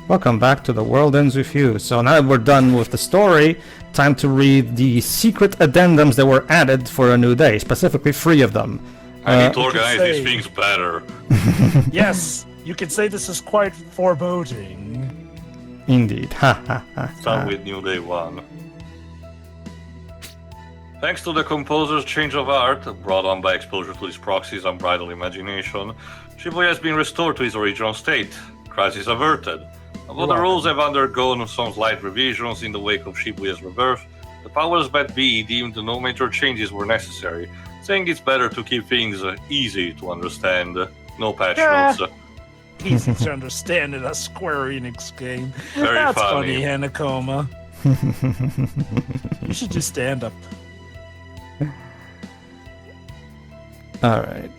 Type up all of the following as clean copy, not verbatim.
Welcome back to The World Ends With You. So now that we're done with the story, time to read the secret addendums that were added for a new day, specifically 3 of them. I need to organize these things better. Yes, you could say this is quite foreboding. Indeed. Ha ha ha. Start with New Day 1. Thanks to the composer's change of art, brought on by exposure to his proxy's unbridled imagination, Shibuya has been restored to its original state. Crisis averted. Although the rules have undergone some slight revisions in the wake of Shibuya's rebirth, the powers that be deemed no major changes were necessary, saying it's better to keep things easy to understand. No patch notes. Easy to understand in a Square Enix game. Very That's funny. Hanekoma. You should do stand-up. Alright.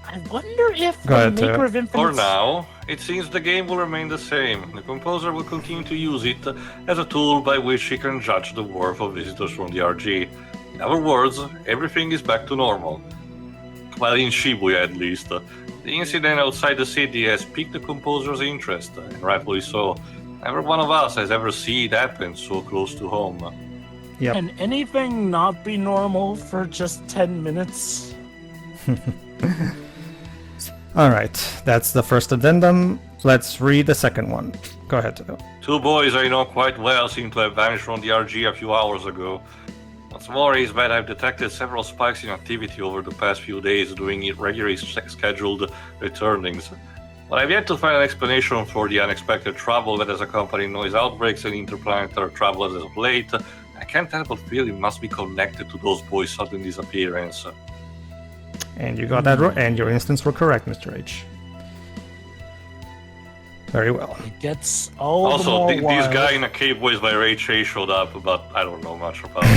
I wonder if Go the ahead, maker Tara. of Infinite... For now, it seems the game will remain the same. The composer will continue to use it as a tool by which he can judge the worth of visitors from the RG. In other words, everything is back to normal. Well, in Shibuya at least. The incident outside the city has piqued the composer's interest, and rightfully so. Never one of us has ever seen it happen so close to home. Yep. Can anything not be normal for just 10 minutes? Alright, that's the first addendum. Let's read the second one. Go ahead, Pedro. 2 boys I know quite well seem to have vanished from the RG a few hours ago. What's more is that I've detected several spikes in activity over the past few days during irregularly scheduled returnings. But I've yet to find an explanation for the unexpected trouble that has accompanied noise outbreaks and interplanetary travel as of late. I can't help but feel it must be connected to those boys' sudden disappearance. And you got that and your instance were correct, Mr. H. Very well. It gets all the Also, more this wild. guy in a cave voiced by Ray Chase showed up, but I don't know much about it.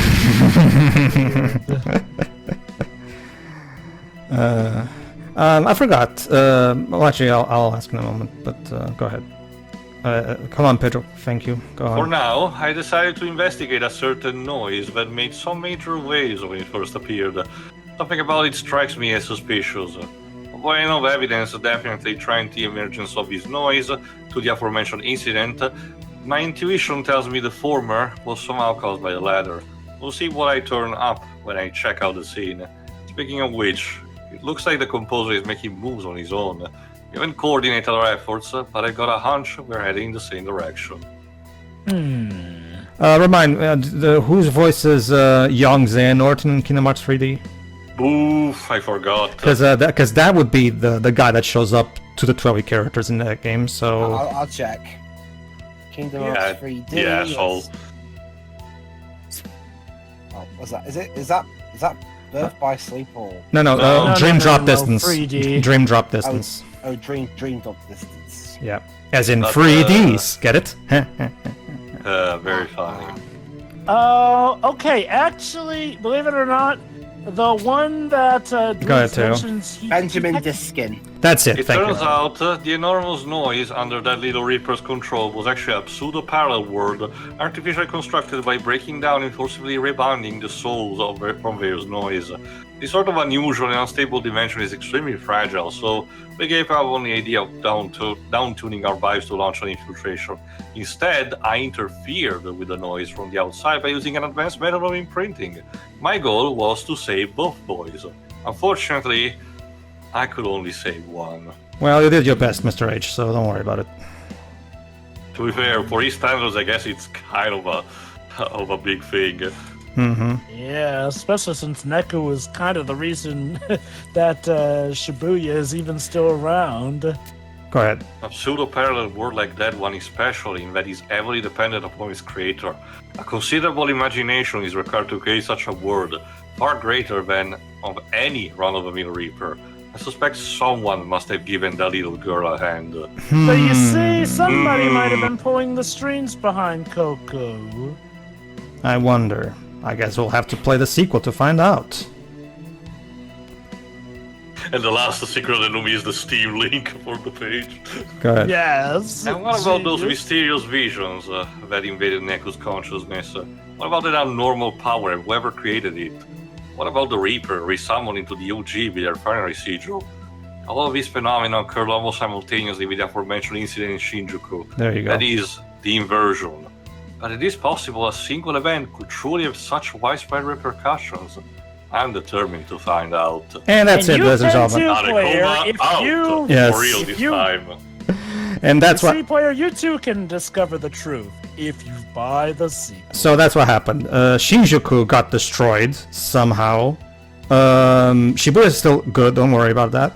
I forgot. Well, actually, I'll ask in a moment, but go ahead. Come on, Pedro. Thank you. Go on. For now, I decided to investigate a certain noise that made some major waves when it first appeared. Something about it strikes me as suspicious. Although I know evidence definitely trying the emergence of this noise to the aforementioned incident, my intuition tells me the former was somehow caused by the latter. We'll see what I turn up when I check out the scene. Speaking of which, it looks like the composer is making moves on his own. We haven't coordinated our efforts, but I got a hunch we're heading in the same direction. Remind whose voice is young Zan Norton in Kingdom Hearts 3D? Boof, I forgot. Because that would be the guy that shows up to the 12 characters in that game. So I'll check. Kingdom Hearts 3D. Yeah, so Oh, what's that? Is that Birth by Sleep or? no, Dream Drop no, Distance. 3D. Dream Drop Distance. Oh, Dream Drop Distance. Yeah, as in But, 3Ds. Get it? very funny. Oh, okay. Actually, believe it or not, the one that ahead, Teo. mentions... Benjamin Diskin. That's it. It Thank turns you. out the enormous noise under that little Reaper's control was actually a pseudo-parallel world artificially constructed by breaking down and forcibly rebounding the souls from various noise. This sort of unusual and unstable dimension is extremely fragile, so we gave up on the idea of down-tuning our vibes to launch an infiltration. Instead, I interfered with the noise from the outside by using an advanced method of imprinting. My goal was to save both boys. Unfortunately, I could only save one. Well, you did your best, Mr. H. So don't worry about it. To be fair, for his standards, I guess it's kind of a big thing. Mm-hmm. Yeah, especially since Neku was kind of the reason that Shibuya is even still around. Go ahead. A pseudo-parallel world like that one is special in that it's heavily dependent upon its creator. A considerable imagination is required to create such a world, far greater than of any run-of-the-mill Reaper. I suspect someone must have given that little girl a hand. So you see, somebody might have been pulling the strings behind Coco. I wonder. I guess we'll have to play the sequel to find out. And the last secret enemy is the Steam link for the page. Go ahead. Yes. And what about those genius. mysterious visions that invaded Neku's consciousness? What about that abnormal power, whoever created it? What about the Reaper resummoned into the OG with their final sigil? all of these phenomena occurred almost simultaneously with the aforementioned incident in Shinjuku. There you go. That is, the inversion. But it is possible a single event could truly have such widespread repercussions. I'm determined to find out. And that's it, ladies and gentlemen. Hanekoma Yes. for real this time. And that's what. player, you too can discover the truth if you buy the sequel. So that's what happened. Shinjuku got destroyed somehow. Shibuya is still good, don't worry about that.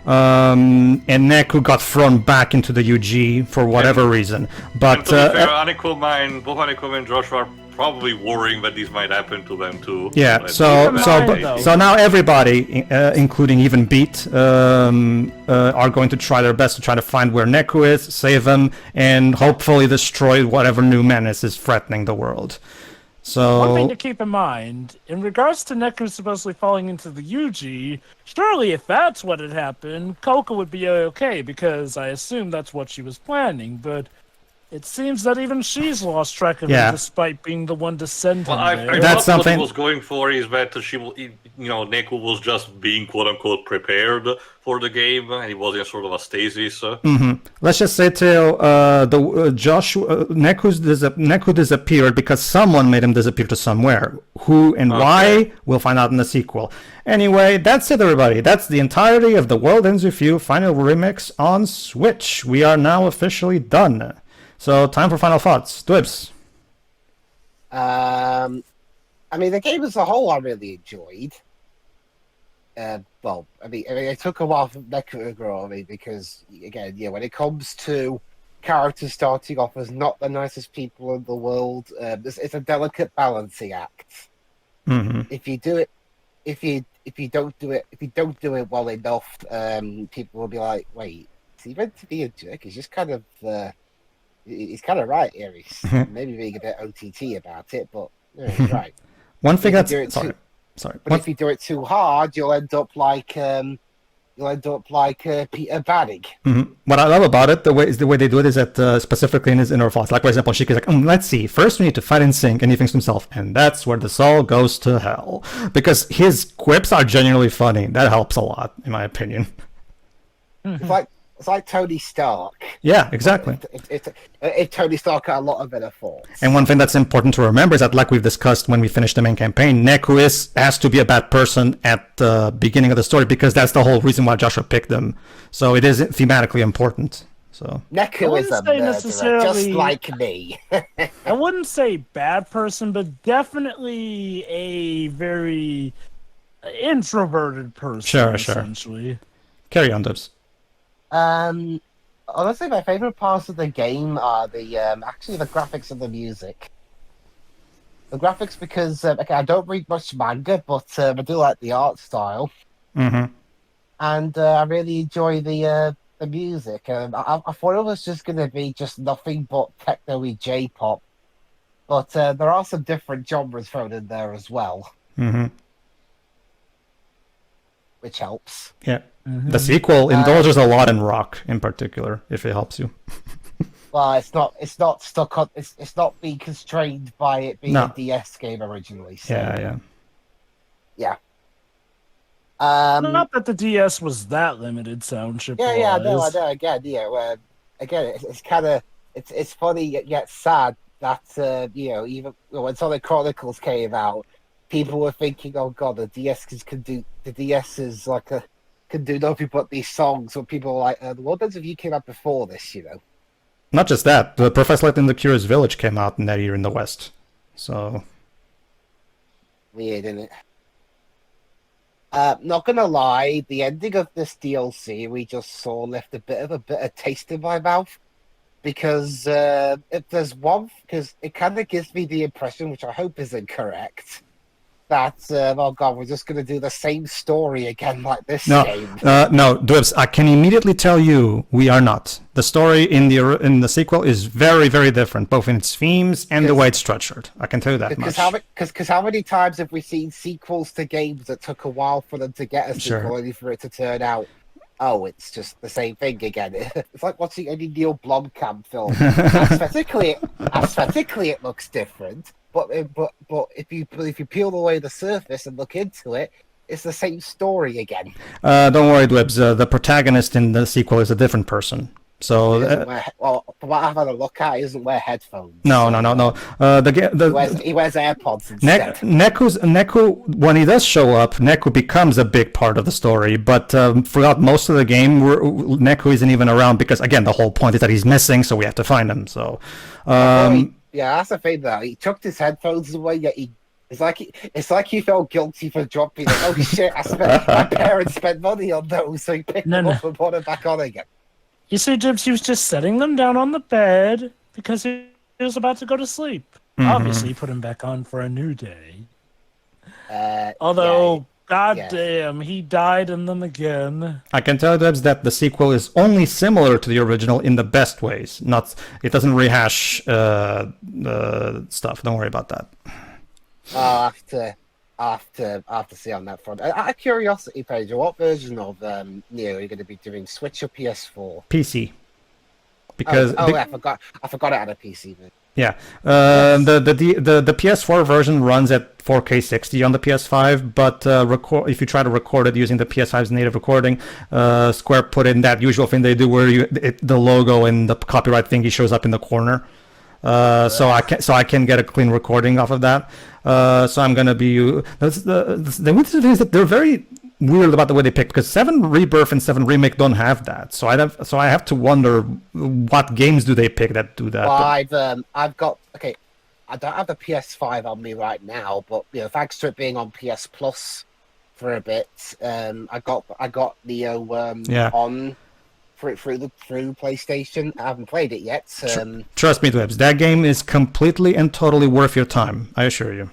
And Neku got thrown back into the UG for whatever reason. But And to be fair, both Hanekoma and Joshua are probably worrying that this might happen to them too. yeah, But so now everybody, including even Beat, are going to try their best to try to find where Neku is, save him, and hopefully destroy whatever new menace is threatening the world. One thing So to keep in mind, in regards to Neku supposedly falling into the UG, surely if that's what had happened, Coco would be okay, because I assume that's what she was planning, but it seems that even she's lost track of Yeah. him despite being the one to send him Well, I there. That's thought what something- he was going for is that Neku was just being quote-unquote prepared for the game, and he was in sort of a stasis. let's just say till Neku disappeared because someone made him disappear to somewhere. Who and why, we'll find out in the sequel. Anyway, that's it, everybody. That's the entirety of The World Ends With You Final Remix on Switch. We are now officially done. So, time for final thoughts. Dwibs. I mean, the game as a whole I really enjoyed. Well, I mean, it took a while for Neku to grow on me because, again, yeah, when it comes to characters starting off as not the nicest people in the world, it's a delicate balancing act. Mm-hmm. If you do it, if you don't do it well enough, people will be like, "Wait, is he meant to be a jerk? He's just kind of." He's kind of right here. He's maybe being a bit OTT about it, but he's right. One thing If that's... you do it Sorry. But if you do it too hard, you'll end up like Peter Banning. Mm-hmm. What I love about it, the way they do it is that specifically in his inner thoughts. Like, for example, Shika's like, let's see, first we need to fight in sync, and he thinks to himself, and that's where this all goes to hell. Because his quips are genuinely funny. That helps a lot, in my opinion. It's like Tony Stark. Yeah, exactly. If Tony Stark had a lot of better faults. And one thing that's important to remember is that, like we've discussed when we finished the main campaign, Neku has to be a bad person at the beginning of the story because that's the whole reason why Joshua picked him. So it is thematically important. So Neku is a wouldn't say murderer, necessarily- just like me. I wouldn't say bad person, but definitely a very introverted person, Sure. essentially. Carry on, Dubs. Honestly, my favorite parts of the game are the actually the graphics and the music. The graphics because okay, I don't read much manga, but I do like the art style, Mm-hmm. and I really enjoy the music. I thought it was just going to be just nothing but techno-y J-pop, but there are some different genres thrown in there as well, Mm-hmm. which helps. Yeah. The sequel indulges a lot in rock, in particular, if it helps you. Well, it's not stuck on. It's not being constrained by it being No. a DS game originally. So, Yeah. Not that the DS was that limited soundship. Yeah, I know. Again, it's kind of it's funny yet sad that even when Sonic Chronicles came out, people were thinking, "Oh God, the DS can do nothing but these songs." When people are like, "The World Ends With You came out before this," Not just that, the Professor Layton in the Curious Village came out in that year in the West. So Weird, isn't it? Not gonna lie, the ending of this DLC we just saw left a bit of a bitter taste in my mouth. Because if there's one, because it kind of gives me the impression, which I hope is incorrect, that oh God, we're just gonna do the same story again like this game. No, Dwebs, I can immediately tell you we are not. The story in the sequel is very, very different, both in its themes and the way it's structured. I can tell you that much. Because how many times have we seen sequels to games that took a while for them to get a sequel, only for it to turn out, oh, it's just the same thing again. It's like watching any Neil Blomkamp film. Aesthetically, it looks different, but if you peel away the surface and look into it, it's the same story again. Don't worry, Dwebs. The protagonist in the sequel is a different person. So He doesn't wear, well, from what I've had a look at, he doesn't wear headphones. no. He wears AirPods instead. Neku, when he does show up, Neku becomes a big part of the story. But throughout most of the game, Neku isn't even around because, again, the whole point is that he's missing, so we have to find him. So, Yeah, that's the thing though. He chucked his headphones away, yet it's like he felt guilty for dropping it. Oh shit! My parents spent money on those, so he picked them up and put them back on again. You see, Jibs, he was just setting them down on the bed because he was about to go to sleep. Obviously, he put him back on for a new day. Although, goddamn, he died and then again. I can tell Debs that the sequel is only similar to the original in the best ways. It doesn't rehash stuff. Don't worry about that. I'll have to see on that front. Out of curiosity, Pedro, what version of Neo are you going to be doing? Switch or PS4? PC. Because I forgot it had a PC version. yeah, the PS4 version runs at 4K 60 on the PS5, but if you try to record it using the PS5's native recording, Square put in that usual thing they do where the logo and the copyright thingy shows up in the corner. So I can get a clean recording off of that. So I'm gonna be. The weird thing is that they're very weird about the way they pick because 7 Rebirth and 7 Remake don't have that. So I have to wonder what games do they pick that do that. Well, I've got okay. I don't have the PS5 on me right now, but thanks to it being on PS Plus for a bit, I got Neo on. Through PlayStation. I haven't played it yet. Trust me, Dwebs, that game is completely and totally worth your time. I assure you.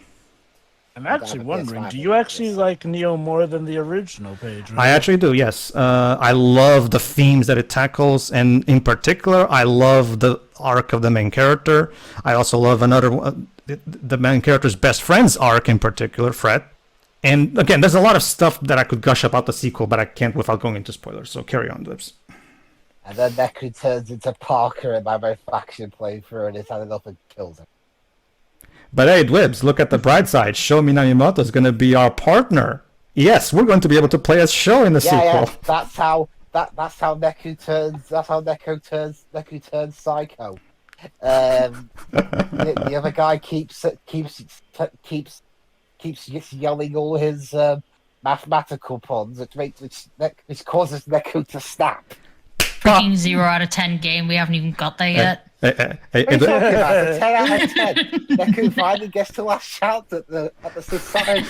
I'm actually wondering, do you actually like Neo more than the original, Pedro? I actually do, yes. I love the themes that it tackles, and in particular, I love the arc of the main character. I also love the main character's best friend's arc in particular, Fred. And again, there's a lot of stuff that I could gush about the sequel, but I can't without going into spoilers. So carry on, Dwebs. And then Neku turns into Parker in my faction playthrough and it's had enough and kills him. But hey, Dwebs, look at the bright side. Sho Minamoto is going to be our partner. Yes, we're going to be able to play as Sho in the sequel. Yeah, that's how Neku turns. That's how Neku turns psycho. The other guy keeps yelling all his mathematical puns, which causes Neku to snap. Freaking 0 out of 10 game. We haven't even got there yet. What are you talking about? A 10 out of 10. Neku finally gets to last shout at the society.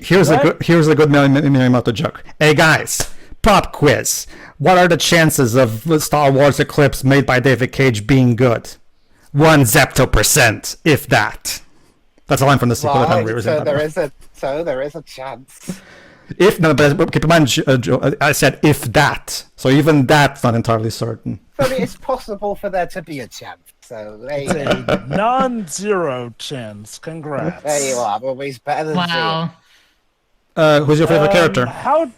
Here's a good Minamoto joke. Hey guys, pop quiz. What are the chances of Star Wars Eclipse made by David Cage being good? 1 zepto%, if that. That's a line from the sequel. Right, so there is a chance. But keep in mind, I said if that. So even that's not entirely certain. But it's possible for there to be a chance. So there you It's go. a non-zero chance. Congrats. There you are. Always better than Wow. Who's your favorite character? How?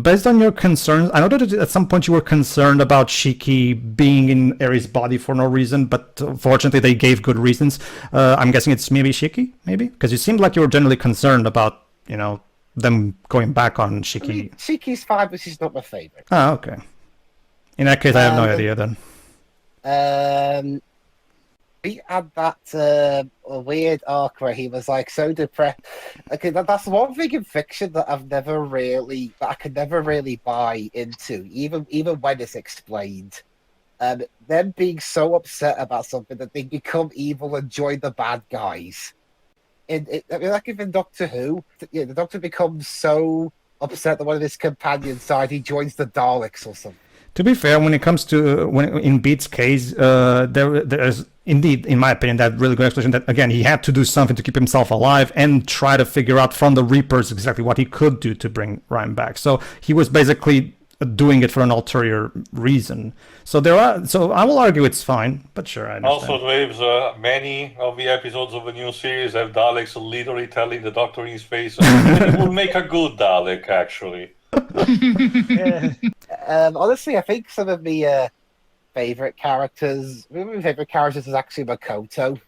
Based on your concerns, I know that at some point you were concerned about Shiki being in Eri's body for no reason, but fortunately they gave good reasons. I'm guessing it's maybe Shiki, maybe? Because you seemed like you were generally concerned about, them going back on Shiki. Shiki's fine, but she's not my favorite. Ah, okay. In that case, I have no idea then. He had that weird arc where he was like so depressed. Okay, that's one thing in fiction that I could never really buy into, even when it's explained. Them being so upset about something that they become evil and join the bad guys. Like if in Doctor Who, the Doctor becomes so upset that one of his companions died, he joins the Daleks or something. To be fair, when it comes to in Beat's case, there's indeed, in my opinion, that really good explanation that again he had to do something to keep himself alive and try to figure out from the Reapers exactly what he could do to bring Ryan back. So he was basically doing it for an ulterior reason. So I will argue it's fine, but sure, I understand. Also, Waves, many of the episodes of the new series have Daleks literally telling the Doctor in his face, it will make a good Dalek, actually. Honestly, I think some of the favorite characters is actually Makoto.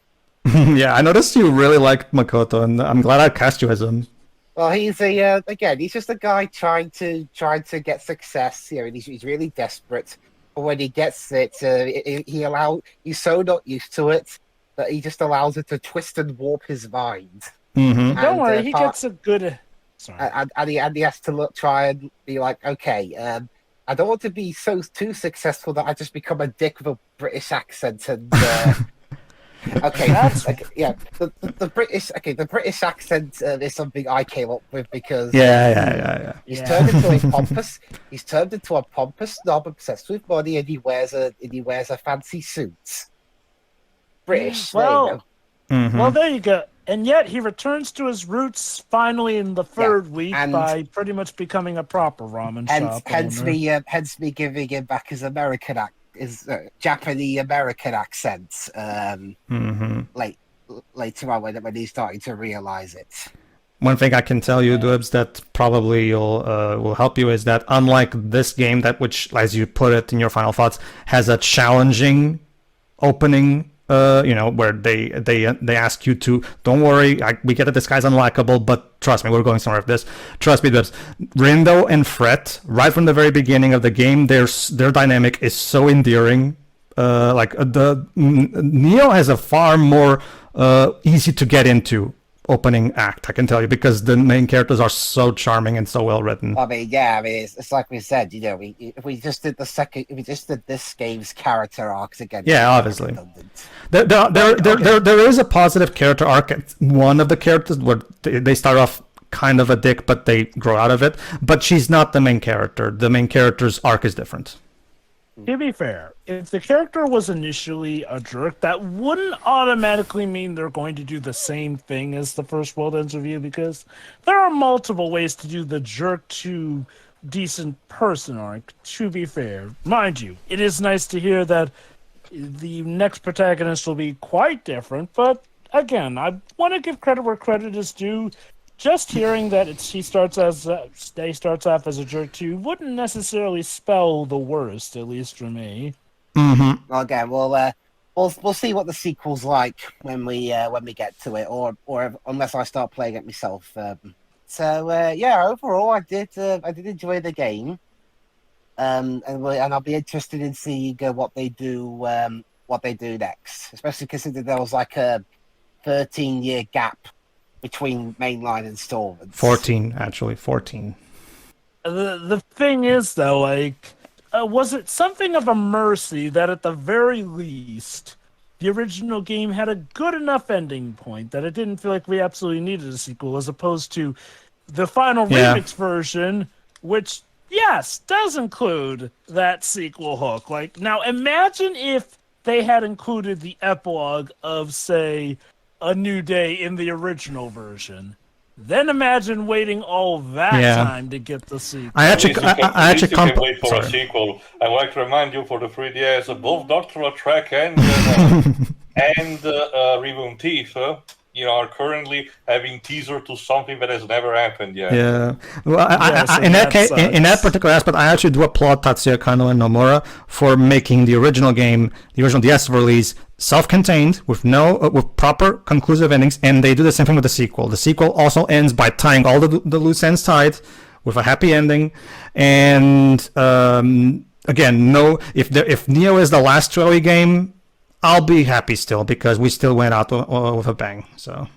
Yeah, I noticed you really liked Makoto, and I'm glad I cast you as him. Well, he's again, he's just a guy trying to get success. And he's really desperate. But when he gets it, he's so not used to it that he just allows it to twist and warp his mind. Mm-hmm. Don't worry, he gets a good. Sorry. And he has to try and be like, okay, I don't want to be too successful that I just become a dick with a British accent and. Okay, the British accent is something I came up with because he's turned into a pompous snob obsessed with money, and he wears a fancy suit. British, Well, Mm-hmm. well, there you go. And yet he returns to his roots finally in the third week and- by pretty much becoming a proper ramen shop hence owner. me giving him back his Japanese American accent. Mm-hmm. Later on when he's starting to realize it. One thing I can tell you, Dubs, that probably will help you is that unlike this game, which, as you put it in your final thoughts, has a challenging opening. Where they ask you to, don't worry, we get that this guy's unlikable, but trust me, we're going somewhere with this. Trust me, Dubs. Rindo and Fret, right from the very beginning of the game, their dynamic is so endearing. Neo has a far more easy to get into opening act, I can tell you, because the main characters are so charming and so well written. It's like we said, if we just did this game's character arcs again. Obviously. There is a positive character arc at one of the characters where they start off kind of a dick, but they grow out of it. But she's not the main character. The main character's arc is different. To be fair, if the character was initially a jerk, that wouldn't automatically mean they're going to do the same thing as the first World Ends Review, because there are multiple ways to do the jerk to decent person arc, to be fair. Mind you, it is nice to hear that the next protagonist will be quite different, but again, I want to give credit where credit is due. Just hearing that they starts off as a jerk too wouldn't necessarily spell the worst, at least for me. Mm-hmm. Well, again, we'll see what the sequel's like when we get to it, or unless I start playing it myself. Overall, I did enjoy the game, and I'll be interested in seeing what they do next, especially considering there was like a 13-year gap between mainline installments. 14. The thing is, though, was it something of a mercy that at the very least the original game had a good enough ending point that it didn't feel like we absolutely needed a sequel, as opposed to the final remix version, which, yes, does include that sequel hook. Now imagine if they had included the epilogue of, say, A New Day in the original version. Then imagine waiting all that time to get the sequel. I can wait for a sequel. I'd like to remind you, for the 3DS, both Doctoral Track and Reboot Teeth are currently having teaser to something that has never happened yet. Yeah. Well, in that particular aspect, I actually do applaud Tatsuya Kano and Nomura for making the original game, the original DS release, self-contained with proper conclusive endings, and they do the same thing with the sequel. The sequel also ends by tying all the loose ends tied with a happy ending. And again, if Neo is the last trilogy game, I'll be happy still, because we still went out with a bang. So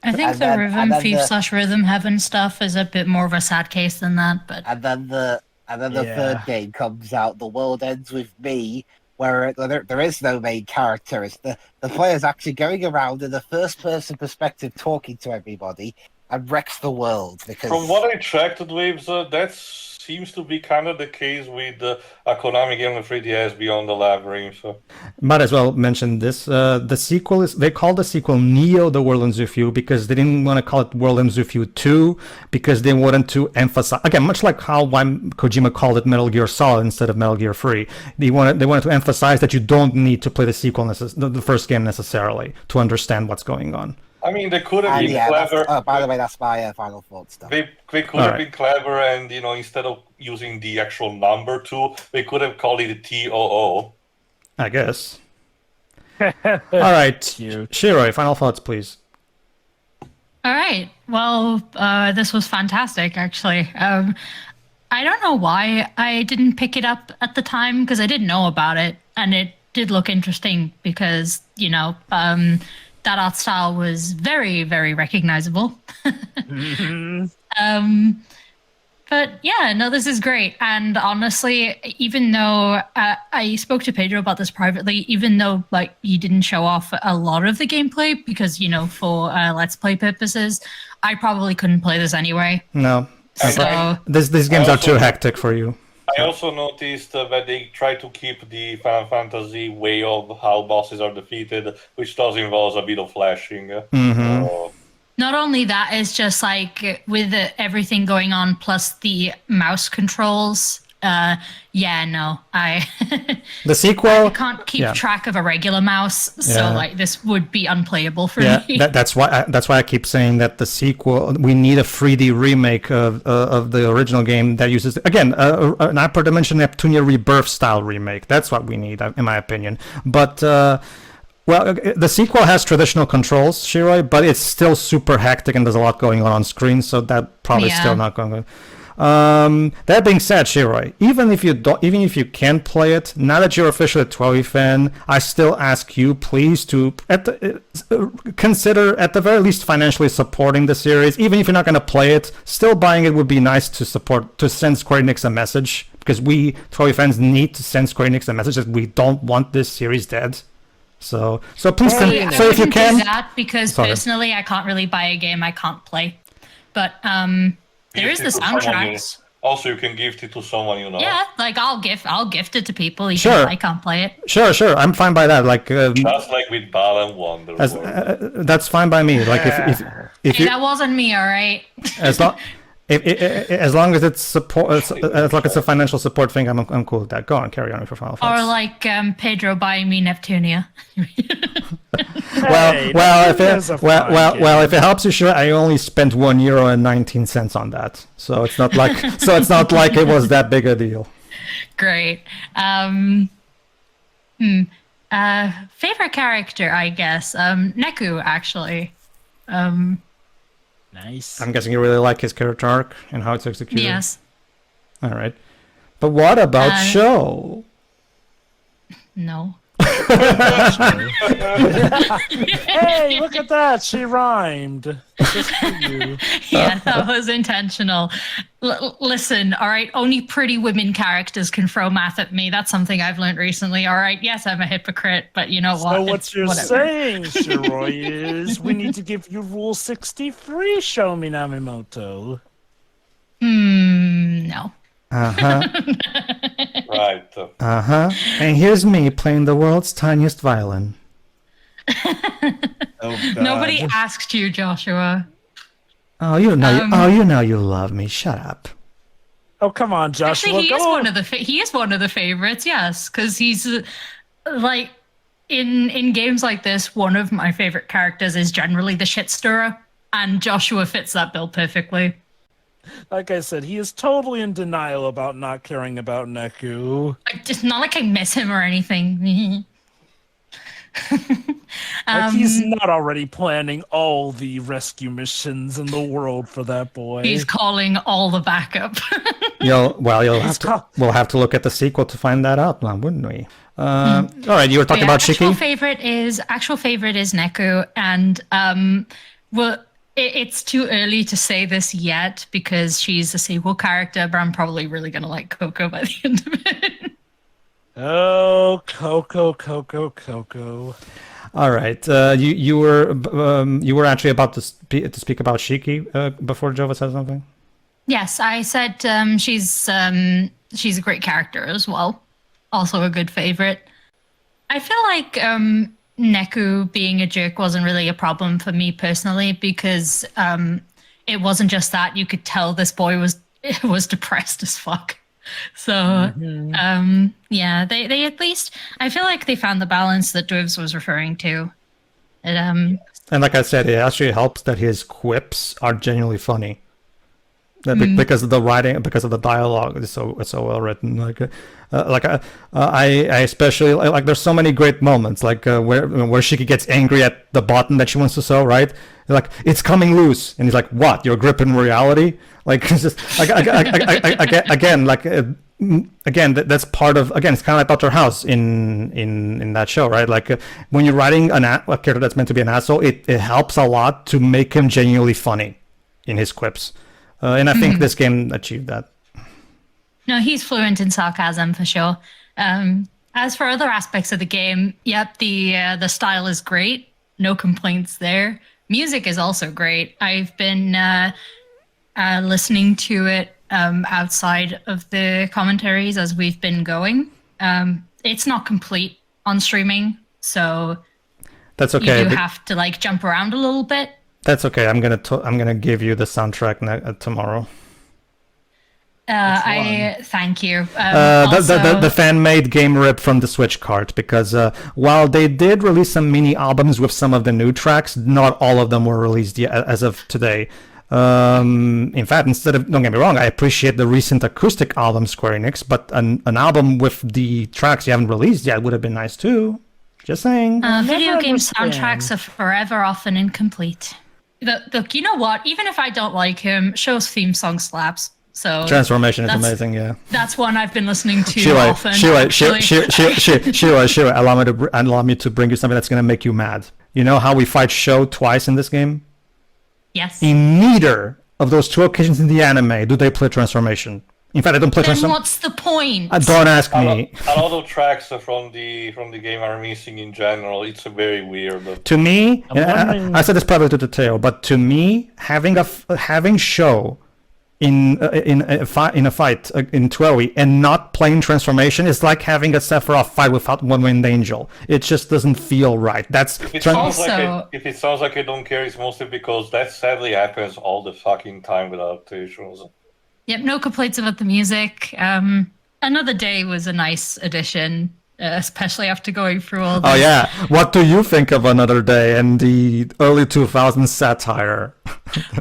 I think the Rhythm Thief / Rhythm Heaven stuff is a bit more of a sad case than that, but and then the third game comes out. The World Ends With Me, where there is no main character. It's the player's actually going around in the first person perspective, talking to everybody, and wrecks the world. Because from what I checked with, that seems to be kind of the case with a Konami game on 3DS, Beyond the Labyrinth. So. Might as well mention this. The sequel they called the sequel Neo: The World Ends With You because they didn't want to call it World Ends With You 2 because they wanted to emphasize, again, much like how Kojima called it Metal Gear Solid instead of Metal Gear 3. They wanted to emphasize that you don't need to play the sequel, the first game necessarily, to understand what's going on. I mean, they could have been clever. By the way, that's my final thought stuff. They could have been clever, and instead of using the actual number 2, they could have called it a TOO. I guess. All right, Shiroi, final thoughts, please. All right. Well, this was fantastic, actually. I don't know why I didn't pick it up at the time because I didn't know about it, and it did look interesting because that art style was very, very recognizable. But yeah, no, this is great. And honestly, even though I spoke to Pedro about this privately, even though like he didn't show off a lot of the gameplay because for Let's Play purposes, I probably couldn't play this anyway. No. So These games are too hectic for you. I also noticed that they try to keep the Final Fantasy way of how bosses are defeated, which does involve a bit of flashing. not only that, it's just like with everything going on, plus the mouse controls. The sequel. I can't keep track of a regular mouse, so like this would be unplayable for me. That's why I keep saying that the sequel. We need a 3D remake of the original game that uses again an Upper Dimension Neptunia Rebirth style remake. That's what we need, in my opinion. But. Well, the sequel has traditional controls, Shiroi, but it's still super hectic and there's a lot going on screen, so that probably still not going on. That being said, Shiroi, even if you can play it, now that you're officially a 12 fan, I still ask you, please, to consider at the very least financially supporting the series. Even if you're not going to play it, still buying it would be nice to send Square Enix a message, because we 12 fans need to send Square Enix a message that we don't want this series dead. So please, so if you can. Do that because personally, I can't really buy a game I can't play, but there is the soundtracks. Also, you can gift it to someone you know. Yeah, like I'll gift it to people even if I can't play it. Sure, I'm fine by that. Like just like with Ball and Wonder. That's fine by me. Like if hey, that wasn't me, all right. As long as it's support, as long as it's a financial support thing, I'm cool with that. Go on, carry on with your Final Fantasy. Or like Pedro buying me Neptunia. If it helps you, sure. I only spent €1.19 on that, so it's not like it was that big a deal. Great. Favorite character, I guess. Neku, actually. Nice. I'm guessing you really like his character arc and how it's executed. Yes. All right. But what about Sho? No. Hey, look at that! She rhymed. Just for you. Yeah, that was intentional. Listen, all right, only pretty women characters can throw math at me. That's something I've learned recently. All right, yes, I'm a hypocrite, but you know what? So what you're saying, Shiroi, is we need to give you Rule 63, Show Me Namiimoto. No. Right. And here's me playing the world's tiniest violin. Nobody asked you, Joshua. You know you love me. Shut up. Oh, come on, Joshua. Actually, he is one of the favorites. Yes, because he's like in games like this. One of my favorite characters is generally the shit stirrer, and Joshua fits that bill perfectly. Like I said, he is totally in denial about not caring about Neku. Just not like I miss him or anything. Like he's not already planning all the rescue missions in the world for that boy. He's calling all the backup. We'll have to look at the sequel to find that out now, wouldn't we? All right, you were talking about Shiki? Actual favorite is Neku, and it's too early to say this yet because she's a sequel character, but I'm probably really going to like Coco by the end of it. Oh, Coco. All right, you were actually about to speak about Shiki before Jova said something. Yes, I said she's a great character as well. Also a good favorite. I feel like Neku being a jerk wasn't really a problem for me personally because it wasn't just that. You could tell this boy was depressed as fuck. So they at least, I feel like they found the balance that Dwivs was referring to. And like I said, it actually helps that his quips are genuinely funny. Because of the writing, because of the dialogue, it's so well written. I especially like. There's so many great moments, like where she gets angry at the button that she wants to sew. Right, like it's coming loose, and he's like, "What? Your grip in reality?" Like it's just again, that's part of. Again, it's kind of like Dr. House in that show, right? Like when you're writing a character that's meant to be an asshole, it helps a lot to make him genuinely funny in his quips. And I think this game achieved that. No, he's fluent in sarcasm for sure. As for other aspects of the game, yep, the style is great. No complaints there. Music is also great. I've been listening to it outside of the commentaries as we've been going. It's not complete on streaming, so that's okay. You do have to like jump around a little bit. That's okay. I'm gonna give you the soundtrack tomorrow. I thank you. The fan-made game rip from the Switch cart, because while they did release some mini albums with some of the new tracks, not all of them were released yet as of today. In fact, don't get me wrong, I appreciate the recent acoustic album Square Enix, but an album with the tracks you haven't released yet would have been nice too. Just saying. Video game soundtracks are forever often incomplete. Look, you know what? Even if I don't like him, show's theme song slaps. So Transformation is amazing, yeah. That's one I've been listening to often. Shira, allow me to bring you something that's going to make you mad. You know how we fight Sho twice in this game? Yes. In neither of those two occasions in the anime do they play Transformation. In fact, I don't play Transformation. Then what's the point? Don't ask me. A lot of tracks from the game are missing in general. It's very weird. To me, I said this probably to detail, but to me, having Sho in a fight in TOEI and not playing Transformation is like having a Sephiroth fight without One Winged Angel. It just doesn't feel right. If it sounds like I don't care, it's mostly because that sadly happens all the fucking time with adaptations. Yep, no complaints about the music. Another Day was a nice addition, especially after going through all this. Oh yeah, what do you think of Another Day and the early 2000s satire?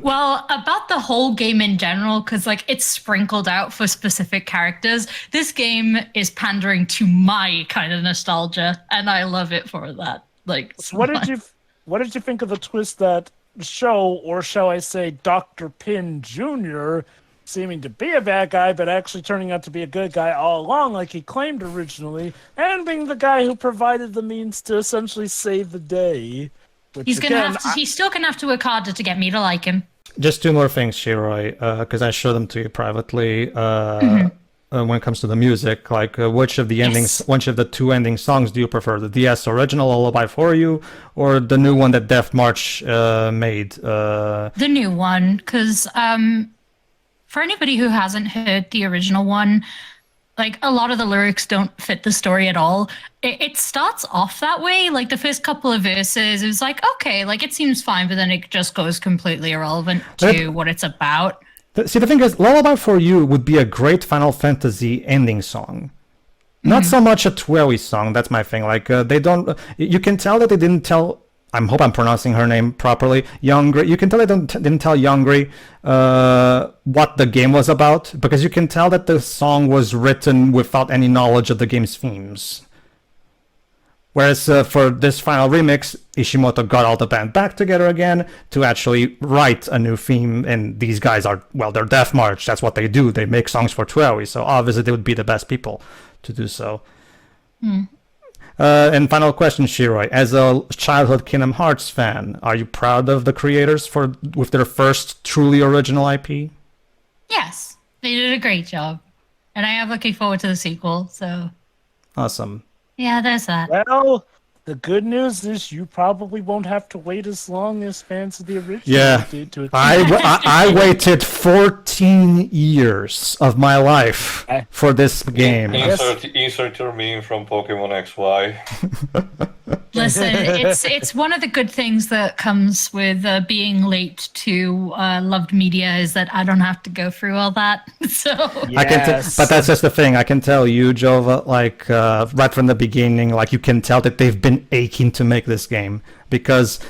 Well, about the whole game in general, because like it's sprinkled out for specific characters. This game is pandering to my kind of nostalgia, and I love it for that. Like, so what did you think of the twist that Sho, or shall I say, Dr. Pin Jr., seeming to be a bad guy, but actually turning out to be a good guy all along, like he claimed originally, and being the guy who provided the means to essentially save the day? He's still gonna have to work harder to get me to like him. Just two more things, Shiroi, because I showed them to you privately. When it comes to the music, like which of the two ending songs do you prefer? The DS original Lullaby for You, or the new one that Death March made? The new one, because for anybody who hasn't heard the original one, like a lot of the lyrics don't fit the story at all. It starts off that way. Like the first couple of verses, it was like, okay, like it seems fine, but then it just goes completely irrelevant to what it's about. See, the thing is, Lullaby for You would be a great Final Fantasy ending song. Not so much a TOEI song, that's my thing. Like, you can tell that they didn't tell, I hope I'm pronouncing her name properly, Youngri. You can tell they didn't tell Youngri what the game was about, because you can tell that the song was written without any knowledge of the game's themes. Whereas for this final remix, Ishimoto got all the band back together again to actually write a new theme, and these guys they're Death March, that's what they do, they make songs for TOEI, so obviously they would be the best people to do so. And final question, Shiroi, as a childhood Kingdom Hearts fan, are you proud of the creators with their first truly original IP? Yes, they did a great job, and I am looking forward to the sequel, so... Awesome. Yeah, there's that. Well, the good news is you probably won't have to wait as long as fans of the original did to I waited 14 years of my life for this game. Insert your meme from Pokemon XY. Listen, it's one of the good things that comes with being late to loved media is that I don't have to go through all that. So yes. But that's just the thing. I can tell you, Jova, like right from the beginning, like you can tell that they've been aching to make this game, because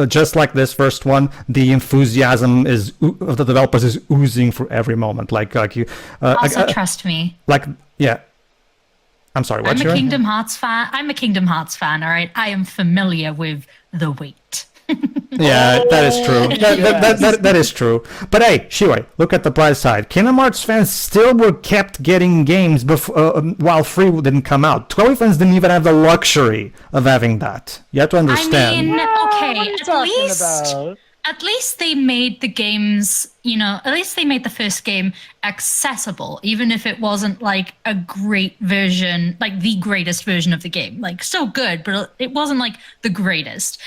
just like this first one, the enthusiasm of the developers is oozing for every moment. Like you, Also, trust me. like yeah. I'm sorry. What I'm a Kingdom Hearts fan. I'm a Kingdom Hearts fan. All right, I am familiar with the wait. Yeah, that is true. That is true. But hey, Shiwei, look at the bright side. Kingdom Hearts fans still were kept getting games while free didn't come out. Toei fans didn't even have the luxury of having that. You have to understand. I mean, okay, What are you talking about? at least they made the games, at least they made the first game accessible, even if it wasn't like a great version, like the greatest version of the game. Like, still good, but it wasn't like the greatest.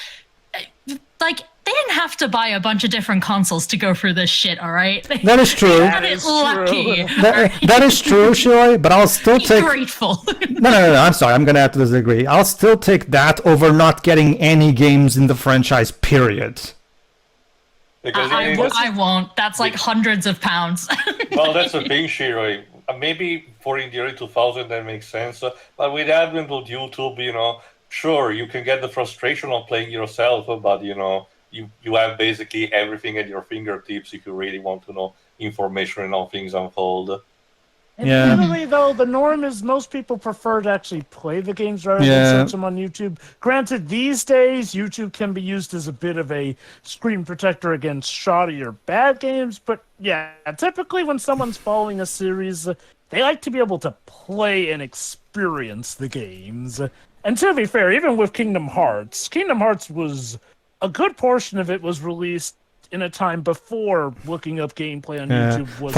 Like, they didn't have to buy a bunch of different consoles to go through this shit, all right? That is true. That is lucky. That is true, Shiwei, but I'll still Be take... grateful. No, I'm sorry. I'm going to have to disagree. I'll still take that over not getting any games in the franchise, period. Because I won't. That's like hundreds of pounds. well, that's a thing, Shiro. Maybe for in the early 2000 that makes sense. But with the advent of YouTube, sure, you can get the frustration of playing yourself, but you have basically everything at your fingertips if you really want to know information and how things unfold. Admittedly, though, the norm is most people prefer to actually play the games rather than search them on YouTube. Granted, these days, YouTube can be used as a bit of a screen protector against shoddy or bad games, but yeah, typically when someone's following a series, they like to be able to play and experience the games. And to be fair, even with Kingdom Hearts was... a good portion of it was released in a time before looking up gameplay on YouTube was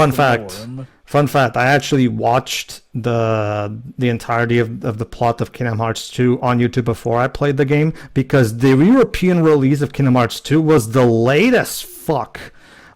Fun fact, I actually watched the entirety of the plot of Kingdom Hearts 2 on YouTube before I played the game, because the European release of Kingdom Hearts 2 was delayed as fuck.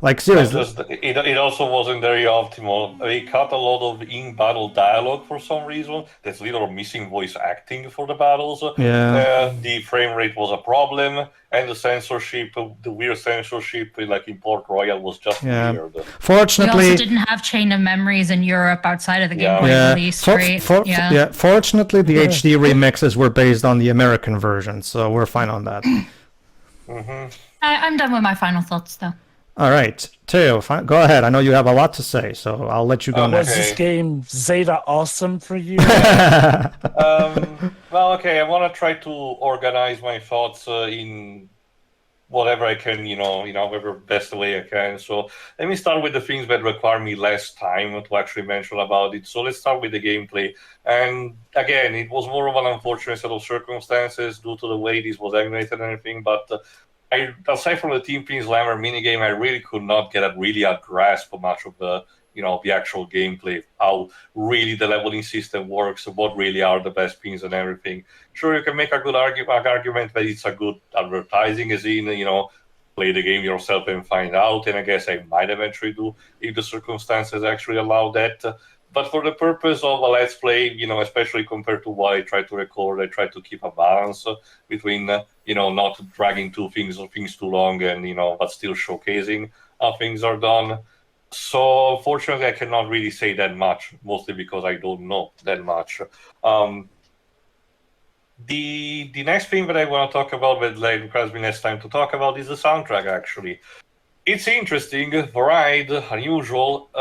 Like, seriously. It also wasn't very optimal. They cut a lot of in-battle dialogue for some reason. There's little missing voice acting for the battles. Yeah. The frame rate was a problem, and the censorship, the weird censorship, like in Port Royal, was just weird. Fortunately, we also didn't have Chain of Memories in Europe outside of the Game Boy release, right? Fortunately, the HD remixes were based on the American version, so we're fine on that. I'm done with my final thoughts, though. All right, Teo, go ahead. I know you have a lot to say, so I'll let you go next. Was this game Zeta awesome for you? Well, okay, I want to try to organize my thoughts in whatever I can, in whatever best way I can. So let me start with the things that require me less time to actually mention about it. So let's start with the gameplay. And again, it was more of an unfortunate set of circumstances due to the way this was animated and everything, but... aside from the Team Pin Slammer minigame, I really could not get a grasp of much of the, the actual gameplay, how really the leveling system works, what really are the best pins and everything. Sure, you can make a good argument that it's a good advertising, as in, play the game yourself and find out, and I guess I might eventually do if the circumstances actually allow that. But for the purpose of a Let's Play, especially compared to what I try to record, I try to keep a balance between, not dragging things too long and, but still showcasing how things are done. So, fortunately, I cannot really say that much, mostly because I don't know that much. The next thing that I want to talk about, that requires me less time to talk about, is the soundtrack, actually. It's interesting, varied, unusual,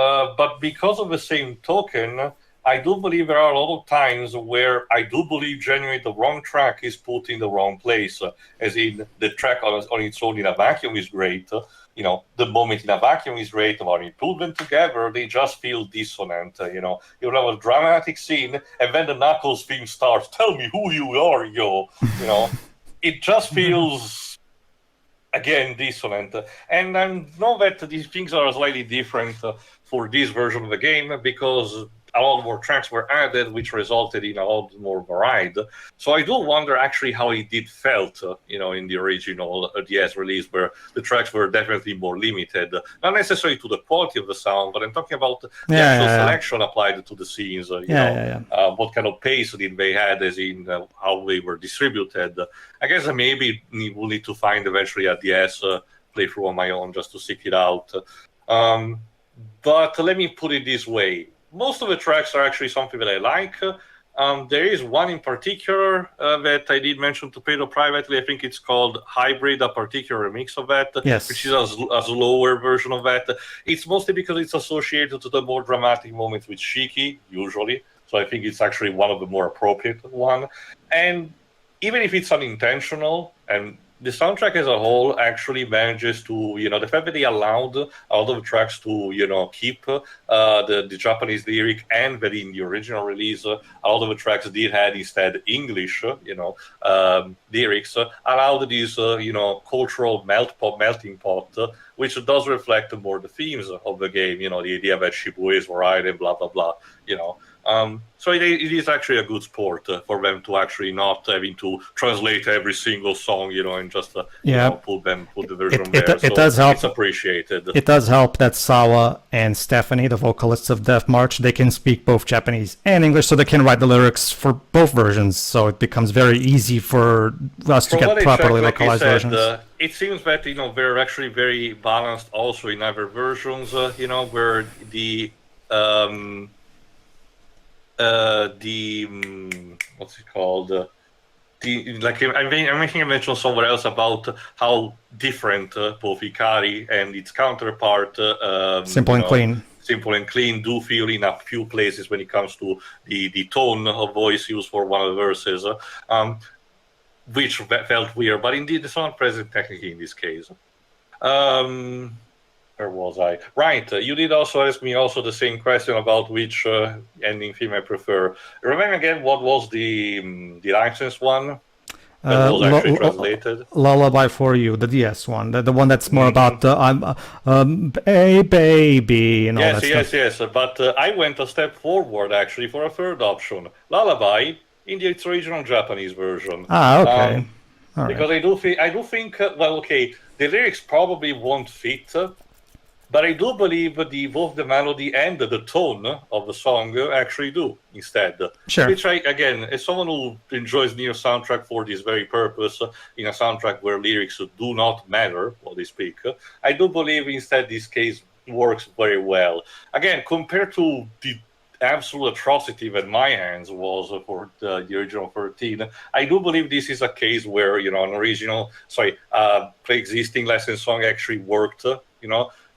but because of the same token, I do believe there are a lot of times where I do believe genuinely the wrong track is put in the wrong place, as in the track on its own in a vacuum is great, the moment in a vacuum is great, but when you put them together, they just feel dissonant, You have a dramatic scene, and then the Knuckles theme starts, tell me who you are, It just feels... again, dissonant. And I know that these things are slightly different for this version of the game because a lot more tracks were added, which resulted in a lot more varied. So I do wonder actually how it did felt, in the original DS release, where the tracks were definitely more limited. Not necessarily to the quality of the sound, but I'm talking about the actual selection applied to the scenes. What kind of pace did they had, as in how they were distributed. I guess maybe we'll need to find eventually a DS playthrough on my own just to seek it out. But let me put it this way. Most of the tracks are actually something that I like. There is one in particular that I did mention to Pedro privately. I think it's called Hybrid, a particular mix of that, Yes. which is a slower version of that. It's mostly because it's associated to the more dramatic moments with Shiki, usually. So I think it's actually one of the more appropriate one. And even if it's unintentional, and the soundtrack as a whole actually manages to, the fact that they allowed a lot of tracks to, keep the Japanese lyric, and that in the original release, a lot of the tracks did have instead English, lyrics, allowed this, cultural melting pot, which does reflect more the themes of the game, the idea that Shibuya is right and blah, blah, blah, So it is actually a good sport for them to actually not having to translate every single song, and just put the version there. It does help. It's appreciated. It does help that Sawa and Stephanie, the vocalists of Death March, they can speak both Japanese and English, so they can write the lyrics for both versions. So it becomes very easy for us to get properly localized versions. It seems that they're actually very balanced also in other versions. Where the what's it called? I think I mentioned somewhere else about how different both Ikari and its counterpart, Simple and Clean, do feel in a few places when it comes to the tone of voice used for one of the verses, which felt weird, but indeed it's not present technically in this case. Where was I? Right, you did also ask me also the same question about which ending theme I prefer. Remember again what was the licensed one that was actually translated? Lullaby for You, the DS one, the one that's more about I'm a baby and all that stuff. Yes. But I went a step forward actually for a third option, Lullaby in its original Japanese version. Okay. All right. Because I do think the lyrics probably won't fit. But I do believe both the melody and the tone of the song actually do instead. Sure. Which again, as someone who enjoys Neo soundtrack for this very purpose, in a soundtrack where lyrics do not matter while they speak, I do believe instead this case works very well. Again, compared to the absolute atrocity that My Hands was for the original 13, I do believe this is a case where, pre-existing licensed song actually worked,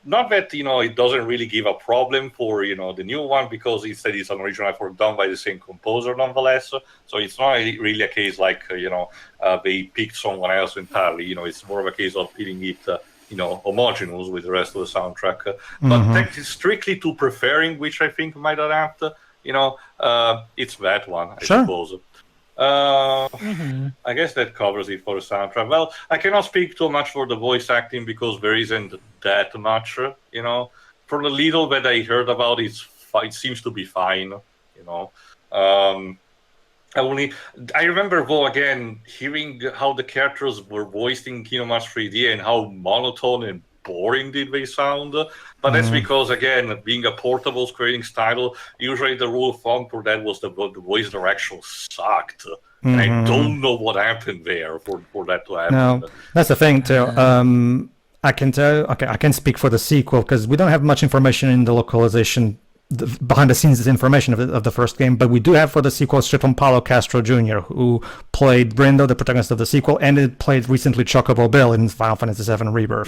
Not that, it doesn't really give a problem for, the new one, because instead it's an original effort done by the same composer nonetheless. So it's not really a case like, they picked someone else entirely. It's more of a case of feeling it, homogeneous with the rest of the soundtrack. But strictly to preferring, which I think might adapt, it's that one, I suppose. I guess that covers it for the soundtrack. Well, I cannot speak too much for the voice acting because there isn't that much, For the little that I heard about it seems to be fine, I remember, though, again, hearing how the characters were voiced in Kingdom Hearts 3D and how monotone and boring did they sound. But that's because, again, being a portable Square Enix title, usually the rule of thumb for that was the voice direction sucked. And I don't know what happened there for that to happen. No, that's the thing, too. I can speak for the sequel because we don't have much information in the localization, behind the scenes information of the first game, but we do have for the sequel straight from Paulo Castro Jr., who played Brindo, the protagonist of the sequel, and it played recently Chocobo Bill in Final Fantasy VII Rebirth.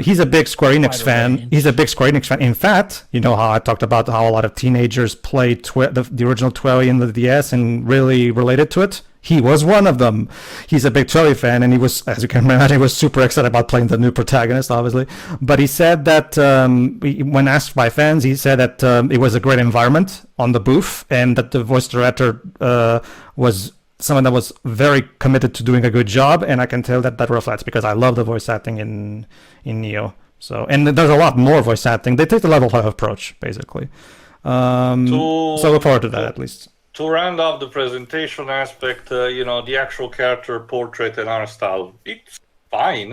He's a big Square Enix fan. He's a big Square Enix fan. In fact, you know how I talked about how a lot of teenagers played the original Twelly in the DS and really related to it? He was one of them. He's a big Twelly fan, and he was, as you can imagine, he was super excited about playing the new protagonist, obviously. But he said that when asked by fans, he said that it was a great environment on the booth, and that the voice director was someone that was very committed to doing a good job, and I can tell that reflects because I love the voice acting in Neo. So, and there's a lot more voice acting. They take the level 5 approach, basically. So look forward to that, at least. To round off the presentation aspect, the actual character portrait and art style, it's fine.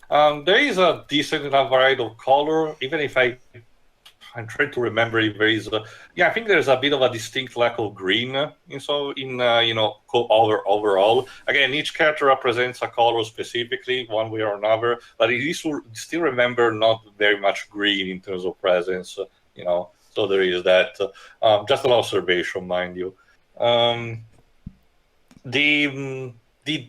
There is a decent enough variety of color, even if I'm trying to remember if there is. I think there's a bit of a distinct lack of green. Overall. Again, each character represents a color specifically, one way or another, but it is still remember not very much green in terms of presence. So there is that. Just an observation, mind you. The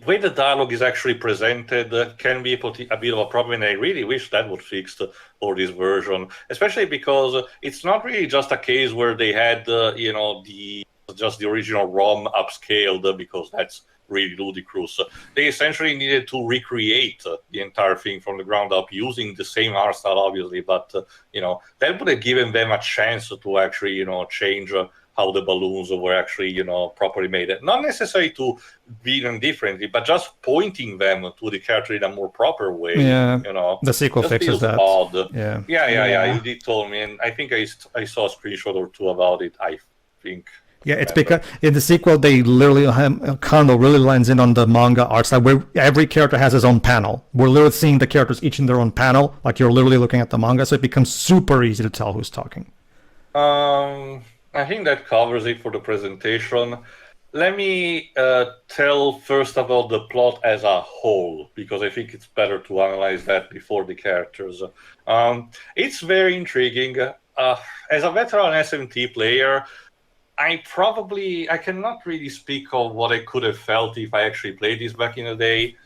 way the dialogue is actually presented can be a bit of a problem, and I really wish that was fixed for this version, especially because it's not really just a case where they had, just the original ROM upscaled, because that's really ludicrous. They essentially needed to recreate the entire thing from the ground up using the same art style, obviously, but, that would have given them a chance to actually, change how the balloons were actually, properly made. Not necessarily to be them differently, but just pointing them to the character in a more proper way. Yeah, the sequel just fixes feels that. Odd. Yeah. You did tell me, and I think I saw a screenshot or two about it. I think. Yeah, it's because in the sequel they literally Kando really lines in on the manga art style where every character has his own panel. We're literally seeing the characters each in their own panel, like you're literally looking at the manga, so it becomes super easy to tell who's talking. I think that covers it for the presentation. Let me tell first about the plot as a whole, because I think it's better to analyze that before the characters. It's very intriguing. As a veteran SMT player, I cannot really speak of what I could have felt if I actually played this back in the day,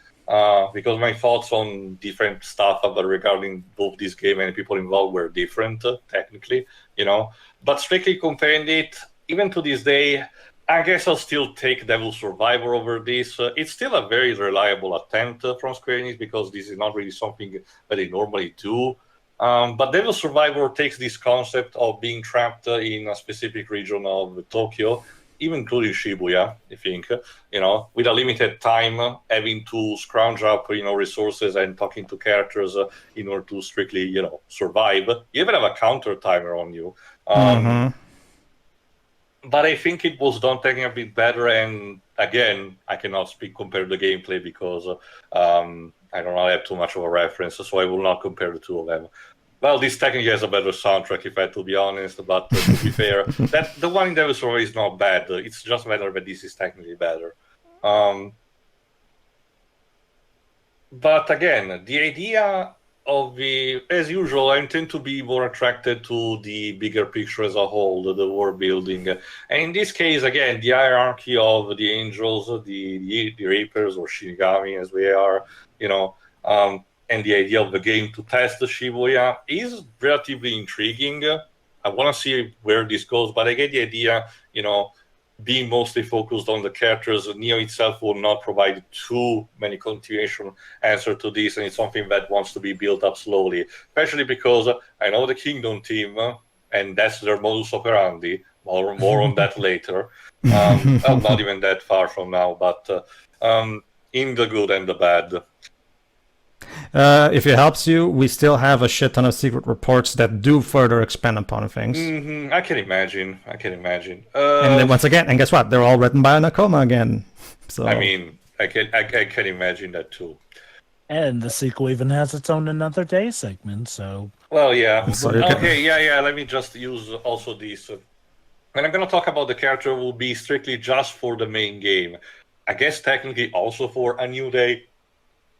because my thoughts on different stuff regarding both this game and people involved were different, technically, But strictly comparing it, even to this day, I guess I'll still take Devil Survivor over this. It's still a very reliable attempt from Square Enix, because this is not really something that they normally do. But Devil Survivor takes this concept of being trapped in a specific region of Tokyo, even including Shibuya, I think, with a limited time, having to scrounge up, resources and talking to characters in order to strictly, survive. You even have a counter timer on you. But I think it was done taking a bit better, and again, I cannot speak compared to the gameplay because I don't have too much of a reference, so I will not compare the two of them. Well, this technically has a better soundtrack, if I have to be honest, but to be fair, that the one in Devil Survivor is not bad. It's just better that this is technically better. But again, the idea of as usual, I tend to be more attracted to the bigger picture as a whole, the world building. And in this case, again, the hierarchy of the angels, the Reapers, or Shinigami as we are, and the idea of the game to test the Shibuya is relatively intriguing. I want to see where this goes, but I get the idea, being mostly focused on the characters. Neo itself will not provide too many continuation answer to this, and it's something that wants to be built up slowly, especially because I know the Kingdom team, and that's their modus operandi. More on that later. Not even that far from now, but in the good and the bad. If it helps you, we still have a shit ton of secret reports that do further expand upon things. I can imagine. And then once again, and guess what? They're all written by Hanekoma again. So I mean, I can imagine that too. And the sequel even has its own Another Day segment, so... Well, yeah. So let me just use also this. When I'm going to talk about the character, will be strictly just for the main game. I guess technically also for A New Day,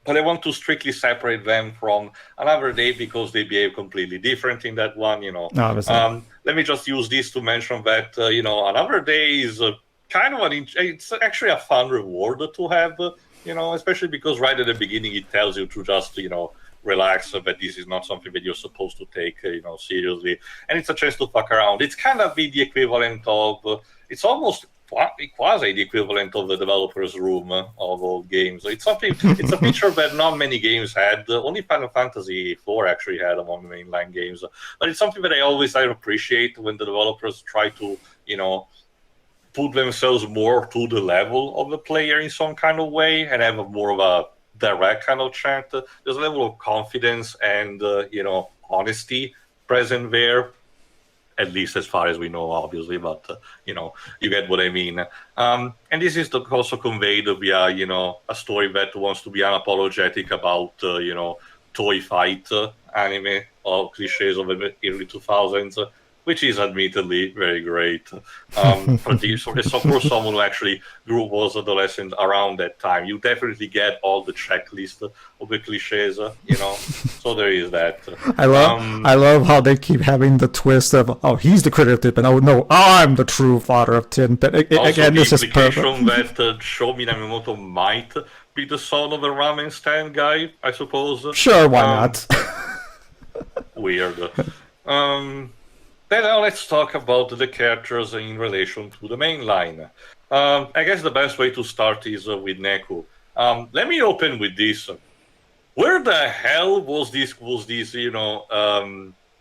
but I want to strictly separate them from Another Day because they behave completely different in that one, Let me just use this to mention that, Another Day is kind of it's actually a fun reward to have, especially because right at the beginning it tells you to just, relax, that this is not something that you're supposed to take, seriously. And it's a chance to fuck around. It's kind of the equivalent of, it's almost quasi the equivalent of the developer's room of old games. It's a feature that not many games had. Only Final Fantasy IV actually had among the mainline games. But it's something that I always appreciate when the developers try to, put themselves more to the level of the player in some kind of way and have more of a direct kind of chat. There's a level of confidence and, honesty present there. At least as far as we know, obviously, but, you get what I mean. And this is also conveyed via, a story that wants to be unapologetic about, toy fight anime or cliches of the early 2000s, which is admittedly very great. For someone who actually was adolescent around that time, you definitely get all the checklist of the cliches, So there is that. I love how they keep having the twist of, oh, he's the critic of Tin Pen. Oh no, I'm the true father of Tin Pen. Again, this is perfect. Also, the implication that Shomi Namimoto might be the son of a ramen stand guy, I suppose. Sure, why not? Weird. Then now let's talk about the characters in relation to the main line. I guess the best way to start is with Neku. Let me open with this. Where the hell was this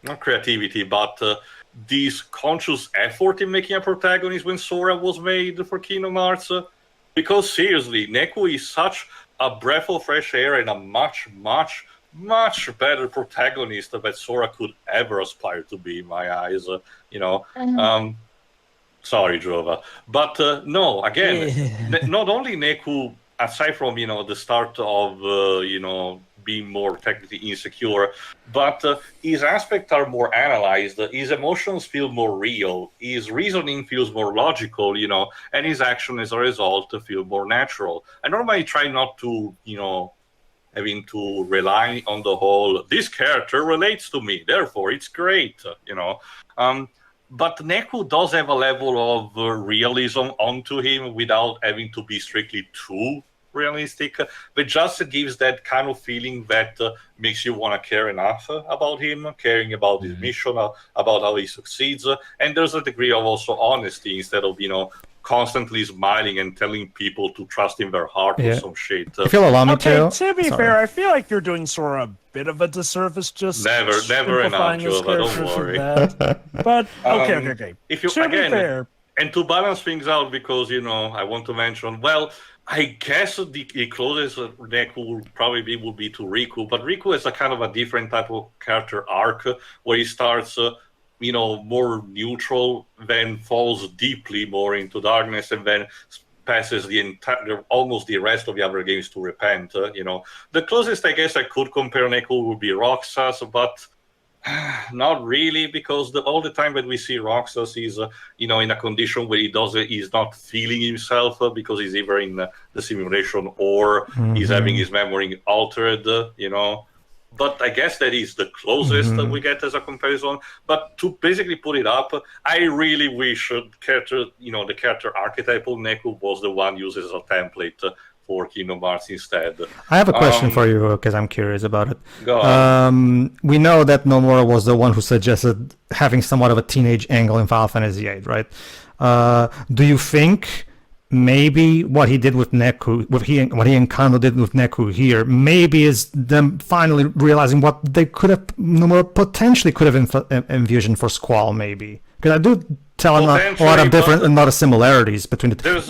not creativity, but this conscious effort in making a protagonist when Sora was made for Kingdom Hearts? Because seriously, Neku is such a breath of fresh air and a much, much, much better protagonist that Sora could ever aspire to be, in my eyes. Sorry, Jova. But no, again, not only Neku, aside from, the start of, being more technically insecure, but his aspects are more analyzed, his emotions feel more real, his reasoning feels more logical, and his action as a result feel more natural. I normally try not to, having to rely on the whole, this character relates to me, therefore it's great, But Neku does have a level of realism onto him without having to be strictly too realistic, but just gives that kind of feeling that makes you want to care enough about him, caring about his mission, about how he succeeds, and there's a degree of also honesty instead of constantly smiling and telling people to trust in their heart or some shit. If you'll allow me to be fair, I feel like you're doing Sora a bit of a disservice just never enough, Jova, don't worry. But okay. If you to be fair, and to balance things out, because I want to mention, well, I guess the closest Neku would probably be to Riku, but Riku is a kind of a different type of character arc where he starts, more neutral, then falls deeply more into darkness, and then passes almost the rest of the other games to repent. The closest I guess I could compare Neku would be Roxas, but not really, because all the time that we see Roxas is, in a condition where he's not feeling himself because he's either in the simulation or he's having his memory altered, But I guess that is the closest that we get as a comparison. But to basically put it up, I really wish the character archetype of Neku was the one used as a template for Kingdom Hearts instead. I have a question for you because I'm curious about it. Go on. We know that Nomura was the one who suggested having somewhat of a teenage angle in Final Fantasy VIII, right? Do you think maybe what he did with Neku, what he and Kano did with Neku here, maybe is them finally realizing what they could have, Nomura potentially could have envisioned for Squall, maybe? Because I do tell a lot of different and a lot of similarities between the two. There's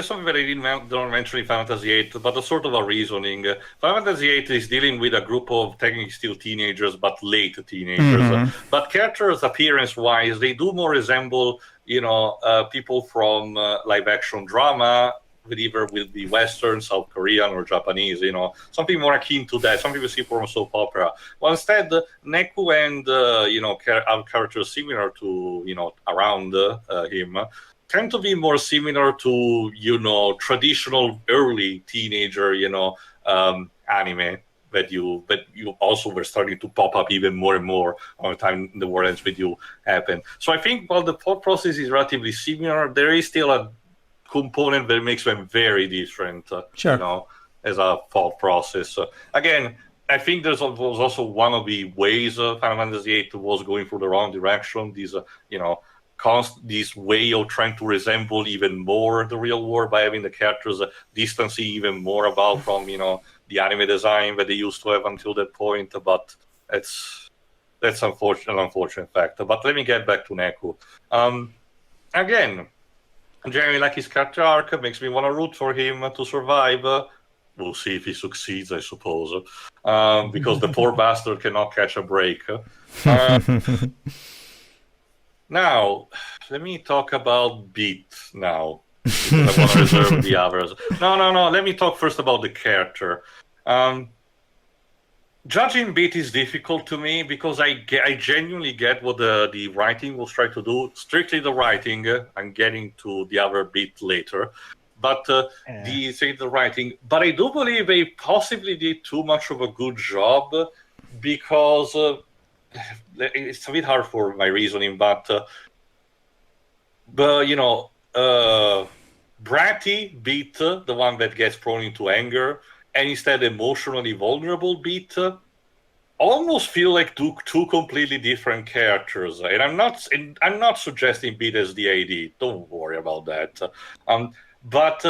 something that I don't mention in Final Fantasy VIII, but a sort of a reasoning. Final Fantasy VIII is dealing with a group of technically still teenagers, but late teenagers. But characters, appearance-wise, they do more resemble, people from live-action drama, either with the Western, South Korean, or Japanese, something more akin to that. Some people see from soap opera. Well, instead, Neku and, other characters similar to, around him, tend to be more similar to, traditional early teenager, anime that you also were starting to pop up even more and more on the time the War Ends With You happened. So I think while the thought process is relatively similar, there is still a component that makes them very different, as a thought process. Again, I think was also one of the ways Final Fantasy VIII was going for the wrong direction. This way of trying to resemble even more the real world by having the characters distancing even more from the anime design that they used to have until that point. But that's an unfortunate fact. But let me get back to Neku. Again, generally like his character arc, makes me want to root for him to survive. We'll see if he succeeds, I suppose, because the poor bastard cannot catch a break. Now, let me talk about Beat now, because I want to reserve the others. No, let me talk first about the character. Judging Beat is difficult to me because I genuinely get what the writing was trying to do. Strictly the writing, I'm getting to the other bit later. But the writing. But I do believe they possibly did too much of a good job because it's a bit hard for my reasoning, but Bratty Beat, the one that gets prone into anger, and instead emotionally vulnerable Beat, almost feel like two completely different characters. And I'm not suggesting Beat as the AD. Don't worry about that. But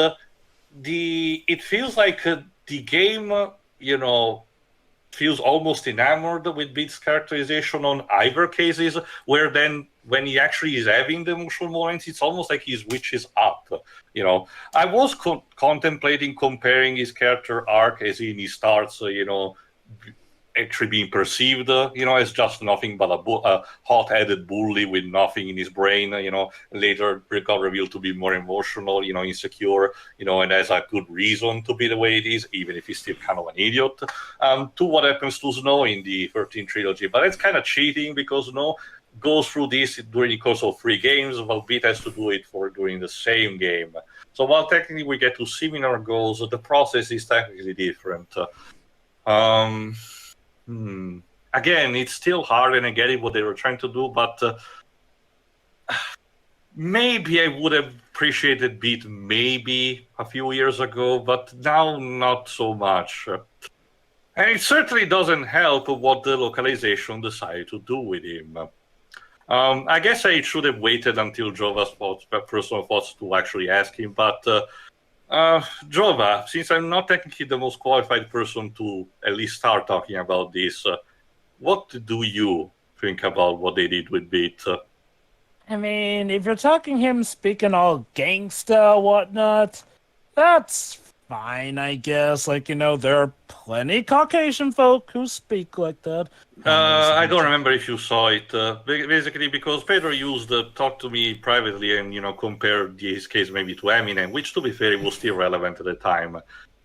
it feels like the game, feels almost enamored with Beat's characterization on either cases, where then when he actually is having the emotional moments, it's almost like he switches up. I was contemplating comparing his character arc as he starts, actually being perceived, as just nothing but a hot-headed bully with nothing in his brain, later got revealed to be more emotional, insecure, and has a good reason to be the way it is, even if he's still kind of an idiot, to what happens to Snow in the 13th trilogy. But it's kind of cheating because Snow goes through this during the course of 3 games, while Beat has to do it during the same game. So while technically we get to similar goals, the process is technically different. Again, it's still hard, and I get it what they were trying to do, but maybe I would have appreciated Beat maybe a few years ago, but now not so much. And it certainly doesn't help what the localization decided to do with him. I guess I should have waited until Jova's personal thoughts to actually ask him, but Jova, since I'm not technically the most qualified person to at least start talking about this, what do you think about what they did with Beat? I mean, if you're talking him speaking all gangsta whatnot, that's fine, I guess. There are plenty Caucasian folk who speak like that. I don't remember if you saw it. Basically, because Pedro used talk to me privately and, compared his case maybe to Eminem, which, to be fair, was still relevant at the time.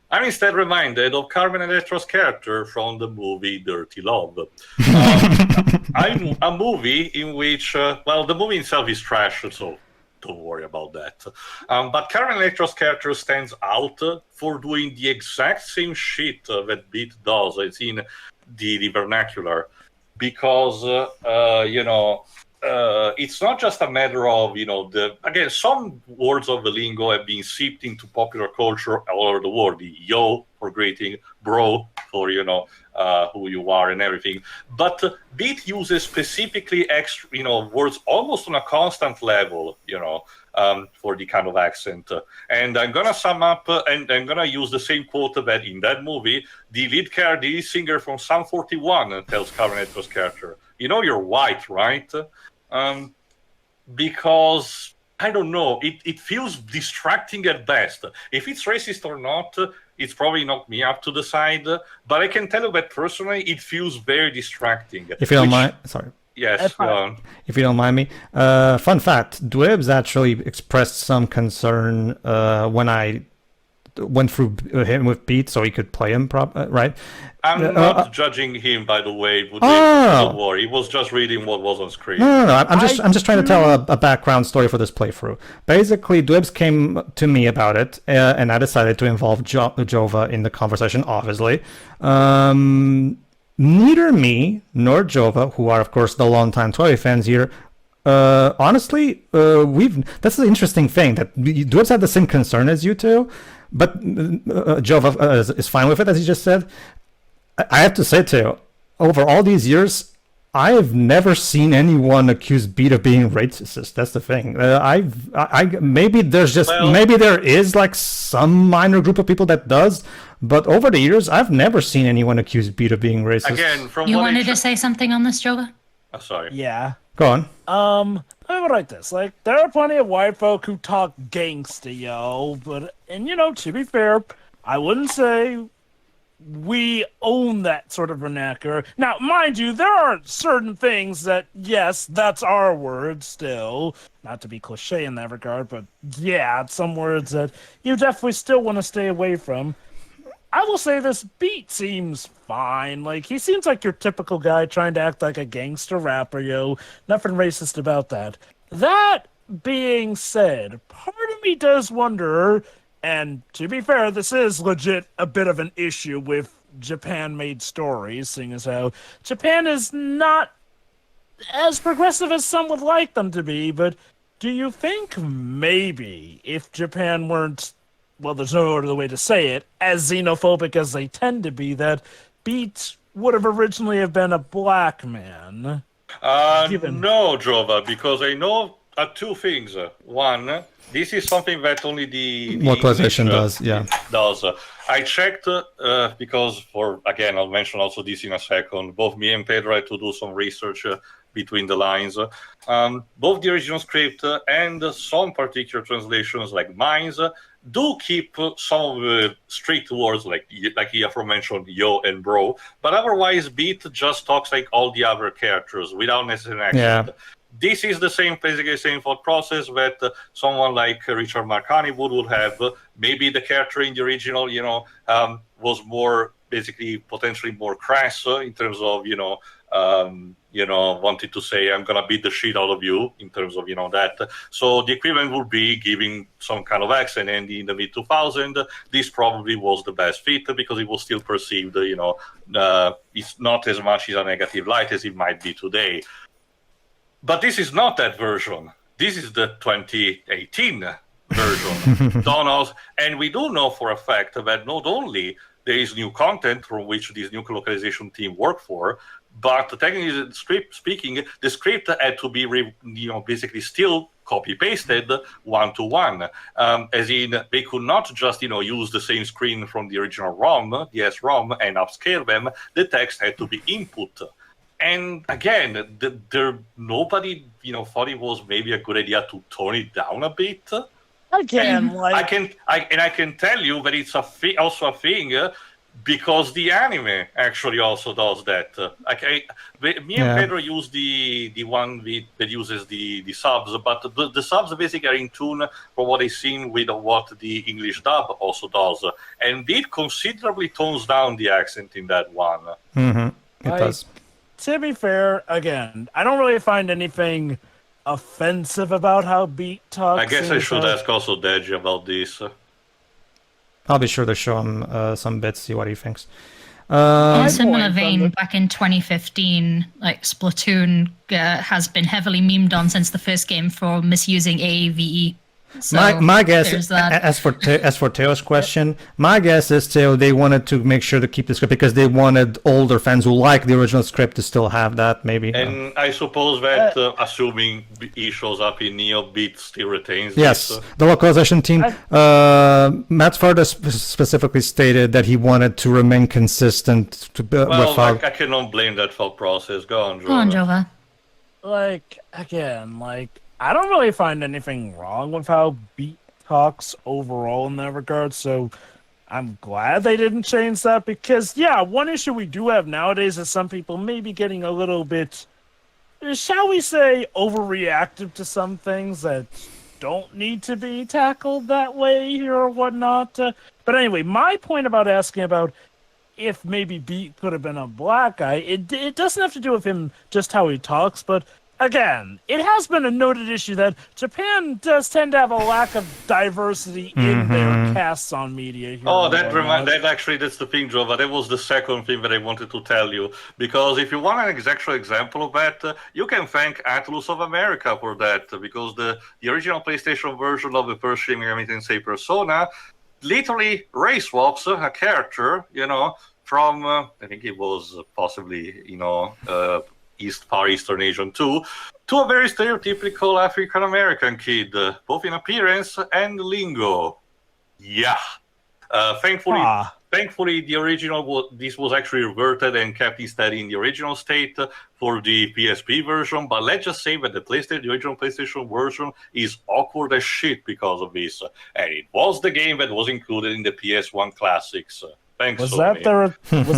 I'm instead reminded of Carmen Electra's character from the movie Dirty Love. A movie in which, the movie itself is trash, so don't worry about that. But Carmen Electra's character stands out for doing the exact same shit that Beat does. It's in the vernacular, because it's not just a matter of some words of the lingo have been seeped into popular culture all over the world. The yo for greeting, bro for who you are and everything. But Beat uses specifically extra words almost on a constant level, for the kind of accent. And I'm gonna sum up and I'm gonna use the same quote that in that movie the lead singer from Sum 41 tells Carmen Electra's character, you're white, right? Because I don't know, it feels distracting at best. If it's racist or not, it's probably not me up to decide, but I can tell you that personally it feels very distracting. If you don't mind, sorry. Yes. If you don't mind me, fun fact: Dwebs actually expressed some concern when I went through him with Beat, so he could play him, right? I'm not judging him, by the way. Don't worry. He was just reading what was on screen. No. I'm just trying to tell a background story for this playthrough. Basically, Dwebs came to me about it, and I decided to involve Jova in the conversation. Obviously. Neither me nor Jova, who are of course the longtime Toy fans here, honestly, that's the interesting thing, that Dwebs had the same concern as you two, but Jova is fine with it, as you just said. I have to say too, over all these years, I've never seen anyone accuse Beat of being racist. That's the thing. Maybe there is like some minor group of people that does, but over the years, I've never seen anyone accuse Beat of being racist. Again, you wanted to say something on this, Jova? Oh, sorry. Yeah. Go on. I would like this. There are plenty of white folk who talk gangsta, and to be fair, I wouldn't say we own that sort of vernacular. Now, mind you, there are certain things that, yes, that's our word still. Not to be cliche in that regard, but yeah, some words that you definitely still want to stay away from. I will say this, Beat seems fine. Like, he seems like your typical guy trying to act like a gangster rapper, yo. Nothing racist about that. That being said, part of me does wonder, and to be fair, this is legit a bit of an issue with Japan-made stories, seeing as how Japan is not as progressive as some would like them to be, but do you think maybe if Japan weren't, well, there's no other way to say it, as xenophobic as they tend to be, that Beat would have originally have been a black man? No, Jova, because I know two things. One, this is something that only the Localization English, does, yeah. does. I checked because again, I'll mention also this in a second. Both me and Pedro had to do some research between the lines. Both the original script and some particular translations, like mine, do keep some of the strict words like the aforementioned yo and bro, but otherwise Beat just talks like all the other characters without necessary accent. Yeah. This is the same, basically the same thought process that someone like Richard Marconi would have. Maybe the character in the original, was more basically potentially more crass in terms of wanted to say I'm gonna beat the shit out of you in terms of that. So the equivalent would be giving some kind of accent, and in the mid 2000s, this probably was the best fit because it was still perceived, it's not as much as a negative light as it might be today. But this is not that version. This is the 2018 version. Donald, and we do know for a fact that not only there is new content from which this new localization team worked for, but technically speaking, the script had to be basically still copy-pasted one-to-one. As in, they could not just use the same screen from the original ROM, the S-ROM, and upscale them. The text had to be input. And again, nobody thought it was maybe a good idea to tone it down a bit. Again, I can tell you that it's also a thing because the anime actually also does that. Me and Pedro use the one that uses the subs, but the subs basically are in tune for what I've seen with what the English dub also does, and it considerably tones down the accent in that one. Mm-hmm. It does. To be fair, again, I don't really find anything offensive about how Beat talks. I guess I should ask also Deji about this. I'll be sure to show him some bits, see what he thinks. In a similar point, vein, back in 2015, like Splatoon has been heavily memed on since the first game for misusing AAVE. So my guess, there's that. as for Teo's question, my guess is Teo, they wanted to make sure to keep the script because they wanted older fans who like the original script to still have that, maybe. And I suppose that, assuming he shows up in Neo, Beat still retains yes, this. the localization team. Matt Farda specifically stated that he wanted to remain consistent to Well, I cannot blame that thought process. Go on, Jova. Go on, Jova. I don't really find anything wrong with how Beat talks overall in that regard, so I'm glad they didn't change that because, one issue we do have nowadays is some people may be getting a little bit, shall we say, overreactive to some things that don't need to be tackled that way here or whatnot. But anyway, my point about asking about if maybe Beat could have been a black guy, it doesn't have to do with him just how he talks, but again, it has been a noted issue that Japan does tend to have a lack of diversity in their casts on media. Here That's the thing, Jova. That was the second thing that I wanted to tell you. Because if you want an actual example of that, you can thank Atlus of America for that. Because the original PlayStation version of the first Shin Megami Tensei Persona literally race swaps a character, from, I think it was possibly, Far Eastern Asian too, to a very stereotypical African American kid, both in appearance and lingo. Yeah. Thankfully, the original this was actually reverted and kept instead in the original state for the PSP version. But let's just say that the original PlayStation version is awkward as shit because of this, and it was the game that was included in the PS1 classics. Thanks, Was Sony.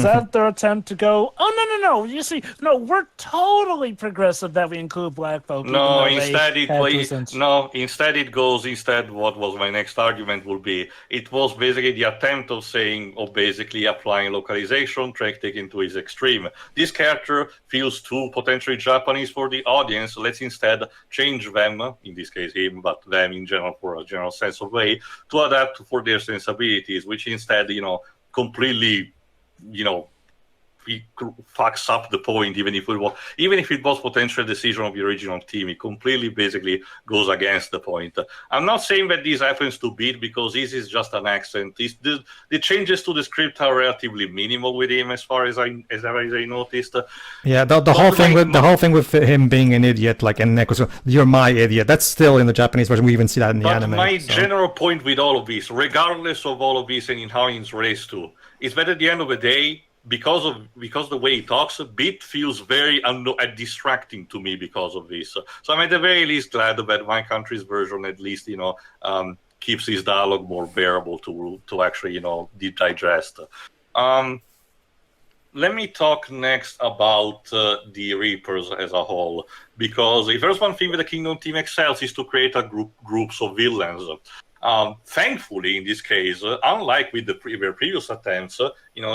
that their attempt to go? Oh no! You see, no, we're totally progressive that we include black folk. No, even though instead they it had play, recent- no. Instead it goes. Instead, what was my next argument would be? It was basically the attempt of saying, of basically applying localization, taken to its extreme. This character feels too potentially Japanese for the audience. Let's instead change them, in this case him, but them in general for a general sense of way, to adapt for their sensibilities, which instead, completely, he fucks up the point, even if it was potentially a decision of the original team. It completely basically goes against the point. I'm not saying that this happens to Beat, because this is just an accent. The changes to the script are relatively minimal with him, as far as I noticed. Yeah, the whole thing with him being an idiot, like in Neko, you're my idiot. That's still in the Japanese version. We even see that in the anime. But my general point with all of this, regardless of all of this and in how it's raised to, is that at the end of the day, because the way he talks, Beat feels very distracting to me because of this. So I'm at the very least glad that my country's version at least keeps his dialogue more bearable to actually digest. Let me talk next about the Reapers as a whole, because if there's one thing that the Kingdom team excels is to create groups of villains. Thankfully, in this case, unlike with their previous attempts,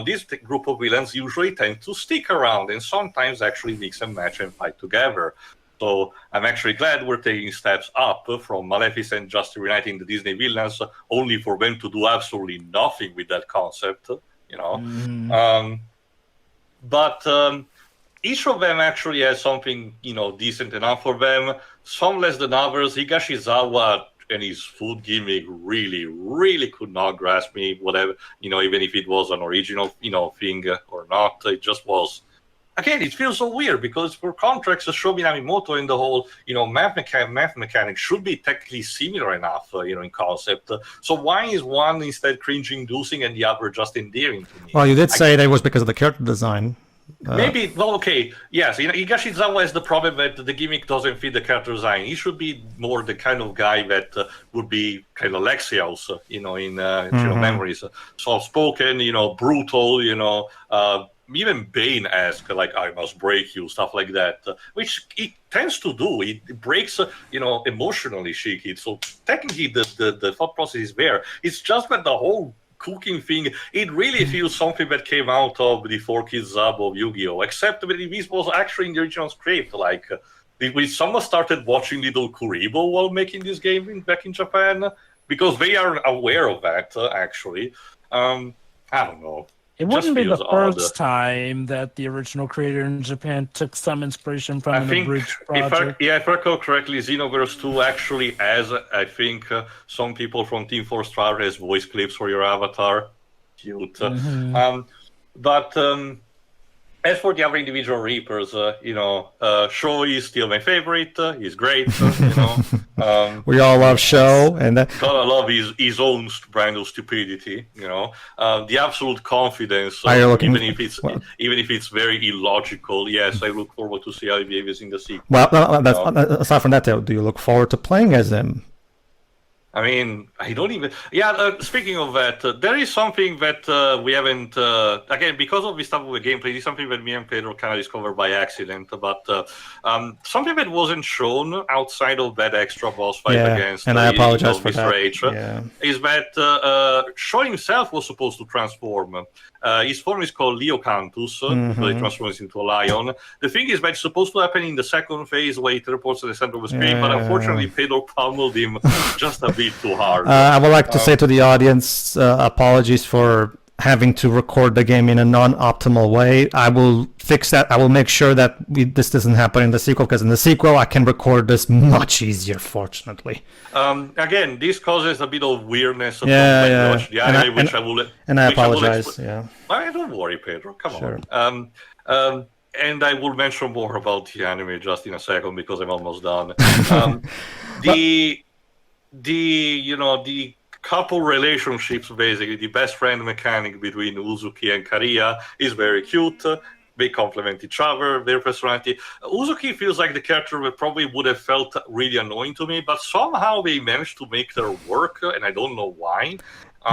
this group of villains usually tend to stick around and sometimes actually mix and match and fight together. So I'm actually glad we're taking steps up from Maleficent just reuniting the Disney villains, only for them to do absolutely nothing with that concept. But each of them actually has something decent enough for them. Some less than others. Higashizawa and his food gimmick really, really could not grasp me, whatever, even if it was an original, thing or not. It just was, again, it feels so weird, because for contracts, Shobi Namimoto and the whole, math mechanics should be technically similar enough, in concept. So why is one instead cringe-inducing and the other just endearing to me? Well, you did say that it was because of the character design. Maybe, okay, yes. Higashizawa has the problem that the gimmick doesn't fit the character design. He should be more the kind of guy that would be kind of Lexios, in Children Memories. Soft-spoken, brutal, even Bane-esque, like, I must break you, stuff like that, which it tends to do. It breaks, emotionally Shiki. So technically the thought process is there. It's just that the whole cooking thing, it really feels something that came out of the 4-Kids Zab of Yu-Gi-Oh! Except that this was actually in the original script. Like, when someone started watching Little Kuribo while making this game back in Japan, because they are aware of that, actually. I don't know. It wouldn't be the first time that the original creator in Japan took some inspiration from an abridged project. If I recall correctly, Xenoverse 2 actually has, I think, some people from Team 4 Star has voice clips for your avatar. Cute. But as for the other individual Reapers, Sho is still my favorite. He's great. We all love Sho, and gotta love his own brand of stupidity. The absolute confidence. Even if it's very illogical. Yes, I look forward to see how he behaves in the sequel. Well, aside from that, do you look forward to playing as him? I mean, I don't even... Yeah, speaking of that, there is something that we haven't... again, because of this type of a gameplay, this is something that me and Pedro kind of discovered by accident, but something that wasn't shown outside of that extra boss fight against and I apologize for Mr. that. H, is that Sho himself was supposed to transform. His form is called Leocanthus, so he transforms into a lion. The thing is that it's supposed to happen in the second phase where he teleports to the center of the screen, but unfortunately Pedro pummeled him just a bit too hard. I would like to say to the audience, apologies for having to record the game in a non-optimal way. I will fix that. I will make sure that this doesn't happen in the sequel, because in the sequel I can record this much easier, fortunately. Again, this causes a bit of weirdness of the anime, and I apologize. Don't worry, Pedro. Come sure. on. And I will mention more about the anime just in a second, because I'm almost done. The couple relationships, basically, the best friend mechanic between Uzuki and Kariya is very cute. They complement each other, their personality. Uzuki feels like the character that probably would have felt really annoying to me, but somehow they managed to make their work, and I don't know why.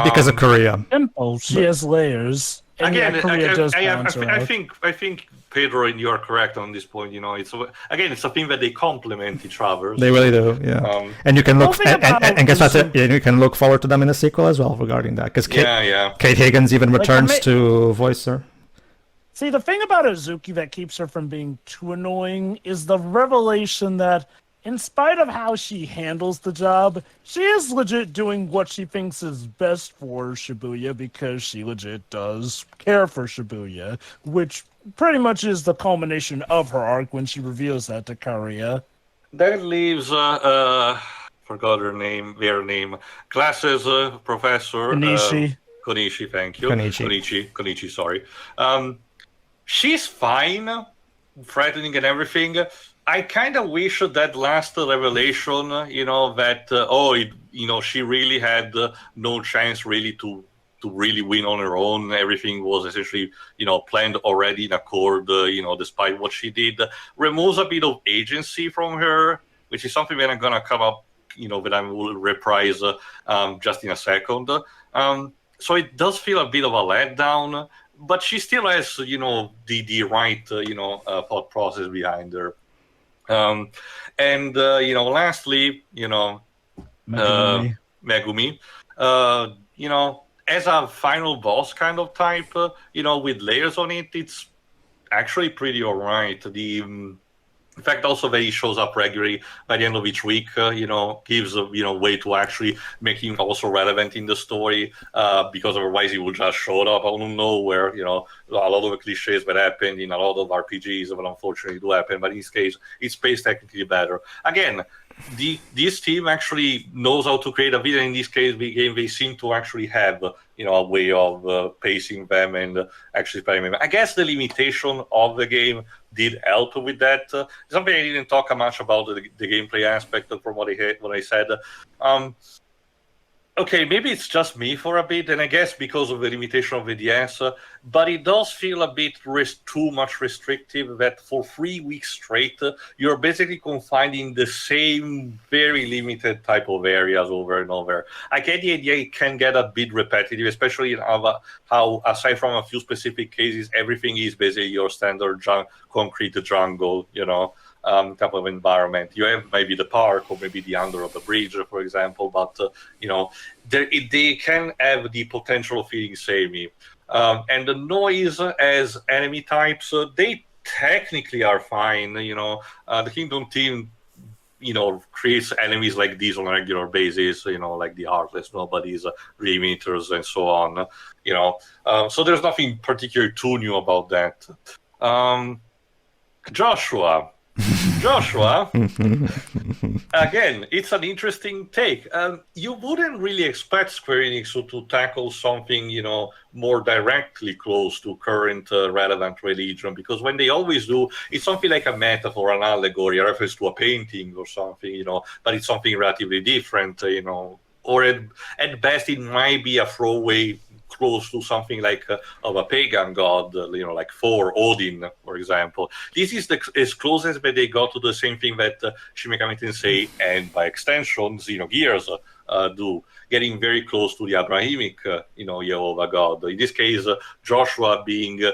Because of Korea. Simple. She has layers. And Again, yeah, Korea does balance her I out. think Pedro, and you are correct on this point. It's a thing that they complement each other. They really do, yeah. And you can look, and guess what? You can look forward to them in the sequel as well regarding that, because Kate Higgins even returns to voice her. See, the thing about Azuki that keeps her from being too annoying is the revelation that, in spite of how she handles the job, she is legit doing what she thinks is best for Shibuya because she legit does care for Shibuya, which pretty much is the culmination of her arc when she reveals that to Karia. That leaves, forgot their name, Glasses Professor. Konishi, thank you. Konichi, sorry. She's fine, threatening and everything. I kind of wish that last revelation, that she really had no chance really to really win on her own. Everything was essentially, planned already in accord, despite what she did. Removes a bit of agency from her, which is something that I'm going to come up, that I will reprise just in a second. So it does feel a bit of a letdown, but she still has, the right, thought process behind her. Lastly, Megumi, as a final boss kind of type, with layers on it, it's actually pretty alright. In fact, also that he shows up regularly by the end of each week, gives a way to actually make him also relevant in the story, because otherwise he would just show up out of nowhere. A lot of the cliches that happen in a lot of RPGs that unfortunately do happen, but in this case, it's paced technically better. Again, this team actually knows how to create a villain. In this case, they seem to actually have a way of pacing them and actually experiment. I guess the limitation of the game did help with that. Something I didn't talk much about the gameplay aspect from what I said. Okay, maybe it's just me for a bit, and I guess because of the limitation of the DS, but it does feel a bit too much restrictive that for 3 weeks straight, you're basically confined in the same very limited type of areas over and over. I get the idea it can get a bit repetitive, especially in how, aside from a few specific cases, everything is basically your standard concrete jungle, type of environment. You have maybe the park or maybe the under of the bridge, for example, but they can have the potential of feeling samey. And the noise as enemy types, they technically are fine. The Kingdom team, creates enemies like these on a regular basis. Like the Heartless Nobodies, Remitters, and so on. So there's nothing particularly too new about that. Joshua, again, it's an interesting take. You wouldn't really expect Square Enix to tackle something, more directly close to current relevant religion, because when they always do, it's something like a metaphor, an allegory, a reference to a painting or something, but it's something relatively different, or at best it might be a throwaway close to something like of a pagan god, like Thor, Odin, for example. This is as close as they got to the same thing that Shin Megami Tensei and by extension Xenogears do, getting very close to the Abrahamic, Jehovah God. In this case, Joshua being,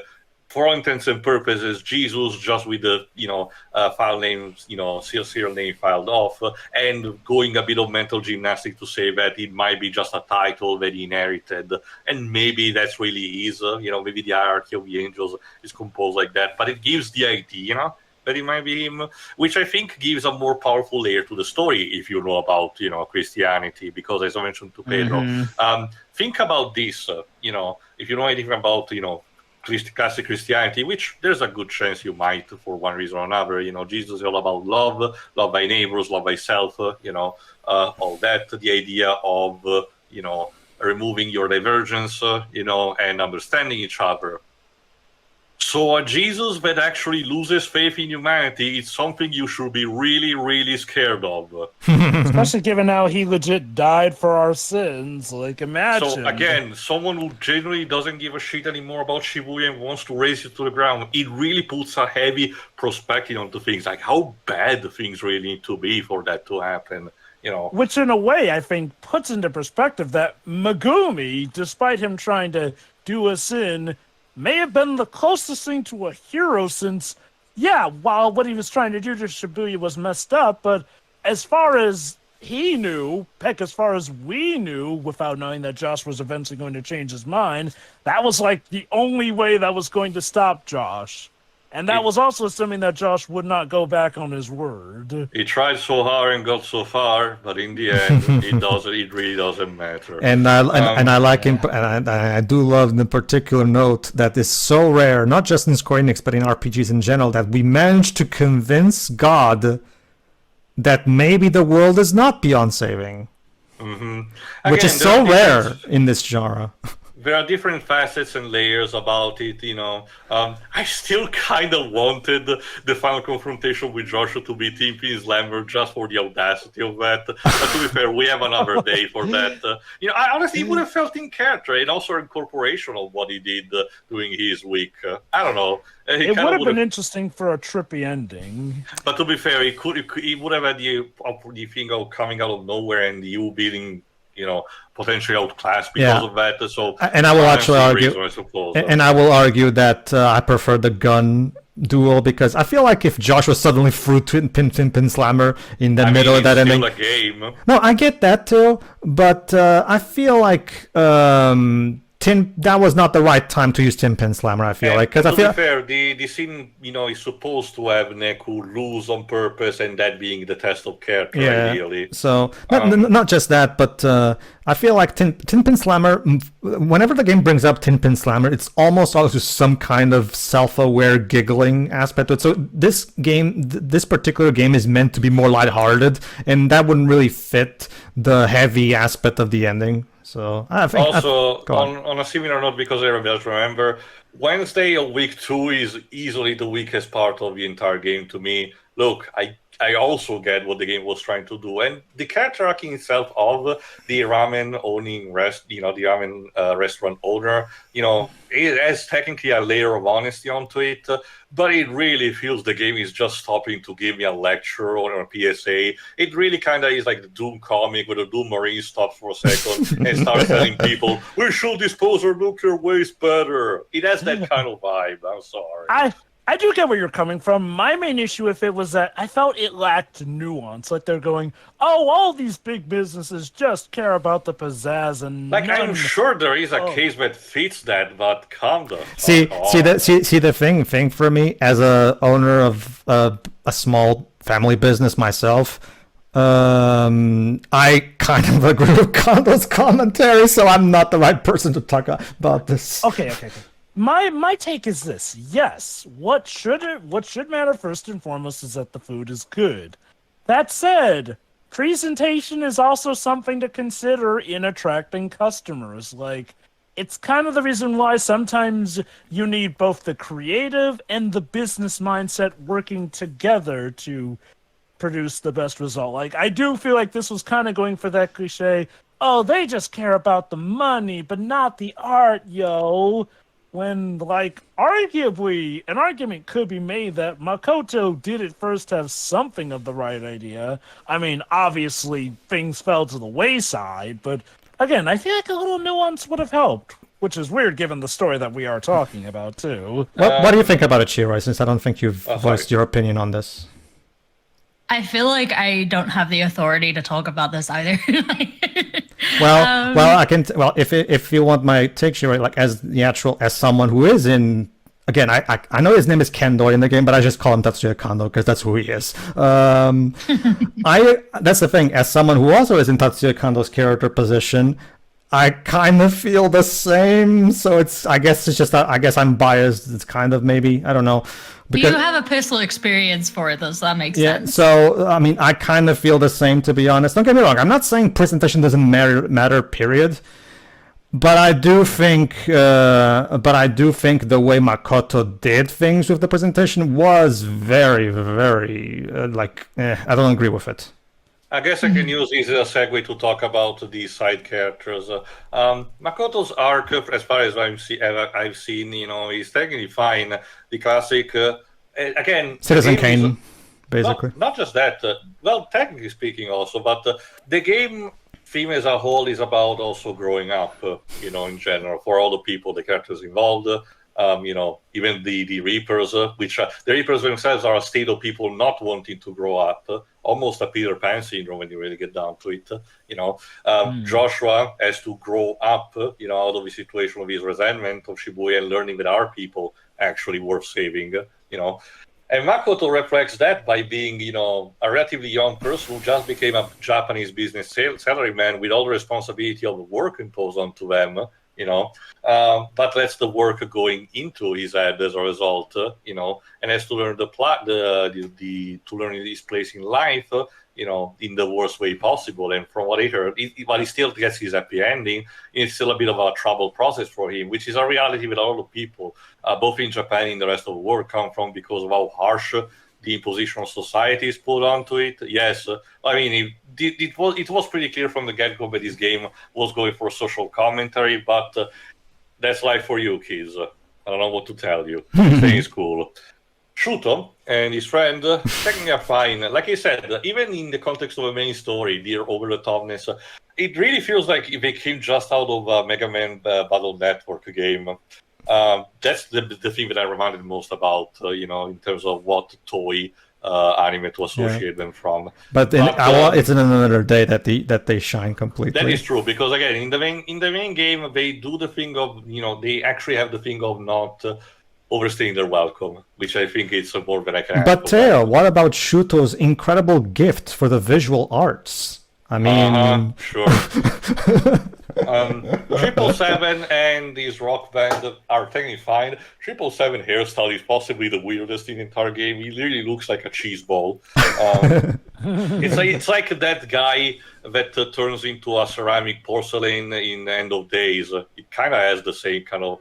for all intents and purposes, Jesus, just with the file name, serial name filed off, and going a bit of mental gymnastics to say that it might be just a title that he inherited, and maybe that's really his. Maybe the hierarchy of the angels is composed like that, but it gives the idea that it might be him, which I think gives a more powerful layer to the story if you know about Christianity, because as I mentioned to Pedro, think about this. If you know anything about classic Christianity, which there's a good chance you might for one reason or another. Jesus is all about love thy neighbors, love thyself, all that. The idea of, removing your divergence, and understanding each other. So a Jesus that actually loses faith in humanity is something you should be really, really scared of. Especially given how he legit died for our sins. Like, imagine. So again, someone who genuinely doesn't give a shit anymore about Shibuya and wants to raise it to the ground, it really puts a heavy perspective onto things, like how bad things really need to be for that to happen. Which, in a way, I think puts into perspective that Megumi, despite him trying to do us in, may have been the closest thing to a hero since, while what he was trying to do to Shibuya was messed up, but as far as he knew, heck, as far as we knew, without knowing that Josh was eventually going to change his mind, that was like the only way that was going to stop Josh. And that was also assuming that Josh would not go back on his word. He tried so hard and got so far, but in the end, it really doesn't matter. And I like him, and I do love the particular note that is so rare, not just in Square Enix, but in RPGs in general, that we managed to convince God that maybe the world is not beyond saving. Mm-hmm. Which is so rare in this genre. There are different facets and layers about it, I still kind of wanted the final confrontation with Joshua to be Team Pin Slammer just for the audacity of that. But to be fair, we have another day for that. I honestly would have felt in character and also incorporation of what he did during his week. I don't know. It would have been interesting for a trippy ending. But to be fair, he would have had the thing of coming out of nowhere and you being potentially outclassed because of that. So, and I will actually argue, and I will argue that I prefer the gun duel because I feel like if Josh was suddenly threw Pin Slammer in the middle of that ending, a game. No, I get that too, but I feel like that was not the right time to use Pin Slammer. I feel like because to be fair, the scene is supposed to have Neku lose on purpose, and that being the test of character, ideally. So not just that, but I feel like Pin Slammer. Whenever the game brings up Pin Slammer, it's almost always some kind of self-aware giggling aspect to it. So this game, this particular game, is meant to be more lighthearted, and that wouldn't really fit the heavy aspect of the ending. So I think also on a similar note, because I remember Wednesday of week 2 is easily the weakest part of the entire game to me. Look, I also get what the game was trying to do, and the character arc itself of the ramen owning the ramen restaurant owner, it has technically a layer of honesty onto it, but it really feels the game is just stopping to give me a lecture or a PSA. It really kind of is like the Doom comic where the Doom Marine stops for a second and starts telling people, we should dispose our nuclear waste better. It has that kind of vibe. I'm sorry. I do get where you're coming from. My main issue with it was that I felt it lacked nuance. Like they're going, all these big businesses just care about the pizzazz and. Like I'm sure there is a case that fits that, but calm down. See the thing for me as a owner of a small family business myself. I kind of agree with Kondo's commentary, so I'm not the right person to talk about this. Okay. My take is this. Yes, what should matter first and foremost is that the food is good. That said, presentation is also something to consider in attracting customers. Like, it's kind of the reason why sometimes you need both the creative and the business mindset working together to produce the best result. Like, I do feel like this was kind of going for that cliche, they just care about the money, but not the art, yo. When, like, arguably, an argument could be made that Makoto did at first have something of the right idea. I mean, obviously, things fell to the wayside, but, again, I feel like a little nuance would have helped, which is weird given the story that we are talking about, too. What do you think about it, Shiro, since I don't think you've voiced your opinion on this? I feel like I don't have the authority to talk about this either. I can. If you want my take, Shiro, like as someone who is in. Again, I know his name is Kendo in the game, but I just call him Tatsuya Kondo because that's who he is. That's the thing. As someone who also is in Tatsuya Kondo's character position, I kind of feel the same. So I guess I'm biased. It's kind of maybe, I don't know. Because, you have a personal experience for it, though, so that makes sense. So, I mean, I kind of feel the same, to be honest. Don't get me wrong. I'm not saying presentation doesn't matter, period. But I do think the way Makoto did things with the presentation was very, very, I don't agree with it. I guess I can use this as a segue to talk about the side characters. Makoto's arc, as far as I've seen, is technically fine. The classic, again... Citizen Kane. basically. Not just that. Well, technically speaking, also, but the game theme as a whole is about also growing up. In general, for all the people, the characters involved. Even the Reapers, which the Reapers themselves are a state of people not wanting to grow up, almost a Peter Pan syndrome when you really get down to it. Joshua has to grow up, out of the situation of his resentment of Shibuya and learning that our people actually worth saving. And Makoto reflects that by being, a relatively young person who just became a Japanese business salaryman with all the responsibility of the work imposed onto them. But lets the work going into his head as a result, and has to learn to learn his place in life, in the worst way possible. And from what I heard, while he still gets his happy ending, it's still a bit of a troubled process for him, which is a reality with all the people, both in Japan and in the rest of the world, come from because of how harsh the imposition of society is put onto it. Yes, I mean, it was pretty clear from the get-go that this game was going for social commentary, but that's life for you, kids. I don't know what to tell you. Staying is cool. Shuto and his friend technically are fine. Like I said, even in the context of a main story, their over-the-topness, it really feels like they came just out of a Mega Man Battle Network game. That's the thing that I reminded most about, in terms of what toy anime to associate them from. But it's in another day that they shine completely. That is true, because again, in the main game, they do the thing of, they actually have the thing of not overstaying their welcome, which I think is more than I can. But Teo, what about Shuto's incredible gift for the visual arts? I mean, sure. 777 and his rock band are technically fine. 777 hairstyle is possibly the weirdest in the entire game. He literally looks like a cheese ball. It's like that guy that turns into a ceramic porcelain in End of Days. It kind of has the same kind of,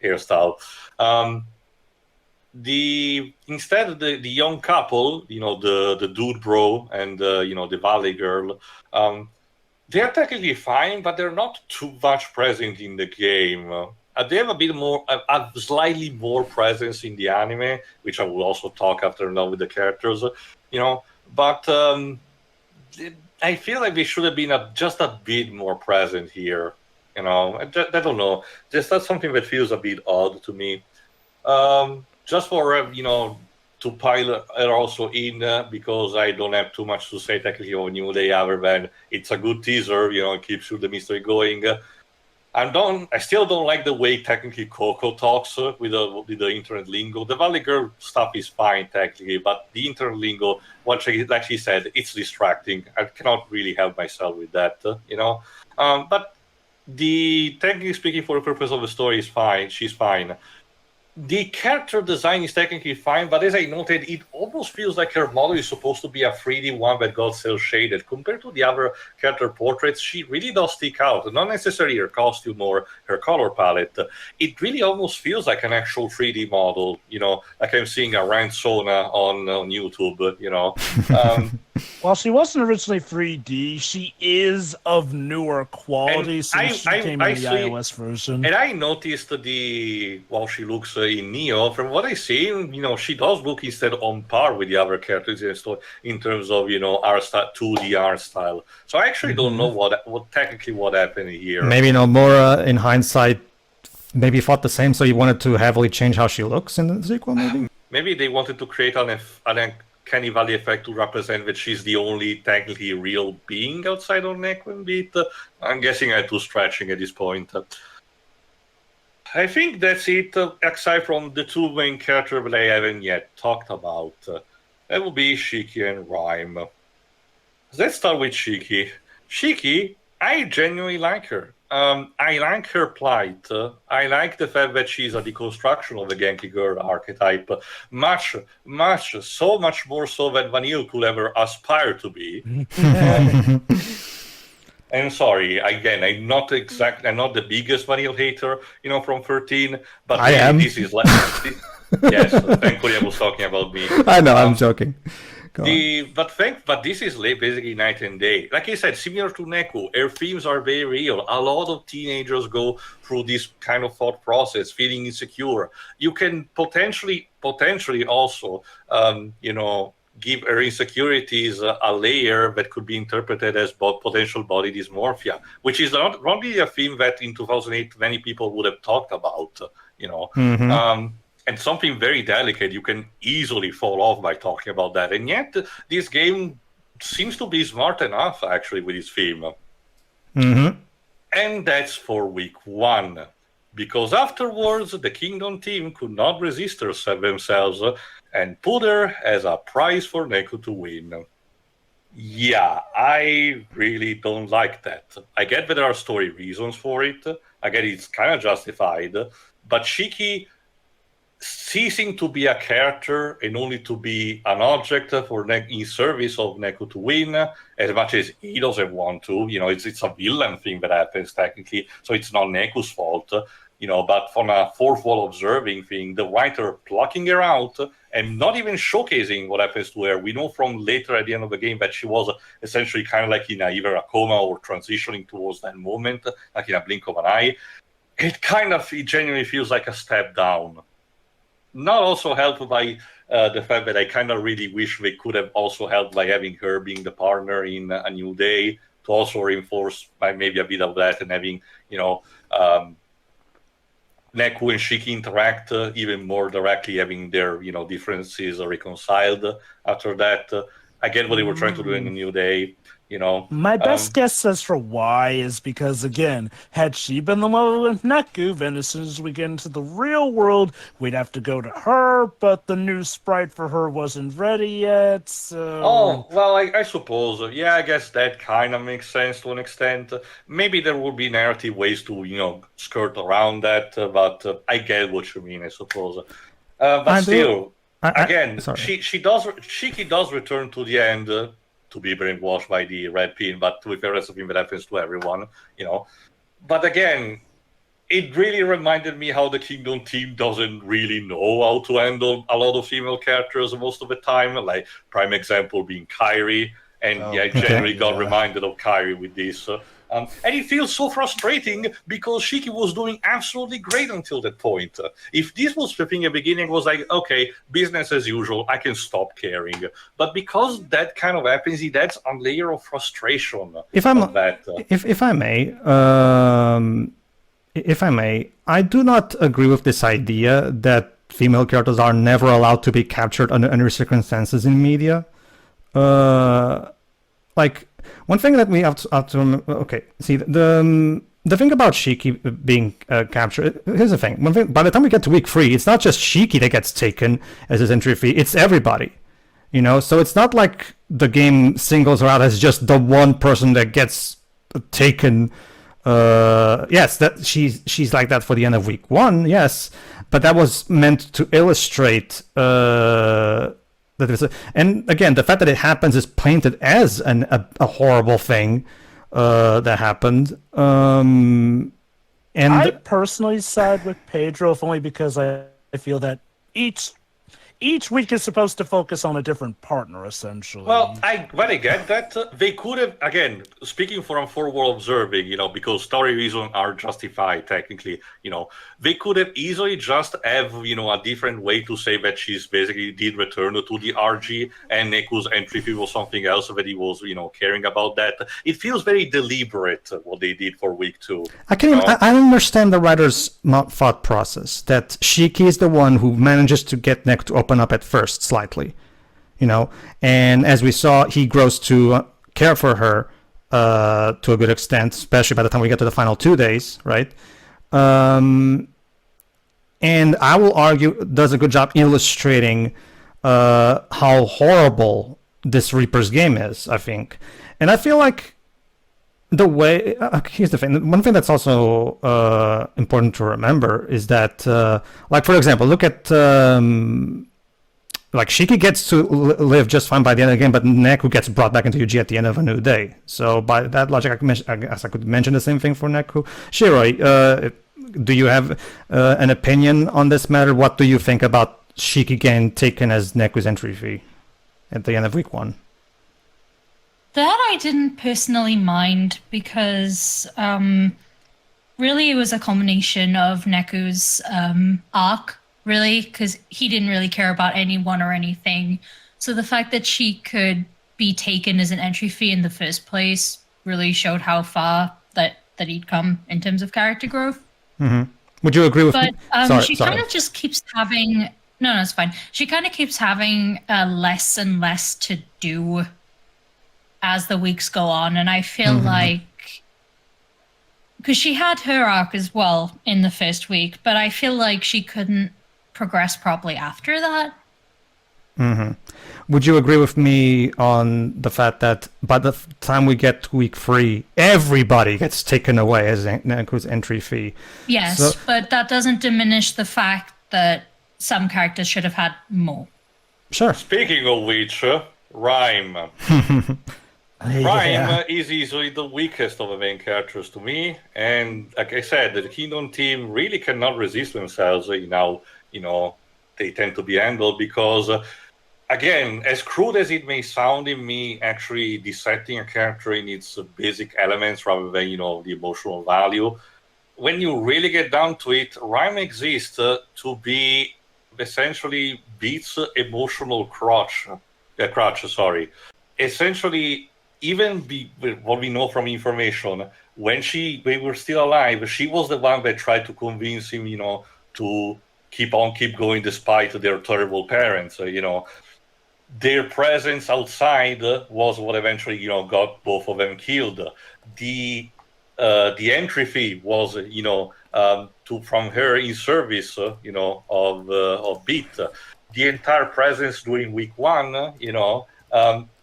hairstyle. Instead the young couple, the dude bro and the valley girl, they're technically fine, but they're not too much present in the game. They have a slightly more presence in the anime, which I will also talk after now with the characters, But I feel like they should have been just a bit more present here. I don't know. That's something that feels a bit odd to me. Just for, to pile her also in, because I don't have too much to say technically on New Day other than it's a good teaser, it keeps the mystery going. I still don't like the way technically Coco talks with the internet lingo. The Valley Girl stuff is fine technically, but the internet lingo, like she said, it's distracting. I cannot really help myself with that, But technically speaking, for the purpose of the story, is fine. She's fine. The character design is technically fine, but as I noted, it almost feels like her model is supposed to be a 3D one that got cel-shaded. Compared to the other character portraits, she really does stick out. Not necessarily her costume or her color palette. It really almost feels like an actual 3D model, like I'm seeing a Ransona on YouTube, While she wasn't originally 3D, she is of newer quality since she came in the iOS version. And I noticed while she looks in Neo, from what I see, she does look instead on par with the other characters in terms of, art style, 2D art style. So I actually don't know what happened here. Maybe Nomura, in hindsight, maybe thought the same, so you wanted to heavily change how she looks in the sequel, maybe? Maybe they wanted to create an Uncanny Valley effect to represent that she's the only technically real being outside of Nekwen beat. I'm guessing I'm too stretching at this point. I think that's it, aside from the two main characters that I haven't yet talked about. That will be Shiki and Rhyme. Let's start with Shiki. Shiki, I genuinely like her. I like her plight. I like the fact that she's a deconstruction of the Genki girl archetype. So much more so than Vanille could ever aspire to be. And sorry, again, I'm not the biggest Vanille hater, from 13, but I am. This is like, yes, thankfully I was talking about me. I know, I'm joking. But this is basically night and day. Like I said, similar to Neku, her themes are very real. A lot of teenagers go through this kind of thought process, feeling insecure. You can potentially also, give her insecurities a layer that could be interpreted as potential body dysmorphia, which is not really a theme that in 2008 many people would have talked about. And something very delicate. You can easily fall off by talking about that. And yet, this game seems to be smart enough, actually, with its theme. And that's for week 1. Because afterwards, the Kingdom team could not resist themselves and put her as a prize for Neku to win. Yeah, I really don't like that. I get that there are story reasons for it. I get it's kind of justified. But Shiki ceasing to be a character and only to be an object for in service of Neku to win, as much as he doesn't want to. It's a villain thing that happens technically, so it's not Neku's fault. But from a fourth wall observing thing, the writer plucking her out and not even showcasing what happens to her. We know from later at the end of the game that she was essentially kind of like in either a coma or transitioning towards that moment, like in a blink of an eye. It genuinely feels like a step down. Not also helped by the fact that I kind of really wish they could have also helped by having her being the partner in A New Day to also reinforce by maybe a bit of that and having, Neku and Shiki interact even more directly, having their, differences reconciled after that. I get what they were trying to do in A New Day. My best guess as for why is because, again, had she been the one with Neku, then as soon as we get into the real world, we'd have to go to her, but the new sprite for her wasn't ready yet, so... Oh, well, I suppose. Yeah, I guess that kind of makes sense to an extent. Maybe there would be narrative ways to, skirt around that, but I get what you mean, I suppose. But still, Shiki does return to the end, to be brainwashed by the red pin, but with the rest of him that happens to everyone, But again, it really reminded me how the Kingdom team doesn't really know how to handle a lot of female characters most of the time, like prime example being Kairi, and I generally got reminded of Kairi with this. And it feels so frustrating because Shiki was doing absolutely great until that point. If this was the thing at the beginning, was like, okay, business as usual, I can stop caring. But because that kind of happens, that's a layer of frustration. If I may, I do not agree with this idea that female characters are never allowed to be captured under any circumstances in media. One thing that we have to remember, the thing about Shiki being captured, here's the thing. One thing, by the time we get to week 3, it's not just Shiki that gets taken as his entry fee, it's everybody. So it's not like the game singles her out as just the one person that gets taken. Yes, that she's like that for the end of week 1, yes, but that was meant to illustrate and again, the fact that it happens is painted as a horrible thing that happened. And I personally side with Pedro, if only because I feel that each week is supposed to focus on a different partner, essentially. Well, I get that. They could have, again, speaking from forward observing, because story reasons are justified, technically, they could have easily just have, a different way to say that she's basically did return to the RG and Neku's entry fee was something else that he was, caring about that. It feels very deliberate what they did for week 2. I understand the writer's thought process that Shiki is the one who manages to get Neku to open up at first slightly, and as we saw, he grows to care for her to a good extent, especially by the time we get to the final 2 days, right? And I will argue does a good job illustrating how horrible this Reaper's game is, I think. And I feel like the way here's the thing. One thing that's also important to remember is that for example, look at Shiki gets to live just fine by the end of the game, but Neku gets brought back into UG at the end of A New Day. So by that logic, I guess I could mention the same thing for Neku. Shiroi, do you have an opinion on this matter? What do you think about Shiki getting taken as Neku's entry fee? at the end of week 1. That I didn't personally mind because really it was a culmination of Neku's arc, really, because he didn't really care about anyone or anything. So the fact that she could be taken as an entry fee in the first place really showed how far that he'd come in terms of character growth. Mm-hmm. Would you agree with But me? she kind of just keeps having... No, it's fine. She kind of keeps having less and less to do as the weeks go on, and I feel like, because she had her arc as well in the first week, but I feel like she couldn't progress properly after that. Mm-hmm. Would you agree with me on the fact that by the time we get to week 3, everybody gets taken away as Neku's entry fee? Yes, but that doesn't diminish the fact that some characters should have had more. Sure. Speaking of which, Rhyme. Rhyme is easily the weakest of the main characters to me, and like I said, the Kingdom team really cannot resist themselves in how, they tend to be handled, because, again, as crude as it may sound in me, actually dissecting a character in its basic elements rather than, the emotional value, when you really get down to it, Rhyme exists to be essentially Beat's emotional crutch. Essentially, even what we know from information, when they were still alive, she was the one that tried to convince him, to keep going despite their terrible parents. Their presence outside was what eventually, got both of them killed. The entry fee was, from her in service, of Beat. The entire presence during week 1,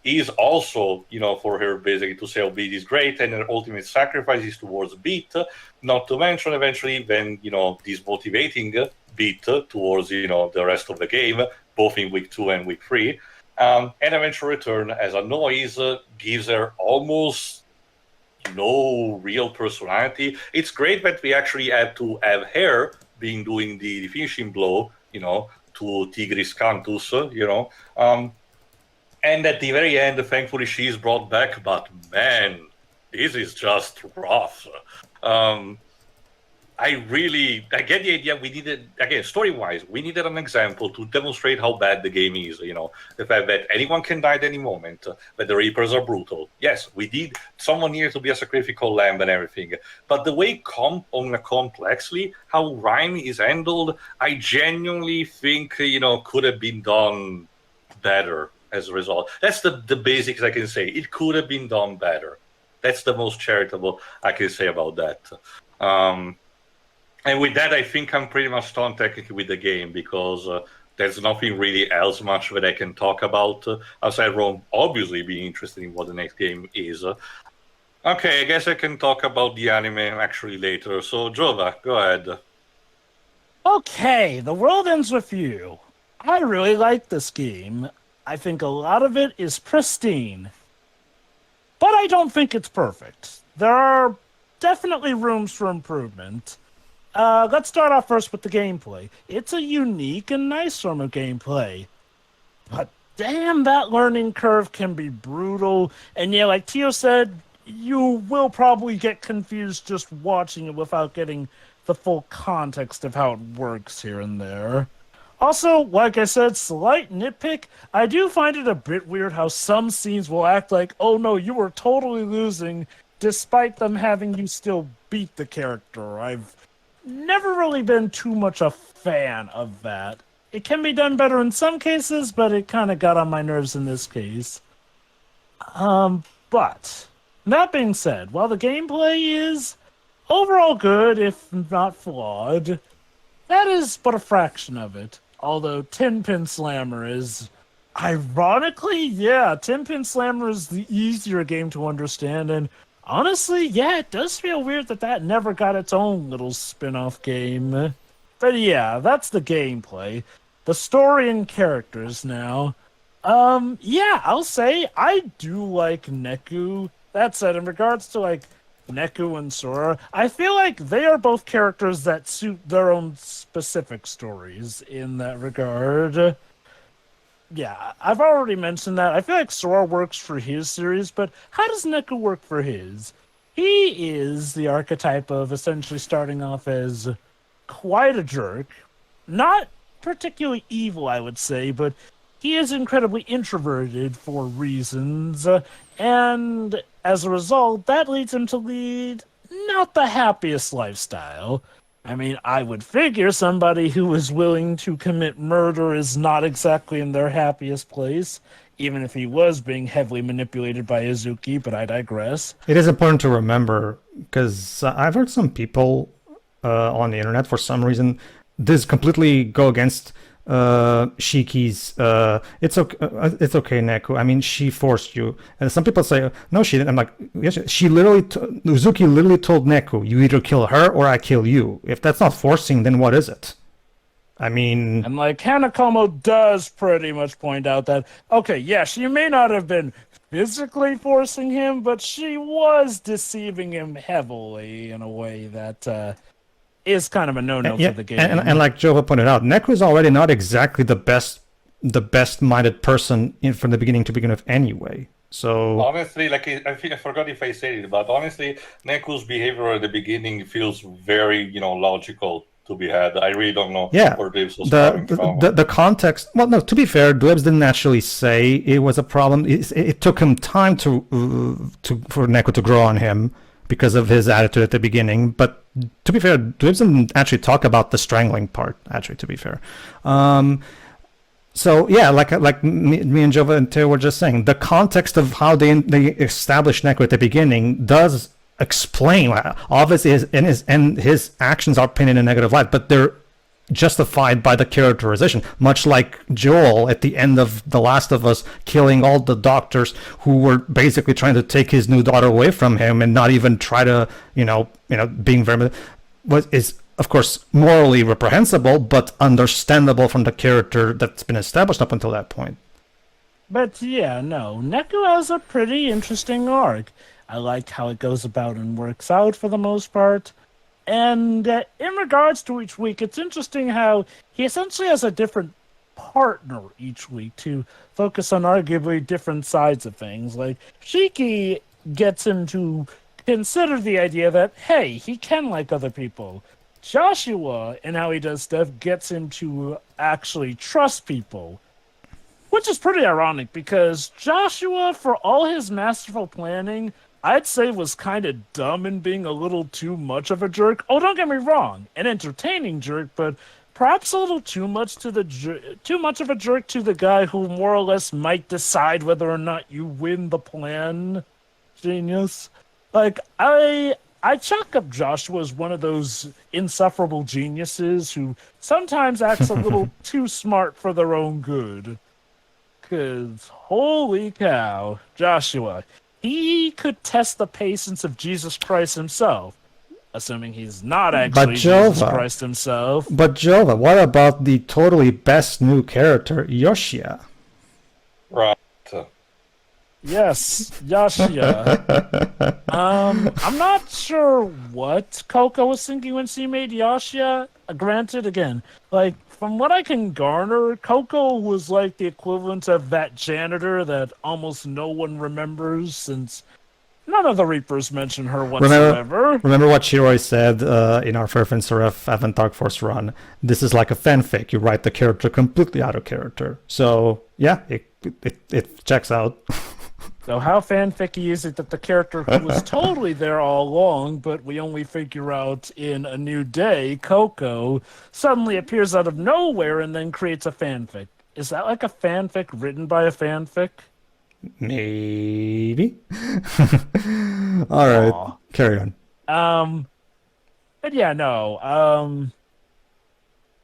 is also, for her basically to say, Beat is great, and her ultimate sacrifice is towards Beat, not to mention eventually then, this motivating Beat towards, the rest of the game, both in week 2 and week 3, and eventual return as a noise gives her almost no real personality. It's great that we actually had to have her doing the finishing blow, to Tigris Cantus, and at the very end, thankfully, she is brought back. But man, this is just rough. I get the idea. We needed, again, story-wise, we needed an example to demonstrate how bad the game is. The fact that anyone can die at any moment, that the Reapers are brutal. Yes, we did. Someone needed to be a sacrificial lamb and everything. But the way complexly how Rhyme is handled, I genuinely think could have been done better. As a result, that's the basics I can say. It could have been done better. That's the most charitable I can say about that. And with that, I think I'm pretty much done technically with the game, because there's nothing really else much that I can talk about outside Rome obviously being interested in what the next game is. Okay, I guess I can talk about the anime actually later. So Jova, go ahead. Okay, The World Ends With You. I really like this game. I think a lot of it is pristine, but I don't think it's perfect. There are definitely rooms for improvement. Let's start off first with the gameplay. It's a unique and nice form of gameplay, but damn, that learning curve can be brutal. And yeah, like Tio said, you will probably get confused just watching it without getting the full context of how it works here and there. Also, like I said, slight nitpick, I do find it a bit weird how some scenes will act like, oh no, you were totally losing, despite them having you still beat the character. I've never really been too much a fan of that. It can be done better in some cases, but it kind of got on my nerves in this case. But, that being said, while the gameplay is overall good, if not flawed, that is but a fraction of it. Although 10-Pin Slammer is, ironically, 10-Pin Slammer is the easier game to understand, and honestly, it does feel weird that never got its own little spin-off game. But yeah, that's the gameplay. The story and characters now. I'll say I do like Neku. That said, in regards to Neku and Sora, I feel like they are both characters that suit their own specific stories in that regard. yeah, I've already mentioned that. I feel like Sora works for his series, but how does Neku work for his? He is the archetype of essentially starting off as quite a jerk. Not particularly evil, I would say, but he is incredibly introverted for reasons. And as a result, that leads him to lead not the happiest lifestyle. I mean, I would figure somebody who is willing to commit murder is not exactly in their happiest place, even if he was being heavily manipulated by Izuki, but I digress. It is important to remember, because I've heard some people on the internet, for some reason, this completely go against Shiki's it's okay, Neku. I mean, she forced you. And some people say, no, she didn't. I'm like, yes, she literally Uzuki literally told Neku, you either kill her or I kill you. If that's not forcing, then what is it? I mean, And like Hanekoma does pretty much point out that, okay, yeah, she may not have been physically forcing him, but she was deceiving him heavily in a way that is kind of a no-no yeah, for the game. and like Jova pointed out, Neku is already not exactly the best-minded person from the beginning to begin with anyway. So Honestly, like I think I forgot if I said it, but honestly, Neku's behavior at the beginning feels very, logical to be had. I really don't know where Dibs was coming from. The context. Well, no. To be fair, Dibs didn't actually say it was a problem. It took him time for Neku to grow on him because of his attitude at the beginning. But to be fair, Dibs didn't actually talk about the strangling part. Actually, to be fair. So yeah, like me and Jova and Teo were just saying, the context of how they established Neku at the beginning does explain. Obviously, his actions are painted in a negative light, but they're justified by the characterization. Much like Joel at the end of The Last of Us, killing all the doctors who were basically trying to take his new daughter away from him, and not even try to, being very is of course morally reprehensible, but understandable from the character that's been established up until that point. But yeah, no, Neku has a pretty interesting arc. I like how it goes about and works out for the most part. And in regards to each week, it's interesting how he essentially has a different partner each week to focus on arguably different sides of things. Like, Shiki gets him to consider the idea that, hey, he can like other people. Joshua, and how he does stuff, gets him to actually trust people. Which is pretty ironic, because Joshua, for all his masterful planning, I'd say was kind of dumb and being a little too much of a jerk. Oh, don't get me wrong, an entertaining jerk, but perhaps a little too much of a jerk to the guy who more or less might decide whether or not you win the plan. Genius. Like, I chalk up Joshua as one of those insufferable geniuses who sometimes acts a little too smart for their own good. 'Cause holy cow, Joshua, he could test the patience of Jesus Christ himself, assuming he's not actually Jesus Christ himself. But Jova, what about the totally best new character, Yoshia? Right. Yes, Yoshia. I'm not sure what Coco was thinking when she made Yoshia. Granted, again, like, from what I can garner, Coco was like the equivalent of that janitor that almost no one remembers, since none of the Reapers mention her whatsoever. Remember what Shiroi said in our Fair and Seraph Avantark Force run? This is like a fanfic. You write the character completely out of character. So, yeah, it checks out. So how fanficky is it that the character who was totally there all along, but we only figure out in A New Day, Coco, suddenly appears out of nowhere and then creates a fanfic? Is that like a fanfic written by a fanfic? Maybe. All right, carry on. But yeah, no.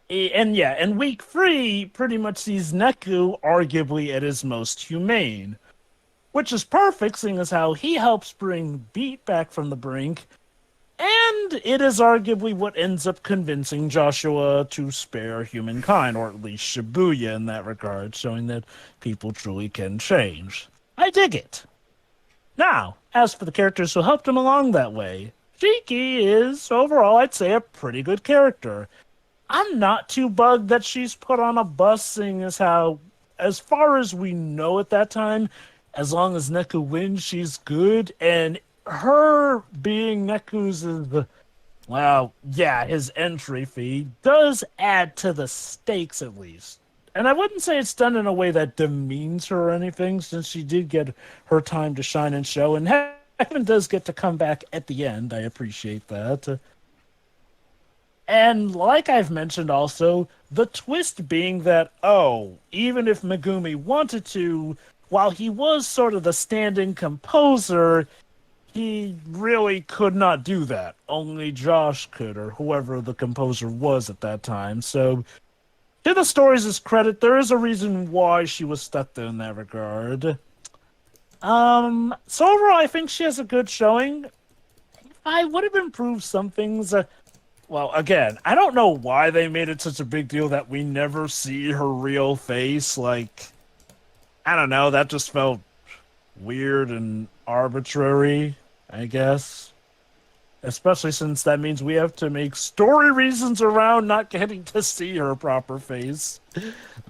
And week 3 pretty much sees Neku arguably at his most humane. Which is perfect, seeing as how he helps bring Beat back from the brink, and it is arguably what ends up convincing Joshua to spare humankind, or at least Shibuya in that regard, showing that people truly can change. I dig it. Now, as for the characters who helped him along that way, Shiki is, overall, I'd say, a pretty good character. I'm not too bugged that she's put on a bus, seeing as how as far as we know at that time, as long as Neku wins, she's good. And her being Neku's, his entry fee does add to the stakes at least. And I wouldn't say it's done in a way that demeans her or anything, since she did get her time to shine and show. And Heaven does get to come back at the end. I appreciate that. And like I've mentioned also, the twist being that, even if Megumi wanted to, while he was sort of the stand-in composer, he really could not do that. Only Josh could, or whoever the composer was at that time. So, to the story's credit, there is a reason why she was stuck there in that regard. So overall, I think she has a good showing. If I would have improved some things, well, again, I don't know why they made it such a big deal that we never see her real face. Like, I don't know, that just felt weird and arbitrary, I guess. Especially since that means we have to make story reasons around not getting to see her proper face.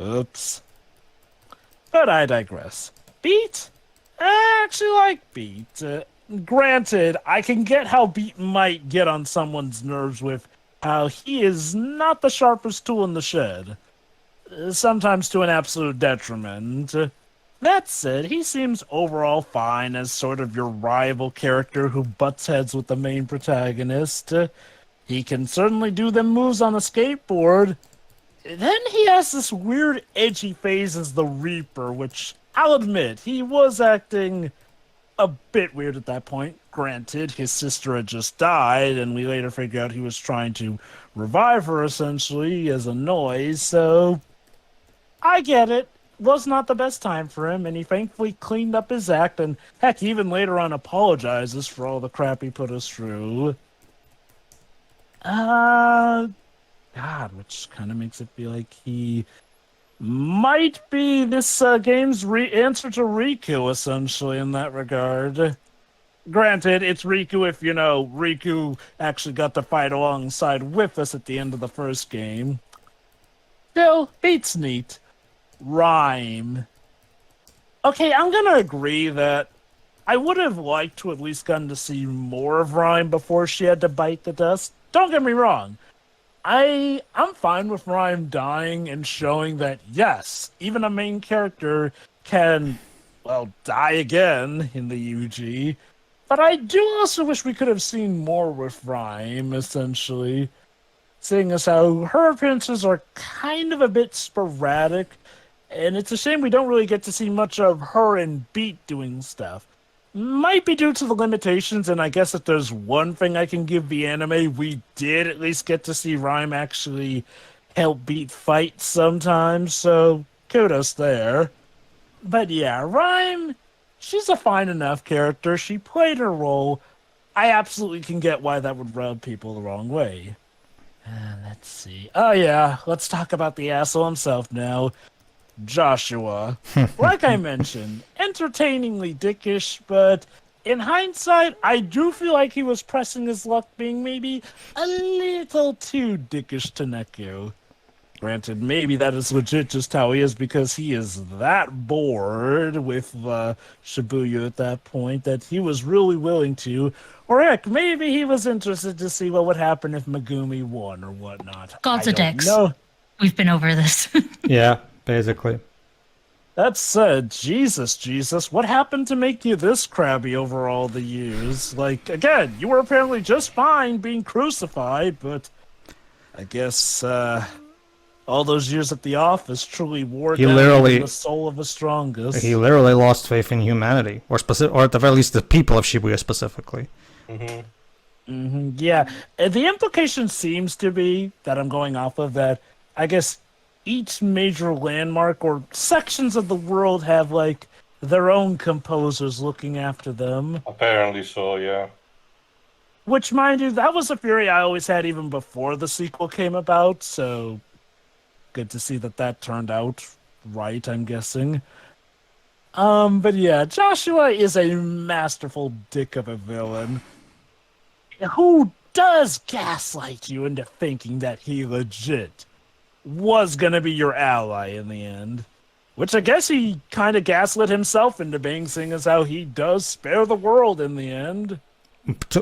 Oops. But I digress. Beat? I actually like Beat. Granted, I can get how Beat might get on someone's nerves with how he is not the sharpest tool in the shed. Sometimes to an absolute detriment. That said, he seems overall fine as sort of your rival character who butts heads with the main protagonist. He can certainly do them moves on a skateboard. Then he has this weird edgy phase as the Reaper, which I'll admit, he was acting a bit weird at that point. Granted, his sister had just died, and we later figured out he was trying to revive her, essentially, as a noise, so I get it. Was not the best time for him, and he thankfully cleaned up his act, and heck, even later on apologizes for all the crap he put us through. God, which kind of makes it feel like he might be this game's answer to Riku, essentially, in that regard. Granted, it's Riku if, Riku actually got to fight alongside with us at the end of the first game. Still, Beat's neat. Rhyme. Okay, I'm gonna agree that I would have liked to at least gotten to see more of Rhyme before she had to bite the dust. Don't get me wrong. I'm fine with Rhyme dying and showing that, yes, even a main character can, die again in the UG. But I do also wish we could have seen more with Rhyme, essentially. Seeing as how her appearances are kind of a bit sporadic, and it's a shame we don't really get to see much of her and Beat doing stuff. Might be due to the limitations, and I guess if there's one thing I can give the anime, we did at least get to see Rhyme actually help Beat fight sometimes, so kudos there. But yeah, Rhyme, she's a fine enough character. She played her role. I absolutely can get why that would rub people the wrong way. Let's see. Oh yeah, let's talk about the asshole himself now. Joshua. Like I mentioned, entertainingly dickish, but in hindsight, I do feel like he was pressing his luck being maybe a little too dickish to Neku. Granted, maybe that is legit just how he is because he is that bored with Shibuya at that point that he was really willing to, or heck, maybe he was interested to see what would happen if Megumi won or whatnot. Gods of dicks. No. We've been over this. Yeah, basically. That said, Jesus, what happened to make you this crabby over all the years? Like, again, you were apparently just fine being crucified, but I guess all those years at the office truly wore down the soul of the strongest. He literally lost faith in humanity, or at the very least the people of Shibuya specifically. Yeah, the implication seems to be that I'm going off of that, I guess each major landmark or sections of the world have, like, their own composers looking after them. Apparently so, yeah. Which, mind you, that was a theory I always had even before the sequel came about, so good to see that turned out right, I'm guessing. But yeah, Joshua is a masterful dick of a villain who does gaslight you into thinking that he legit was gonna be your ally in the end. Which I guess he kind of gaslit himself into being, seeing as how he does spare the world in the end.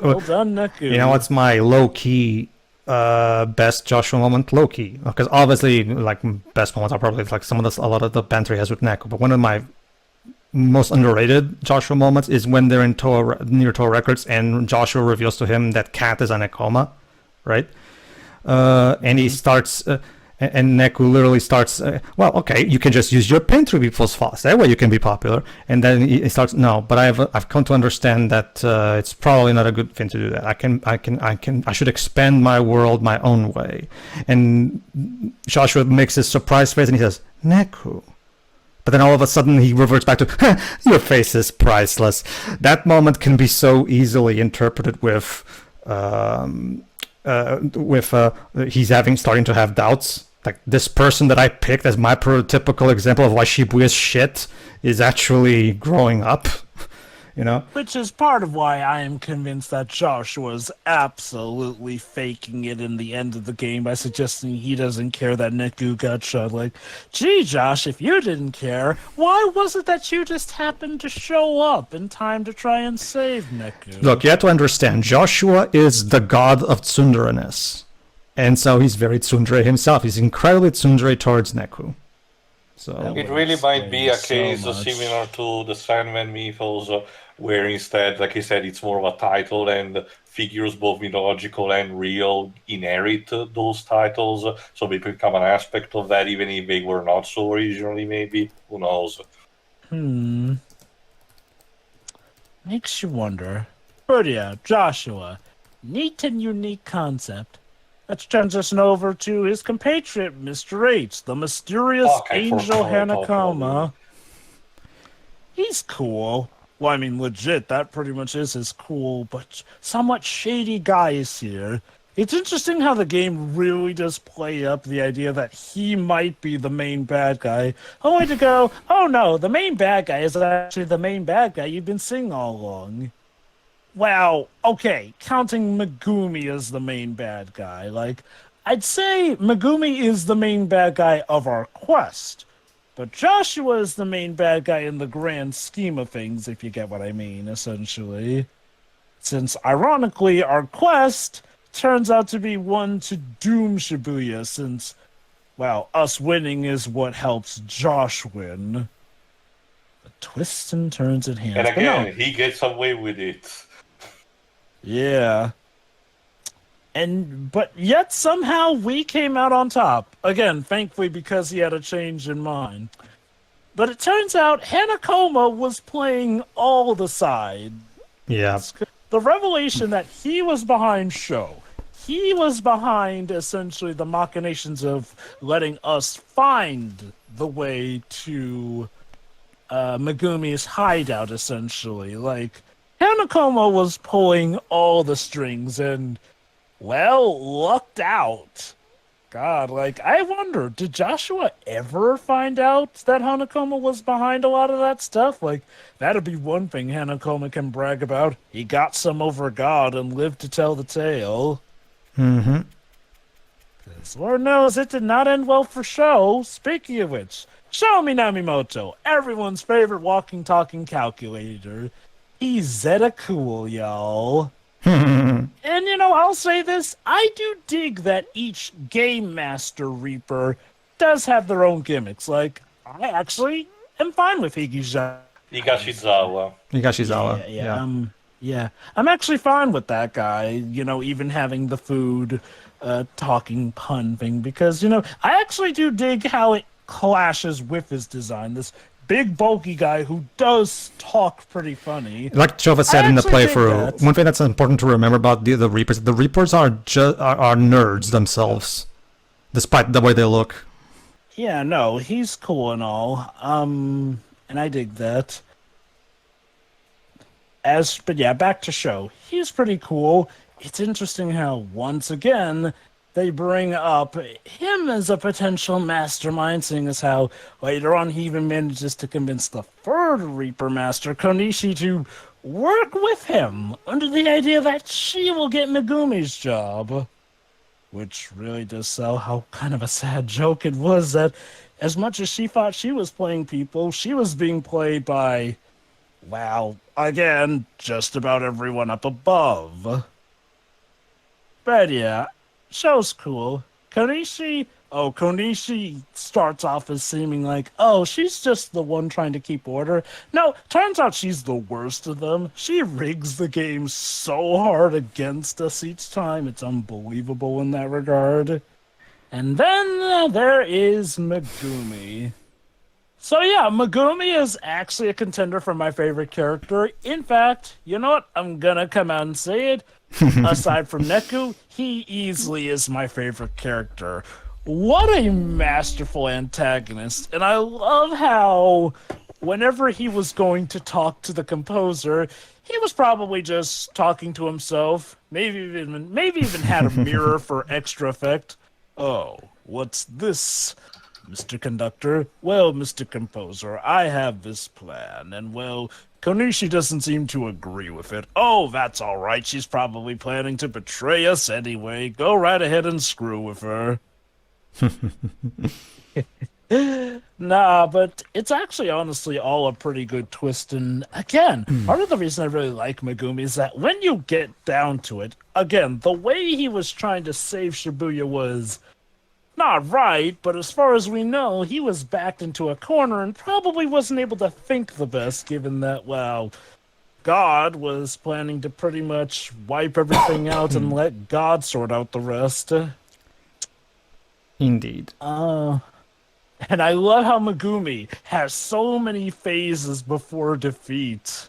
Well done, Neku. You know what's my low-key best Joshua moment? Low-key. Because obviously, like, best moments are probably like a lot of the banter he has with Neku. But one of my most underrated Joshua moments is when they're in near Toa Records and Joshua reveals to him that Cat is Hanekoma, right? And he starts... and Neku literally starts, well, okay, you can just use your pen to be people's fast. That way you can be popular. And then he starts, no, but I've come to understand that it's probably not a good thing to do that. I should expand my world my own way. And Joshua makes his surprise face and he says, Neku. But then all of a sudden he reverts back to, your face is priceless. That moment can be so easily interpreted with he's starting to have doubts. Like, this person that I picked as my prototypical example of why Shibuya is shit is actually growing up, you know? Which is part of why I am convinced that Joshua's absolutely faking it in the end of the game by suggesting he doesn't care that Neku got shot. Like, gee, Josh, if you didn't care, why was it that you just happened to show up in time to try and save Neku? Look, you have to understand, Joshua is the god of tsundere-ness. And so he's very tsundere himself. He's incredibly tsundere towards Neku. So it really might be a case similar to the Sandman mythos, where instead, like I said, it's more of a title and figures both mythological and real inherit those titles, so they become an aspect of that, even if they were not so originally, maybe. Who knows? Makes you wonder. But yeah, Joshua. Neat and unique concept. Let's transition over to his compatriot, Mr. H, the mysterious angel Hanekoma. He's cool. Well, I mean, legit, that pretty much is his cool, but somewhat shady guy is here. It's interesting how the game really does play up the idea that he might be the main bad guy, only to go, oh no, the main bad guy is actually the main bad guy you've been seeing all along. Well, okay, counting Megumi as the main bad guy, like, I'd say Megumi is the main bad guy of our quest, but Joshua is the main bad guy in the grand scheme of things, if you get what I mean, essentially. Since, ironically, our quest turns out to be one to doom Shibuya, since, well, us winning is what helps Josh win. The twists and turns at hand. And again, he gets away with it. Yeah. But yet somehow we came out on top. Again, thankfully because he had a change in mind. But it turns out Hanekoma was playing all the sides. yeah. The revelation that he was behind Sho. He was behind essentially the machinations of letting us find the way to Megumi's hideout, essentially. Like, Hanekoma was pulling all the strings and, well, lucked out. God, like, I wonder, did Joshua ever find out that Hanekoma was behind a lot of that stuff? Like, that'd be one thing Hanekoma can brag about. He got some over God and lived to tell the tale. Mm-hmm. 'Cause Lord knows it did not end well for Sho. Speaking of which, Sho Minamimoto, everyone's favorite walking, talking calculator. He's Zeta cool, y'all. And, you know, I'll say this, I do dig that each Game Master Reaper does have their own gimmicks. Like, I actually am fine with Higashizawa. Higashizawa. Yeah. I'm actually fine with that guy, you know, even having the food, talking pun thing, because, you know, I actually do dig how it clashes with his design. This big bulky guy who does talk pretty funny. Like Chova said in the playthrough, one thing that's important to remember about the Reapers, the Reapers are nerds themselves, despite the way they look. Yeah, no, he's cool and all. And I dig that. But yeah, back to Sho. He's pretty cool. It's interesting how, once again, they bring up him as a potential mastermind, seeing as how later on he even manages to convince the third Reaper Master, Konishi, to work with him under the idea that she will get Megumi's job. Which really does sell how kind of a sad joke it was that as much as she thought she was playing people, she was being played by, well, again, just about everyone up above. But yeah, show's cool. Konishi starts off as seeming like, oh, she's just the one trying to keep order. No, turns out she's the worst of them. She rigs the game so hard against us each time. It's unbelievable in that regard. And then there is Megumi. So yeah, Megumi is actually a contender for my favorite character. In fact, you know what? I'm gonna come out and say it. Aside from Neku, he easily is my favorite character. What a masterful antagonist. And I love how whenever he was going to talk to the composer, he was probably just talking to himself. Maybe even had a mirror for extra effect. Oh, what's this, Mr. Conductor? Well, Mr. Composer, I have this plan, and well, Konishi doesn't seem to agree with it. Oh, that's all right. She's probably planning to betray us anyway. Go right ahead and screw with her. Nah, but it's actually honestly all a pretty good twist. And again, part of the reason I really like Megumi is that when you get down to it, again, the way he was trying to save Shibuya was not right, but as far as we know, he was backed into a corner and probably wasn't able to think the best, given that, well, God was planning to pretty much wipe everything out and let God sort out the rest. Indeed. And I love how Megumi has so many phases before defeat.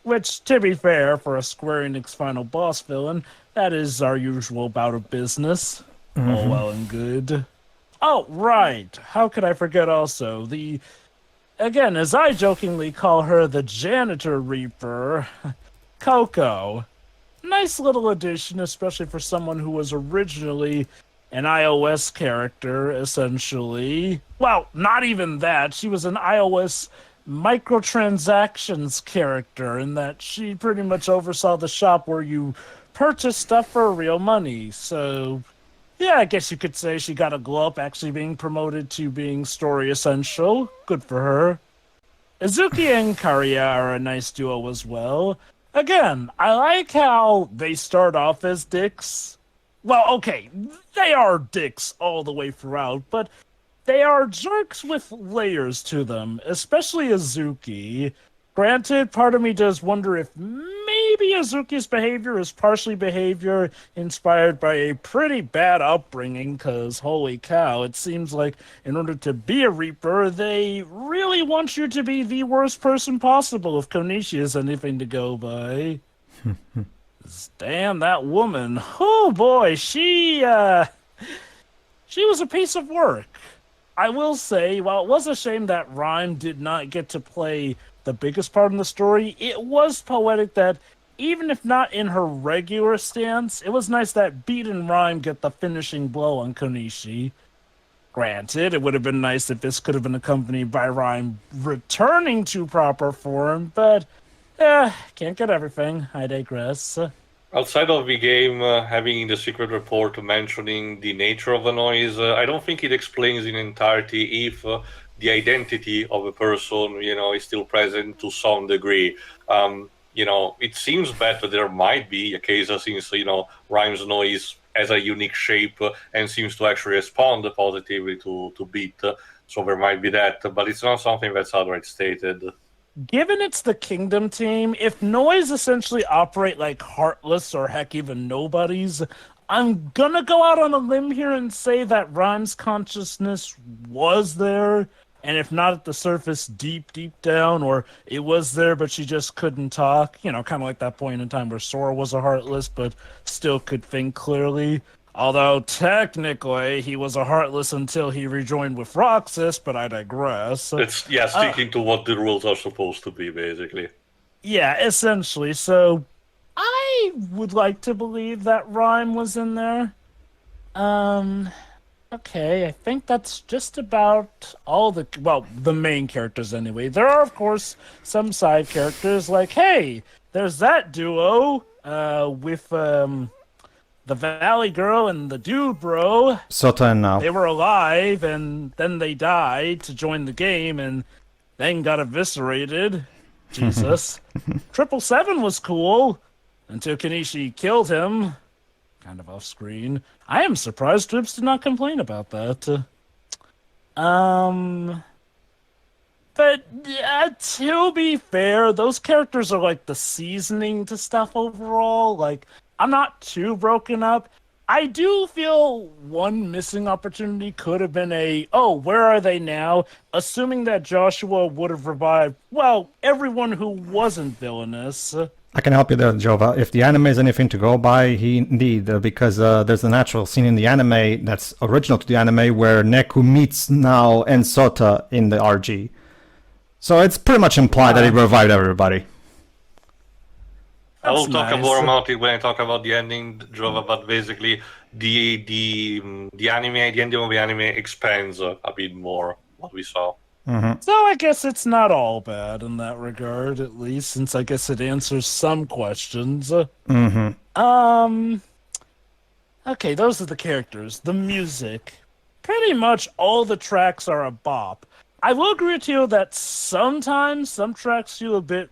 Which, to be fair, for a Square Enix final boss villain, that is our usual bout of business. All well and good. Oh, right. How could I forget also again, as I jokingly call her, the Janitor Reaper, Coco. Nice little addition, especially for someone who was originally an iOS character, essentially. Well, not even that. She was an iOS microtransactions character in that she pretty much oversaw the shop where you purchase stuff for real money. So, yeah, I guess you could say she got a glow up actually being promoted to being story essential. Good for her. Izuki and Kariya are a nice duo as well. Again, I like how they start off as dicks. Well, okay, they are dicks all the way throughout, but they are jerks with layers to them, especially Izuki. Granted, part of me does wonder if maybe Izuki's behavior is partially behavior inspired by a pretty bad upbringing, because holy cow, it seems like in order to be a Reaper, they really want you to be the worst person possible if Konishi is anything to go by. Damn, that woman. Oh boy, she was a piece of work. I will say, while it was a shame that Rhyme did not get to play the biggest part in the story, it was poetic that, even if not in her regular stance, it was nice that Beat and Rhyme get the finishing blow on Konishi. Granted, it would have been nice if this could have been accompanied by Rhyme returning to proper form, but can't get everything. I digress. Outside of the game having the secret report mentioning the nature of the noise, I don't think it explains in entirety if the identity of a person, is still present to some degree. It seems that there might be a case since, Rhyme's noise has a unique shape and seems to actually respond positively to beat. So there might be that, but it's not something that's outright stated. Given it's the Kingdom team, if Noise essentially operate like Heartless or heck even Nobodies, I'm gonna go out on a limb here and say that Rhyme's consciousness was there, and if not at the surface, deep down, or it was there but she just couldn't talk, kind of like that point in time where Sora was a Heartless but still could think clearly. Although technically he was a Heartless until he rejoined with Roxas, but I digress. It's sticking to what the rules are supposed to be, basically. Yeah, essentially. So I would like to believe that Rhyme was in there. Okay, I think that's just about all the main characters anyway. There are, of course, some side characters like, hey, there's that duo with the Valley Girl and the Dude Bro, Sota and now. they were alive, and then they died to join the game, and then got eviscerated. Jesus. 777 was cool, until Kenichi killed him. Kind of off screen. I am surprised Drips did not complain about that. But to be fair, those characters are like the seasoning to stuff overall. Like, I'm not too broken up. I do feel one missing opportunity could have been where are they now? Assuming that Joshua would have revived, well, everyone who wasn't villainous. I can help you there, Jova. If the anime is anything to go by, he indeed, because there's a natural scene in the anime that's original to the anime where Neku meets Nao and Sota in the RG. So it's pretty much implied that he revived everybody. I will That's talk nice. more about it when I talk about the ending, Jova, but basically the anime, the ending of the anime expands a bit more what we saw. So I guess it's not all bad in that regard, at least, since I guess it answers some questions. Okay, those are the characters. The music. Pretty much all the tracks are a bop. I will agree with you that sometimes some tracks feel a bit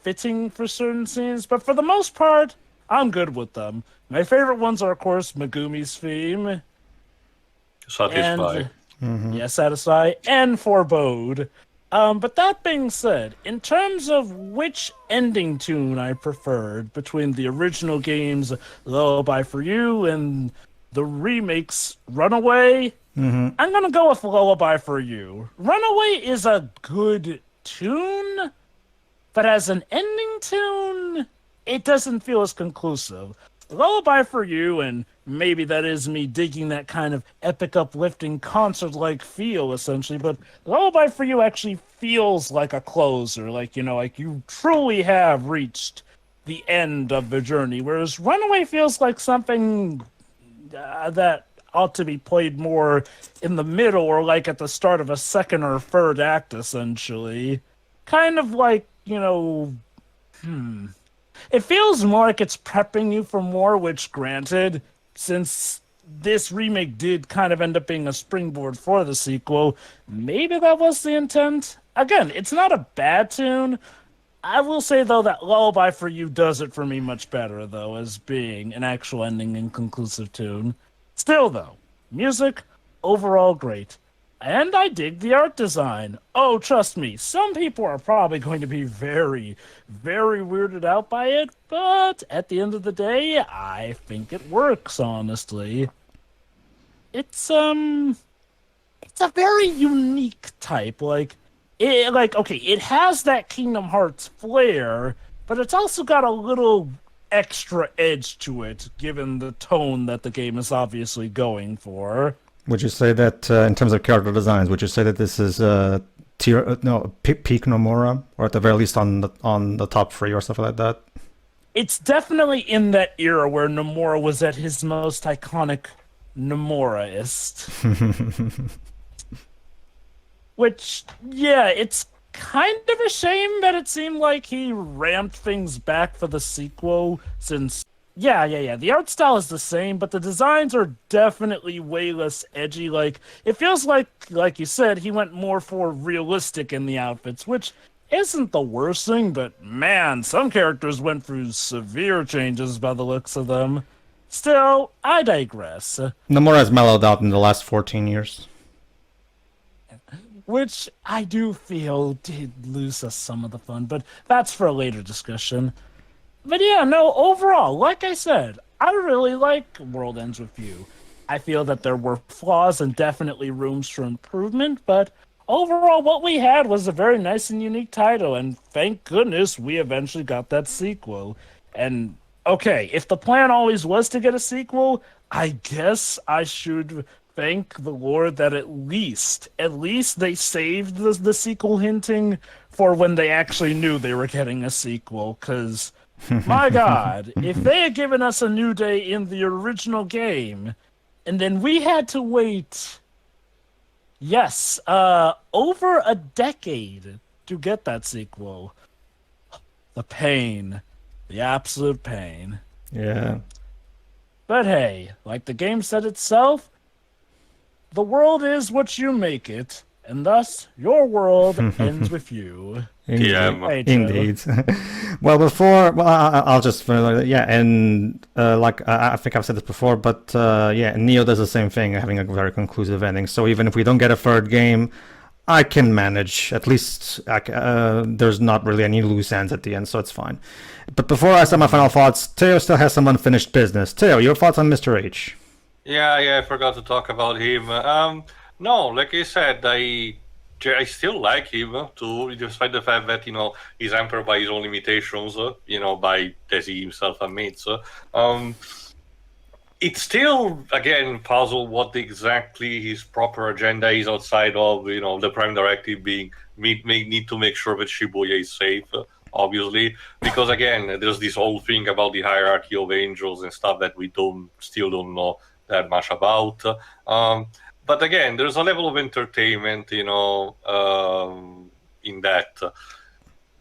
fitting for certain scenes, but for the most part, I'm good with them. My favorite ones are, of course, Megumi's theme. Satisfy. Yeah, Satisfy, and Forebode. But that being said, in terms of which ending tune I preferred between the original game's Lullaby for You and the remake's Runaway, I'm gonna go with Lullaby for You. Runaway is a good tune, but as an ending tune, it doesn't feel as conclusive. Lullaby for You, and maybe that is me digging that kind of epic uplifting concert-like feel, essentially, but Lullaby for You actually feels like a closer, like, like you truly have reached the end of the journey, whereas Runaway feels like something that ought to be played more in the middle, or like at the start of a second or third act, essentially. Kind of like, it feels more like it's prepping you for more, which, granted, since this remake did kind of end up being a springboard for the sequel, maybe that was the intent. Again, it's not a bad tune. I will say, though, that Lullaby for You does it for me much better, though, as being an actual ending and conclusive tune. Still, though, music, overall great. And I dig the art design. Oh, trust me, some people are probably going to be very, very weirded out by it, but at the end of the day, I think it works, honestly. It's a very unique type. It has that Kingdom Hearts flair, but it's also got a little extra edge to it, given the tone that the game is obviously going for. Would you say that, in terms of character designs, would you say that this is peak Nomura, or at the very least on the top 3 or stuff like that? It's definitely in that era where Nomura was at his most iconic Nomuraist. Which, yeah, it's kind of a shame that it seemed like he ramped things back for the sequel, since Yeah. The art style is the same, but the designs are definitely way less edgy. Like, it feels like you said, he went more for realistic in the outfits, which isn't the worst thing, but man, some characters went through severe changes by the looks of them. Still, I digress. Nomura has mellowed out in the last 14 years. Which I do feel did lose us some of the fun, but that's for a later discussion. But yeah, no, overall, like I said, I really like World Ends With You. I feel that there were flaws and definitely rooms for improvement, but overall, what we had was a very nice and unique title, and thank goodness we eventually got that sequel. And, okay, if the plan always was to get a sequel, I guess I should thank the Lord that at least they saved the sequel hinting for when they actually knew they were getting a sequel, because my God, if they had given us a New Day in the original game, and then we had to wait, over a decade to get that sequel, the pain, the absolute pain. Yeah. But hey, like the game said itself, the world is what you make it, and thus your world ends with you. Indeed. TM. Hey, Joe. Indeed. I'll just and I think I've said this before, but Neo does the same thing, having a very conclusive ending. So even if we don't get a third game, I can manage. At least there's not really any loose ends at the end, so it's fine. But before I say my final thoughts, Teo still has some unfinished business. Teo, your thoughts on Mr. H? Yeah, I forgot to talk about him. No, like I said, I still like him too, despite the fact that he's hampered by his own limitations. By as he himself admits. It's still again puzzle what exactly his proper agenda is outside of the Prime Directive being need to make sure that Shibuya is safe. Obviously, because again, there's this whole thing about the hierarchy of angels and stuff that we still don't know that much about. But again, there's a level of entertainment, in that.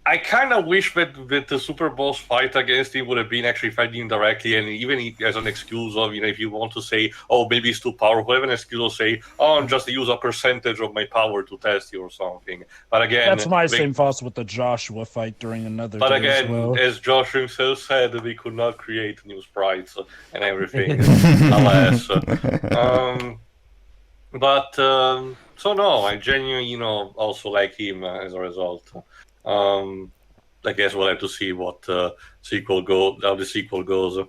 I kind of wish that the super boss fight against him would have been actually fighting directly, and even as an excuse of, if you want to say, oh, maybe it's too powerful, have an excuse to say, oh, I'm just use a percentage of my power to test you or something. But again, That's my same thoughts with the Joshua fight during another but day again, as well. as Josh himself said, we could not create new sprites and everything, alas. So no, I genuinely, also like him as a result. I guess we'll have to see what how the sequel goes.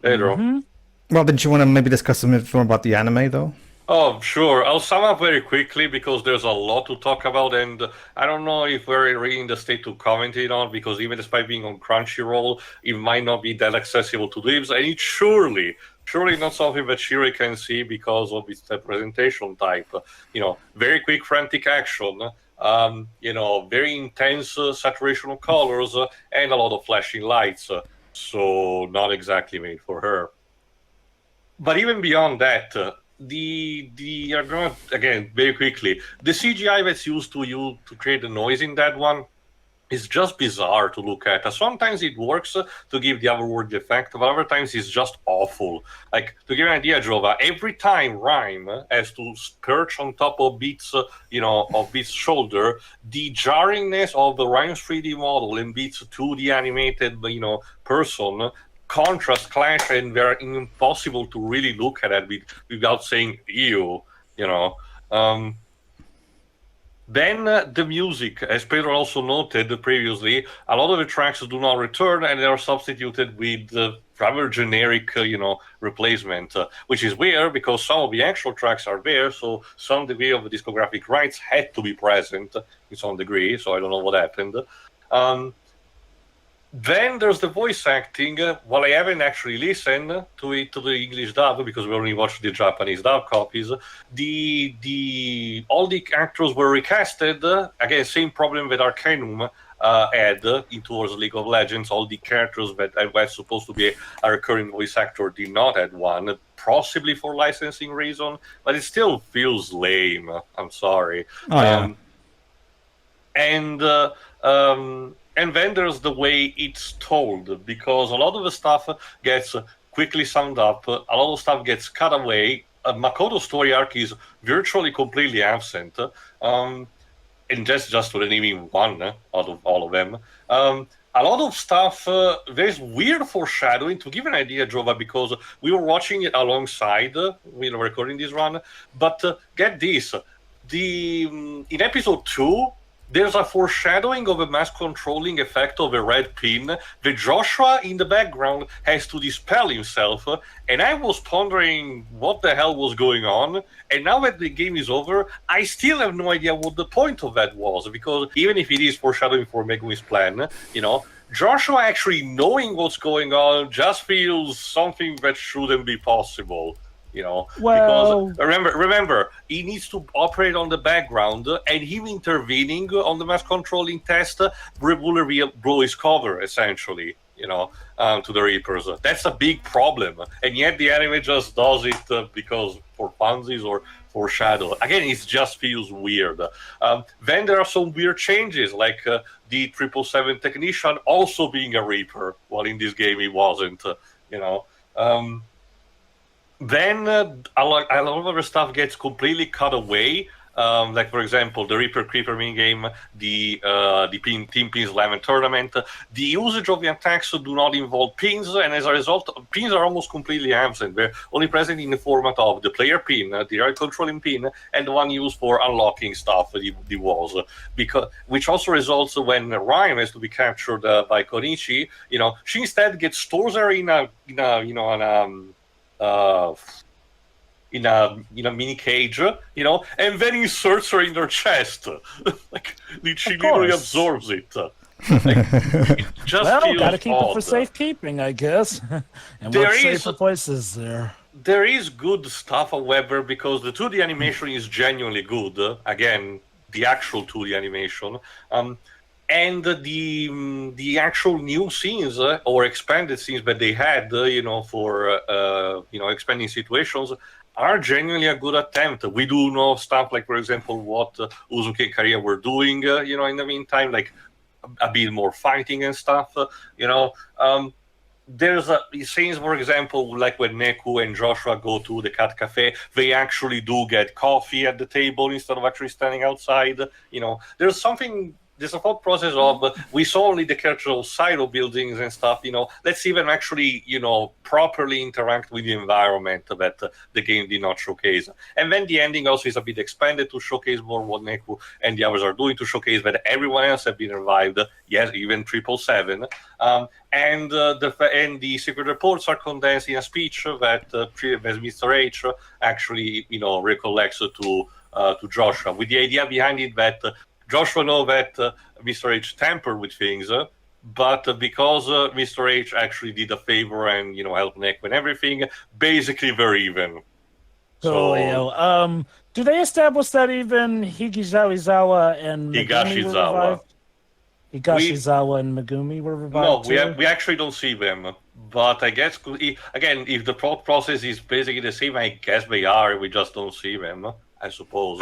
Pedro. Mhm. Well, didn't you want to maybe discuss a bit more about the anime, though? Oh, sure. I'll sum up very quickly because there's a lot to talk about, and I don't know if we're really in the state to comment it on, because even despite being on Crunchyroll, it might not be that accessible to devs, and it's surely not something that Shiri can see because of its presentation type. Very quick, frantic action. Very intense saturation of colors and a lot of flashing lights. So not exactly made for her. But even beyond that, again, very quickly, the CGI that's used to create the noise in that one is just bizarre to look at. Sometimes it works to give the otherworldly effect, but other times it's just awful. Like, to give you an idea, Jova, every time Rhyme has to perch on top of Beat's, of Beat's shoulder, the jarringness of the Rhyme's 3D model and Beat's 2D animated, person contrast, clash, and they're impossible to really look at it without saying ew, Then the music, as Pedro also noted previously, a lot of the tracks do not return and they are substituted with rather generic, replacement, which is weird because some of the actual tracks are there, so some degree of the discographic rights had to be present in some degree, so I don't know what happened. Then there's the voice acting. While I haven't actually listened to the English dub because we only watched the Japanese dub copies, all the actors were recasted. Again, same problem that Arcanum had in towards League of Legends. All the characters that were supposed to be a recurring voice actor did not have one, possibly for licensing reason, but it still feels lame. I'm sorry. Oh, yeah. And then there's the way it's told, because a lot of the stuff gets quickly summed up, a lot of stuff gets cut away. Makoto's story arc is virtually completely absent, and just to naming one out of all of them. A lot of stuff, there's weird foreshadowing. To give an idea, Jova, because we were watching it alongside, recording this run, but get this, in episode 2, there's a foreshadowing of a mass controlling effect of a red pin that Joshua in the background has to dispel himself, and I was pondering what the hell was going on, and now that the game is over, I still have no idea what the point of that was, because even if it is foreshadowing for Megumi's plan, Joshua actually knowing what's going on just feels something that shouldn't be possible. Because remember, he needs to operate on the background, and him intervening on the mass controlling test will blow his cover, essentially, to the Reapers. That's a big problem, and yet the anime just does it because for funsies or for shadow. Again, it just feels weird. Then there are some weird changes, like the 777 technician also being a Reaper, while in this game he wasn't. you know. Then a lot of other stuff gets completely cut away. Like, for example, the Reaper Creeper minigame, the Team Pins 11 tournament. The usage of the attacks do not involve pins, and as a result, pins are almost completely absent. They're only present in the format of the player pin, the right controlling pin, and the one used for unlocking stuff, the walls. Which also results when Ryan has to be captured by Konichi. She instead stores her in a mini cage, and then inserts her in their chest. She literally absorbs it. It just feels gotta keep odd. it for safekeeping, I guess. And There what is- safer places there? There is good stuff, however, because the 2D animation is genuinely good. Again, the actual 2D animation. And the actual new scenes or expanded scenes that they had, for expanding situations, are genuinely a good attempt. We do know stuff like, for example, what Uzuki and Kariya were doing, in the meantime, like a bit more fighting and stuff. There's scenes, for example, like when Neku and Joshua go to the cat cafe, they actually do get coffee at the table instead of actually standing outside. There's a thought process of we saw only the characters outside of buildings and stuff. Let's see them actually, properly interact with the environment that the game did not showcase. And then the ending also is a bit expanded to showcase more what Neku and the others are doing, to showcase that everyone else has been revived. Yes, even 777. And the secret reports are condensed in a speech that Mr. H actually, recollects to Joshua, with the idea behind it that. Joshua knows that Mr. H tampered with things, but because Mr. H actually did a favor and helped Nick with everything, basically they're even. Do they establish that even Higashizawa and Megumi were revived? Higashizawa and Megumi were revived? No, we actually don't see them. But I guess, again, if the process is basically the same, I guess they are. We just don't see them, I suppose.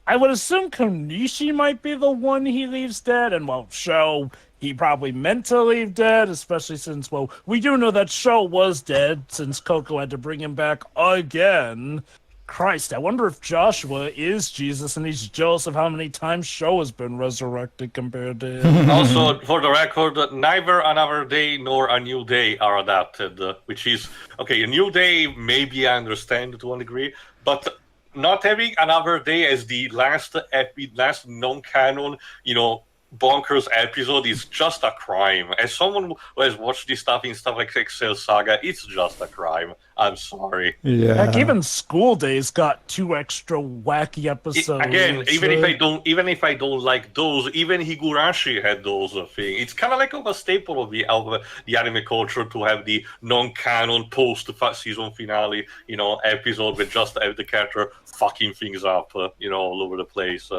I would assume Konishi might be the one he leaves dead, and Sho, he probably meant to leave dead, especially since, we do know that Sho was dead since Coco had to bring him back again. Christ, I wonder if Joshua is Jesus and he's jealous of how many times Sho has been resurrected compared to him. Also, for the record, neither Another Day nor A New Day are adapted, which is, okay, A New Day, maybe I understand to one degree, but not having Another Day as the last non-canon, bonkers episode is just a crime. As someone who has watched this stuff in stuff like Excel Saga, it's just a crime. I'm sorry. Yeah. Heck, even School Days got 2 extra wacky episodes. Even if I don't like those, even Higurashi had those things. It's kind of like a staple of the anime culture to have the non-canon post-season finale, episode with just have the character fucking things up, all over the place.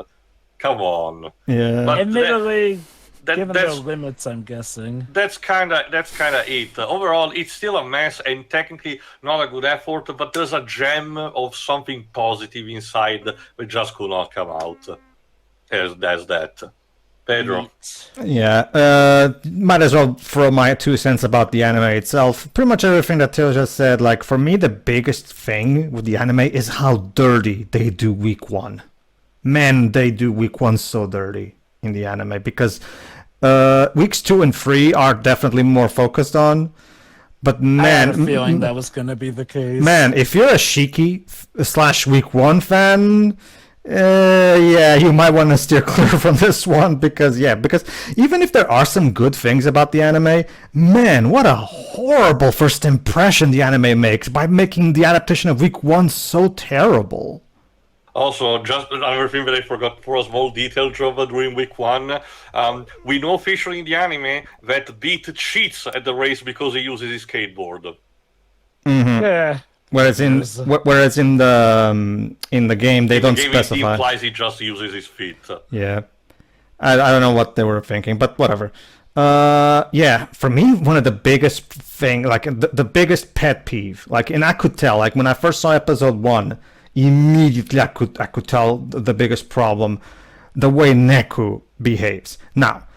Come on. Yeah. But admittedly, given their that's limits, I'm guessing. that's kind of it. Overall, it's still a mess and technically not a good effort. But there's a gem of something positive inside that just could not come out. There's that. Pedro. Yeah, might as well throw my 2 cents about the anime itself. Pretty much everything that Till just said. Like, for me, the biggest thing with the anime is how dirty they do week 1. Man, they do week 1 so dirty in the anime, because weeks 2 and 3 are definitely more focused on. But man, I had a feeling that was going to be the case. Man, if you're a Shiki / week 1 fan, you might want to steer clear from this one, because even if there are some good things about the anime, man, what a horrible first impression the anime makes by making the adaptation of week 1 so terrible. Also, just another thing that I forgot for a small detail, Jova, during week 1, we know officially in the anime that Beat cheats at the race because he uses his skateboard. Mm-hmm. Yeah. Whereas in the game they don't specify. It implies he just uses his feet. Yeah, I don't know what they were thinking, but whatever. For me, one of the biggest thing, like the biggest pet peeve, and I could tell, when I first saw episode 1. Immediately I could tell the biggest problem, the way Neku behaves. Now,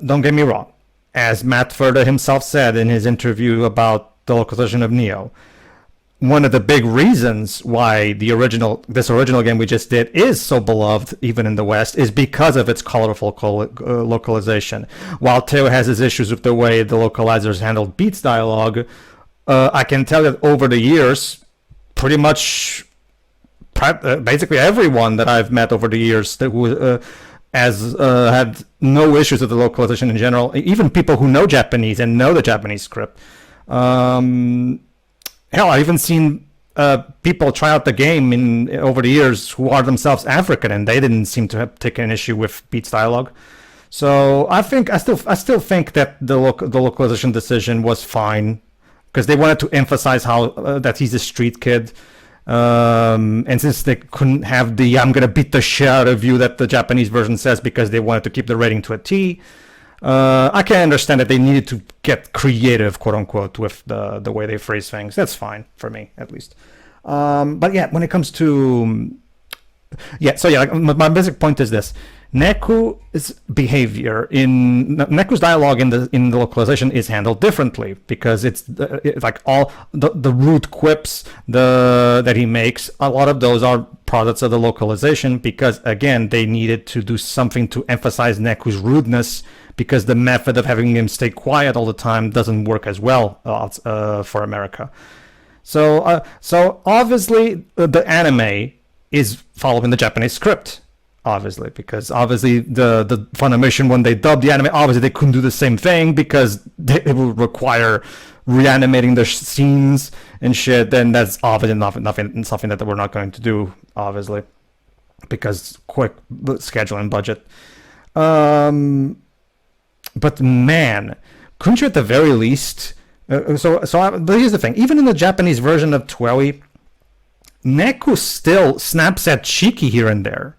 don't get me wrong, as Matt Furter himself said in his interview about the localization of Neo, one of the big reasons why this original game we just did is so beloved even in the West is because of its colorful localization. While Teo has his issues with the way the localizers handled Beats dialogue, I can tell that over the years, pretty much basically everyone that I've met over the years that has had no issues with the localization in general, even people who know Japanese and know the Japanese script. Hell, I've even seen people try out the game over the years who are themselves African, and they didn't seem to have taken an issue with Beats dialogue. So I still think that the localization decision was fine because they wanted to emphasize how that he's a street kid, and since they couldn't have the "I'm gonna beat the shit out of you" that the Japanese version says because they wanted to keep the rating to a T. I can understand that they needed to get creative, quote unquote, with the way they phrase things. That's fine for me, at least. But yeah, when it comes to my basic point is this: Neku's behavior Neku's dialogue in the localization is handled differently because it's like all the rude quips that he makes. A lot of those are products of the localization because again they needed to do something to emphasize Neku's rudeness because the method of having him stay quiet all the time doesn't work as well for America. So obviously the anime is following the Japanese script. Obviously, because obviously the Funimation, when they dubbed the anime, obviously they couldn't do the same thing because it would require reanimating the scenes and shit. Then that's obviously something that we're not going to do, obviously, because quick scheduling budget. But man, couldn't you at the very least? But here's the thing: even in the Japanese version of Twelve, Neku still snaps at Shiki here and there.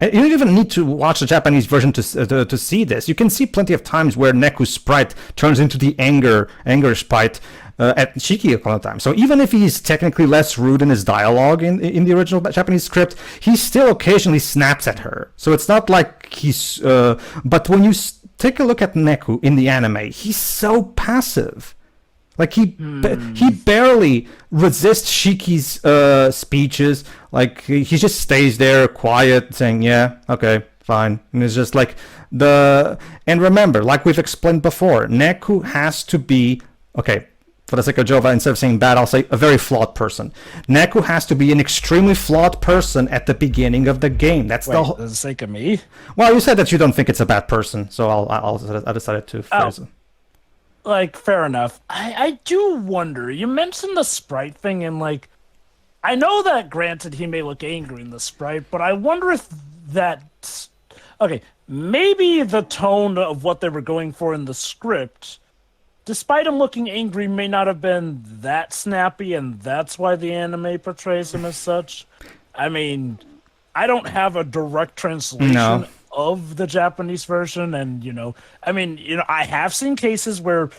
You don't even need to watch the Japanese version to see this. You can see plenty of times where Neku's sprite turns into the anger sprite at Shiki a couple of times. So even if he's technically less rude in his dialogue in the original Japanese script, he still occasionally snaps at her. So it's not like he's... but when you take a look at Neku in the anime, he's so passive. Like he barely resists Shiki's speeches. Like he just stays there quiet, saying, "Yeah, okay, fine." And it's just like and remember, like we've explained before, Neku has to be okay. For the sake of Jova, instead of saying bad, I'll say a very flawed person. Neku has to be an extremely flawed person at the beginning of the game. That's for the sake of me. Well, you said that you don't think it's a bad person, so I decided to phrase it. Like, fair enough. I do wonder. You mentioned the sprite thing, and like, I know that granted he may look angry in the sprite, but I wonder if that. Okay, maybe the tone of what they were going for in the script, despite him looking angry, may not have been that snappy, and that's why the anime portrays him as such. I mean, I don't have a direct translation of the Japanese version, and I have seen cases where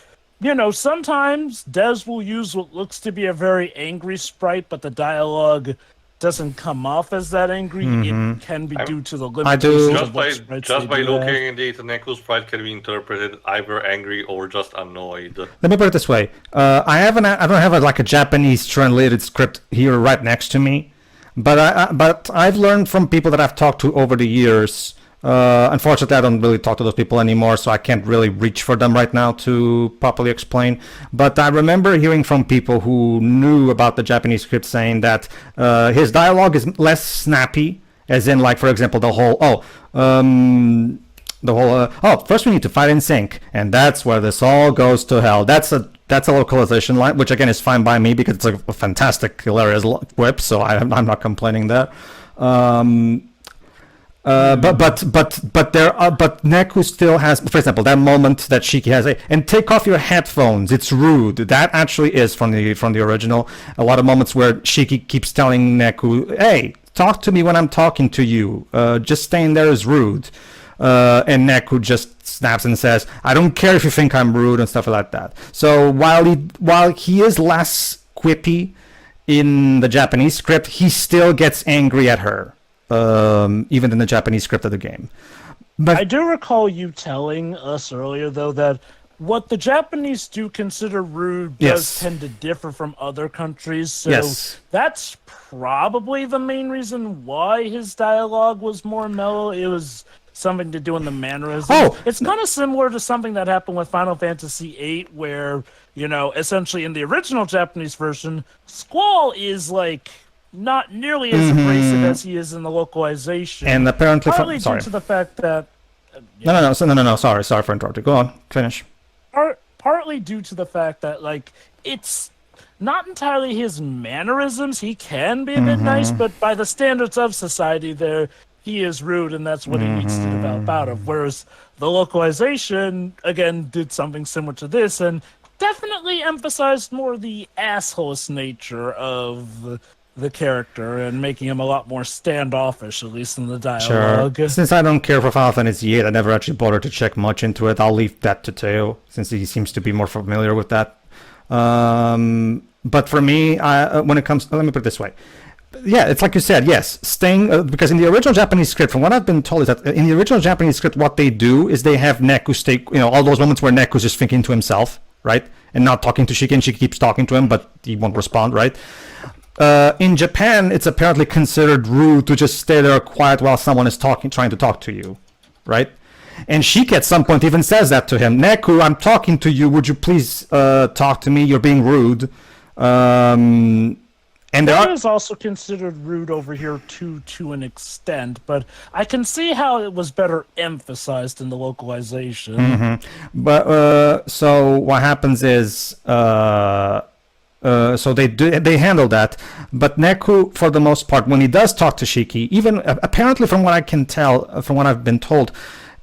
sometimes Des will use what looks to be a very angry sprite, but the dialogue doesn't come off as that angry. It can be due to the limitations of what sprites just by they do looking have. indeed, the Neko sprite can be interpreted either angry or just annoyed. Let me put it this way: I don't have a Japanese translated script here right next to me, but I've learned from people that I've talked to over the years. Unfortunately, I don't really talk to those people anymore, so I can't really reach for them right now to properly explain. But I remember hearing from people who knew about the Japanese script saying that his dialogue is less snappy, as in, like, for example, first we need to fight in sync, and that's where this all goes to hell. That's a localization line, which again is fine by me because it's a fantastic, hilarious whip, so I'm not complaining there. But Neku still has, for example, that moment that Shiki has and take off your headphones. It's rude. That actually is from the original. A lot of moments where Shiki keeps telling Neku, "Hey, talk to me when I'm talking to you. Just staying there is rude." And Neku just snaps and says, "I don't care if you think I'm rude," and stuff like that. So while he is less quippy in the Japanese script, he still gets angry at her. Even in the Japanese script of the game. But I do recall you telling us earlier, though, that what the Japanese do consider rude does Yes. tend to differ from other countries. So Yes. that's probably the main reason why his dialogue was more mellow. It was something to do in the mannerisms. Oh! It's kind of similar to something that happened with Final Fantasy VIII, where, essentially in the original Japanese version, Squall is, not nearly as abrasive as he is in the localization. and apparently, Partly sorry. due to the fact that No. Sorry for interrupting. Go on, finish. partly due to the fact that it's not entirely his mannerisms. He can be a bit nice, but by the standards of society, he is rude, and that's what he needs to develop out of. Whereas the localization again did something similar to this, and definitely emphasized more the assholes nature of the character and making him a lot more standoffish, at least in the dialogue. Sure. Since I don't care for Final Fantasy VIII, I never actually bothered to check much into it. I'll leave that to Teo, since he seems to be more familiar with that. But for me, when it comes, let me put it this way. Yeah, it's like you said, yes, staying, because in the original Japanese script, from what I've been told, is that in the original Japanese script, what they do is they have Neku stay, all those moments where Neku's just thinking to himself, right? And not talking to Shiki, and Shiki keeps talking to him, but he won't respond, right? In Japan, it's apparently considered rude to just stay there quiet while someone is trying to talk to you, right? And Shiki at some point even says that to him. Neku, I'm talking to you. Would you please talk to me? You're being rude. And there That are... is also considered rude over here to an extent, but I can see how it was better emphasized in the localization. But so what happens is... so they handle that, but Neku, for the most part, when he does talk to Shiki, even apparently from what I can tell, from what I've been told,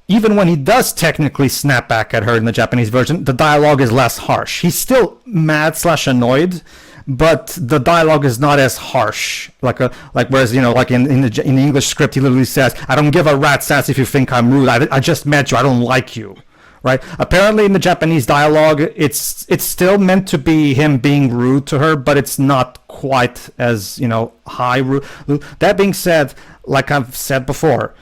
even when he does technically snap back at her in the Japanese version, the dialogue is less harsh. He's still mad/annoyed, but the dialogue is not as harsh. Whereas in the English script, he literally says, "I don't give a rat's ass if you think I'm rude. I just met you. I don't like you." Right? Apparently, in the Japanese dialogue, it's still meant to be him being rude to her, but it's not quite as high rude. That being said, like I've said before,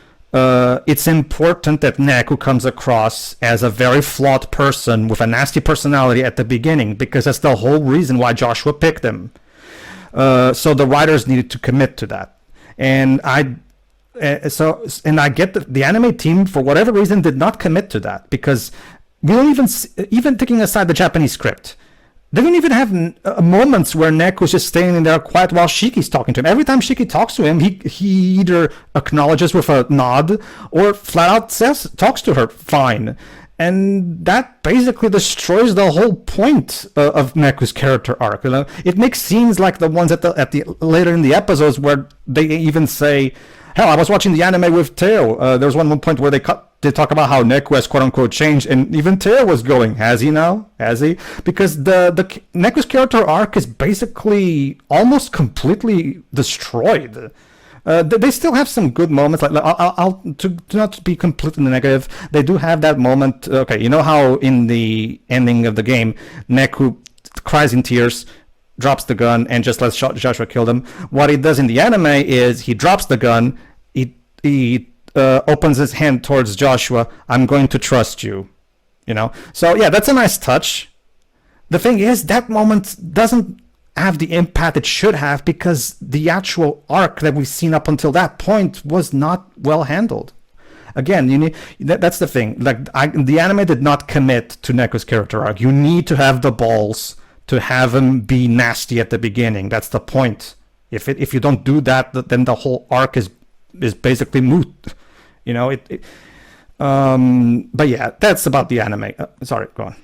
it's important that Neku comes across as a very flawed person with a nasty personality at the beginning, because that's the whole reason why Joshua picked him. So the writers needed to commit to that, and I get that the anime team, for whatever reason, did not commit to that, because we don't even taking aside the Japanese script, they don't even have moments where Neku's just staying there quiet while Shiki's talking to him. Every time Shiki talks to him, he either acknowledges with a nod or flat out talks to her fine. And that basically destroys the whole point of Neku's character arc. It makes scenes like the ones at the later in the episodes where they even say, hell, I was watching the anime with Teo. There was one point where they talk about how Neku has quote-unquote changed, and even Teo was going, has he now? Has he? Because the Neku's character arc is basically almost completely destroyed. They still have some good moments. To not be completely negative, they do have that moment. Okay, you know how in the ending of the game, Neku cries in tears, drops the gun, and just lets Joshua kill them. What he does in the anime is he drops the gun, he opens his hand towards Joshua. I'm going to trust you. So yeah, that's a nice touch. The thing is, that moment doesn't have the impact it should have, because the actual arc that we've seen up until that point was not well handled. Again, that's the thing. The anime did not commit to Neku's character arc. You need to have the balls to have him be nasty at the beginning. That's the point. If you don't do that, then the whole arc is basically moot. But yeah, that's about the anime. Sorry, go on.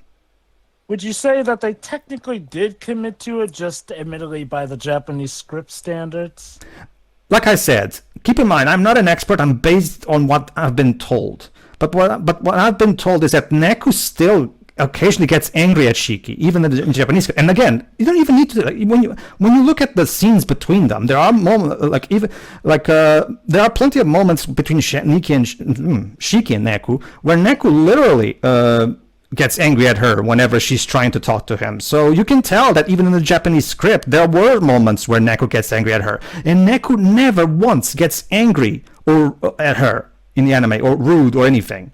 Would you say that they technically did commit to it, just admittedly by the Japanese script standards? Like I said, keep in mind, I'm not an expert. I'm based on what I've been told. But what I've been told is that Neku still occasionally gets angry at Shiki, even in Japanese. And again, you don't even need to. When you look at the scenes between them, there are moments there are plenty of moments between Shiki and Neku where Neku literally gets angry at her whenever she's trying to talk to him. So you can tell that even in the Japanese script, there were moments where Neku gets angry at her, and Neku never once gets angry at her. in the anime, or rude or anything.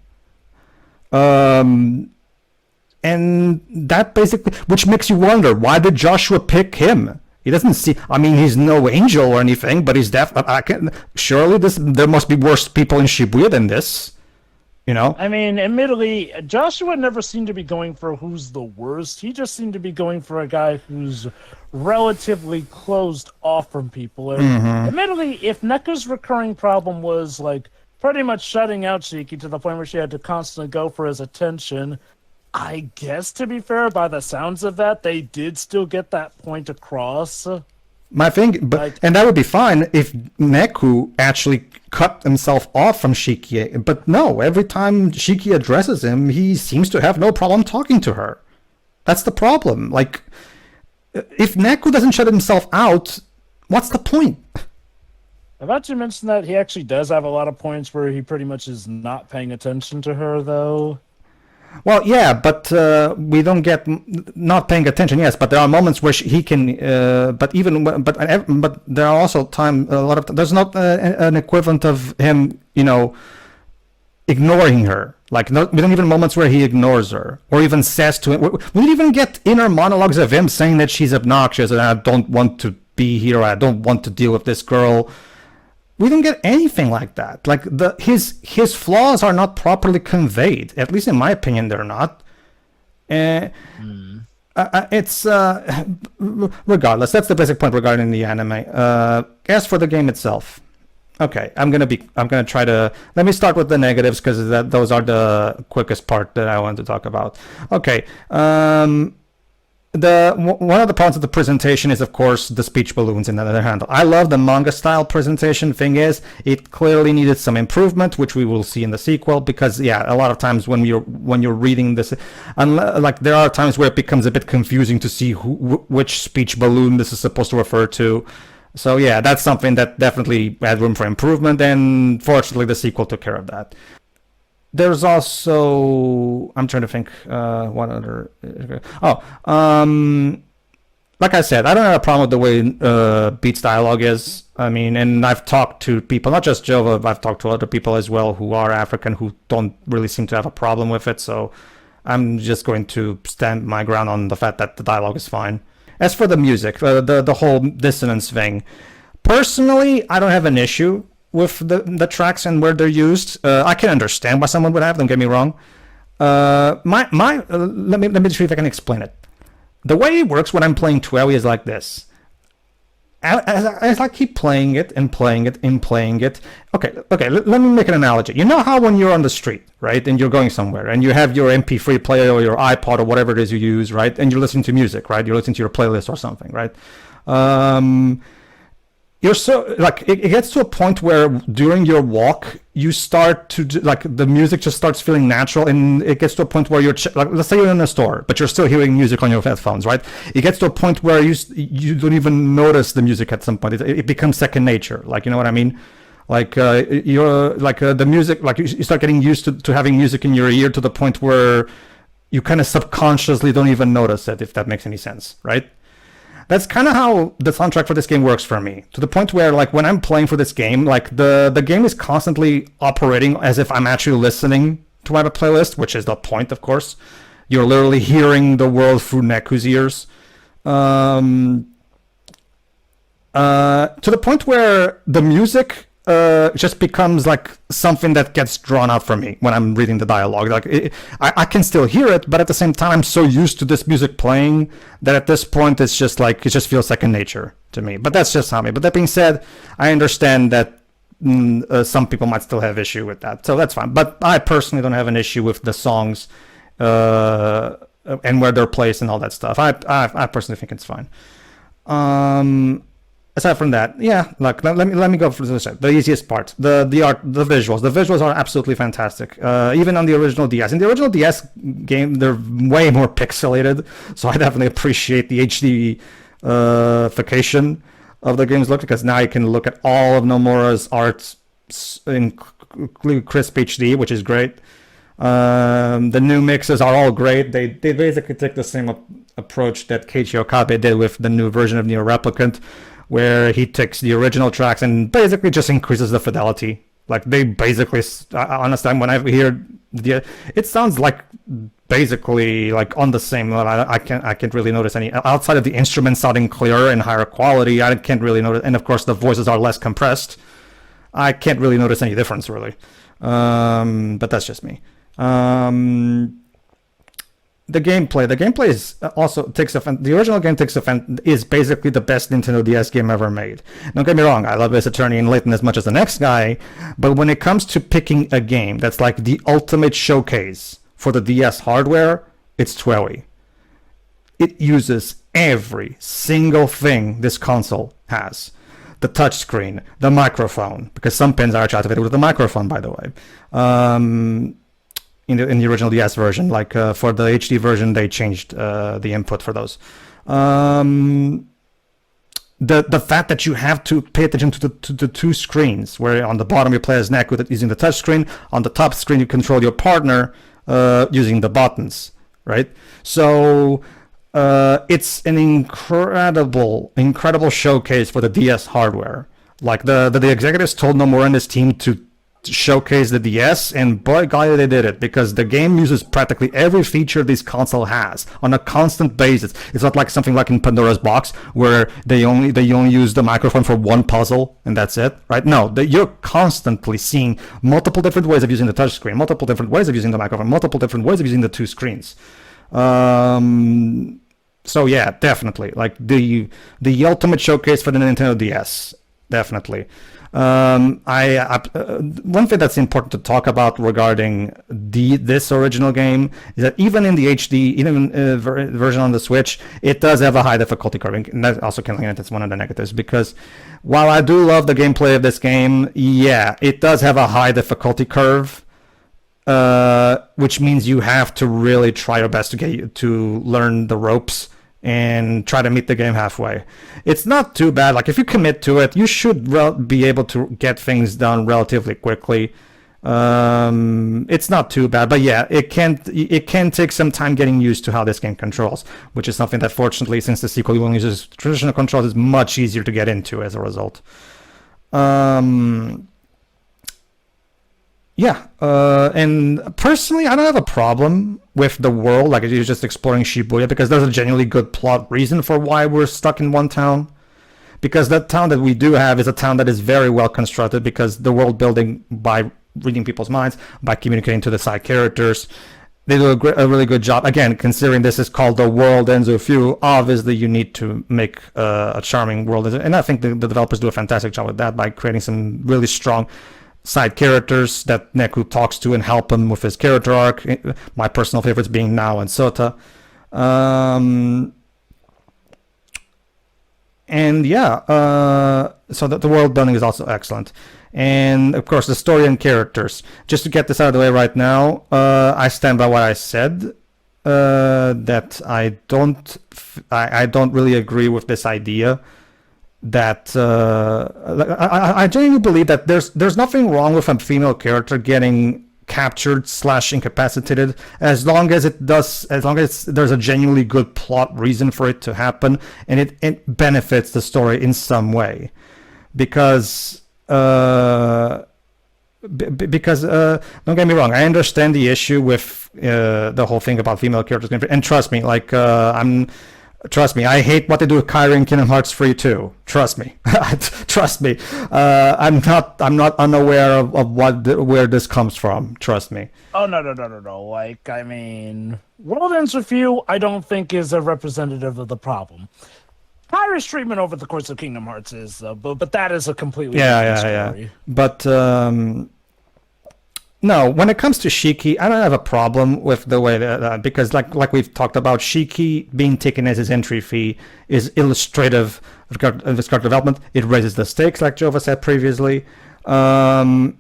And that basically, which makes you wonder, why did Joshua pick him? He doesn't see. I mean, he's no angel or anything, but he's surely there must be worse people in Shibuya than this. You know? I mean, admittedly, Joshua never seemed to be going for who's the worst. He just seemed to be going for a guy who's relatively closed off from people. And admittedly, if Neku's recurring problem was, like, pretty much shutting out Shiki to the point where she had to constantly go for his attention, I guess, to be fair, by the sounds of that, they did still get that point across. My thing, and that would be fine if Neku actually cut himself off from Shiki. But no, every time Shiki addresses him, he seems to have no problem talking to her. That's the problem. Like, if Neku doesn't shut himself out, what's the point? I've actually mentioned that he actually does have a lot of points where he pretty much is not paying attention to her, though. Well, yeah, but we don't get not paying attention. Yes, but there are moments where he can. But there are also there's not an equivalent of him, ignoring her. Like, we don't even moments where he ignores her or even says to him. We don't even get inner monologues of him saying that she's obnoxious and I don't want to be here. I don't want to deal with this girl. We don't get anything like that. Like, his flaws are not properly conveyed. At least in my opinion, they're not. It's regardless. That's the basic point regarding the anime. As for the game itself, okay, I'm gonna try to. Let me start with the negatives because those are the quickest part that I want to talk about. Okay. One of the parts of the presentation is, of course, the speech balloons in the other hand. I love the manga style presentation. Thing is, it clearly needed some improvement, which we will see in the sequel, because a lot of times when you're reading this, like, there are times where it becomes a bit confusing to see which speech balloon this is supposed to refer to. So yeah, that's something that definitely had room for improvement, and fortunately the sequel took care of that. There's also, I'm trying to think, what other... like I said, I don't have a problem with the way Beat's dialogue is. I mean, and I've talked to people, not just Jova, but I've talked to other people as well who are African who don't really seem to have a problem with it, so I'm just going to stand my ground on the fact that the dialogue is fine. As for the music, the whole dissonance thing, personally, I don't have an issue with the tracks and where they're used. I can understand why someone would have, don't get me wrong. Let me see if I can explain it. The way it works when I'm playing Tueri is like this. As I keep playing it and playing it and playing it. Okay, let me make an analogy. You know how when you're on the street, right, and you're going somewhere, and you have your MP3 player or your iPod or whatever it is you use, right, and you're listening to music, right, you're listening to your playlist or something, right? You're so, like, it gets to a point where during your walk you start to the music just starts feeling natural, and it gets to a point where you're like, let's say you're in a store but you're still hearing music on your headphones, right? It gets to a point where you don't even notice the music at some point. It becomes second nature, like, you know what I mean? Like, you're like, the music, like, you start getting used to having music in your ear to the point where you kind of subconsciously don't even notice it, if that makes any sense, right? That's kind of how the soundtrack for this game works for me, to the point where, like, when I'm playing for this game, like, the game is constantly operating as if I'm actually listening to my playlist, which is the point, of course. You're literally hearing the world through Neku's ears. To the point where the music just becomes like something that gets drawn out for me when I'm reading the dialogue. Like, I can still hear it, but at the same time, I'm so used to this music playing that at this point, it's just like, it just feels second nature to me. But that's just how me. But that being said, I understand that some people might still have issue with that, so that's fine. But I personally don't have an issue with the songs and where they're placed and all that stuff. I personally think it's fine. Aside from that, yeah, like, let me go for the easiest part. The art, the visuals. The visuals are absolutely fantastic. Even on the original DS. In the original DS game, they're way more pixelated, so I definitely appreciate the HD-fication of the game's look, because now you can look at all of Nomura's art in crisp HD, which is great. The new mixes are all great. They basically take the same approach that Keiichi Okabe did with the new version of Neo Replicant, where he takes the original tracks and basically just increases the fidelity Like they basically, honestly, when I hear it sounds like basically like on the same level. I can't really notice any outside of the instruments sounding clearer and higher quality. I can't really notice, and of course the voices are less compressed. I can't really notice any difference really, but that's just me. The gameplay is also takes offense. The original game takes offense is basically the best Nintendo DS game ever made. Don't get me wrong, I love Ace Attorney and Layton as much as the next guy, but when it comes to picking a game that's like the ultimate showcase for the DS hardware, it's TWEWY. It uses every single thing this console has. The touchscreen, the microphone, because some pins are actually activated with the microphone, by the way. In the original DS version, like for the HD version, they changed the input for those. The fact that you have to pay attention to the two screens, where on the bottom you play as Neck using the touch screen, on the top screen you control your partner using the buttons, right? So it's an incredible showcase for the DS hardware. Like the executives told Nomura and his team to showcase the DS, and boy golly they did it, because the game uses practically every feature this console has on a constant basis. It's not like something like in Pandora's Box where they only use the microphone for one puzzle and that's it, right? No, you're constantly seeing multiple different ways of using the touchscreen, multiple different ways of using the microphone, multiple different ways of using the two screens. So yeah, definitely like the ultimate showcase for the Nintendo DS, definitely. One thing that's important to talk about regarding this original game is that even in the HD, version on the Switch, it does have a high difficulty curve, and that also can that's one of the negatives. Because while I do love the gameplay of this game, yeah, it does have a high difficulty curve, which means you have to really try your best to learn the ropes and try to meet the game halfway. It's not too bad. Like if you commit to it, you should be able to get things done relatively quickly. It's not too bad, but yeah, it can take some time getting used to how this game controls, which is something that fortunately, since the sequel only uses traditional controls, is much easier to get into as a result. And personally, I don't have a problem with the world, like you're just exploring Shibuya, because there's a genuinely good plot reason for why we're stuck in one town. Because that town that we do have is a town that is very well constructed, because the world building, by reading people's minds, by communicating to the side characters, they do a really good job. Again, considering this is called the World Ends With You, obviously you need to make a charming world. And I think the developers do a fantastic job with that by creating some really strong side characters that Neku talks to and help him with his character arc. My personal favorites being Nao and Sota. So the world building is also excellent. And of course the story and characters. Just to get this out of the way right now, I stand by what I said, that I don't really agree with this idea that I genuinely believe that there's nothing wrong with a female character getting captured / incapacitated, as long as there's a genuinely good plot reason for it to happen and it benefits the story in some way. Because don't get me wrong, I understand the issue with the whole thing about female characters, and trust me, like trust me, I hate what they do with Kyrie in Kingdom Hearts 3 too. Trust me. Trust me. I'm not unaware of where this comes from. Trust me. Oh, no. Like, I mean, World Ends With You, I don't think is a representative of the problem. Kyrie's treatment over the course of Kingdom Hearts is, but that is a completely different story. Yeah. But, no, when it comes to Shiki, I don't have a problem with the way that, because like we've talked about, Shiki being taken as his entry fee is illustrative of his character development. It raises the stakes, like Jova said previously. And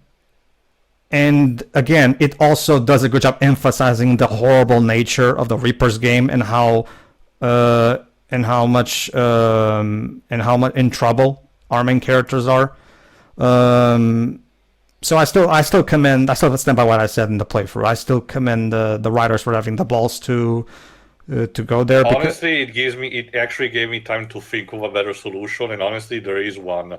again, it also does a good job emphasizing the horrible nature of the Reaper's game and how much in trouble our main characters are. So I still stand by what I said in the playthrough. I still commend the writers for having the balls to to go there. Because, Honestly, it actually gave me time to think of a better solution, and honestly, there is one.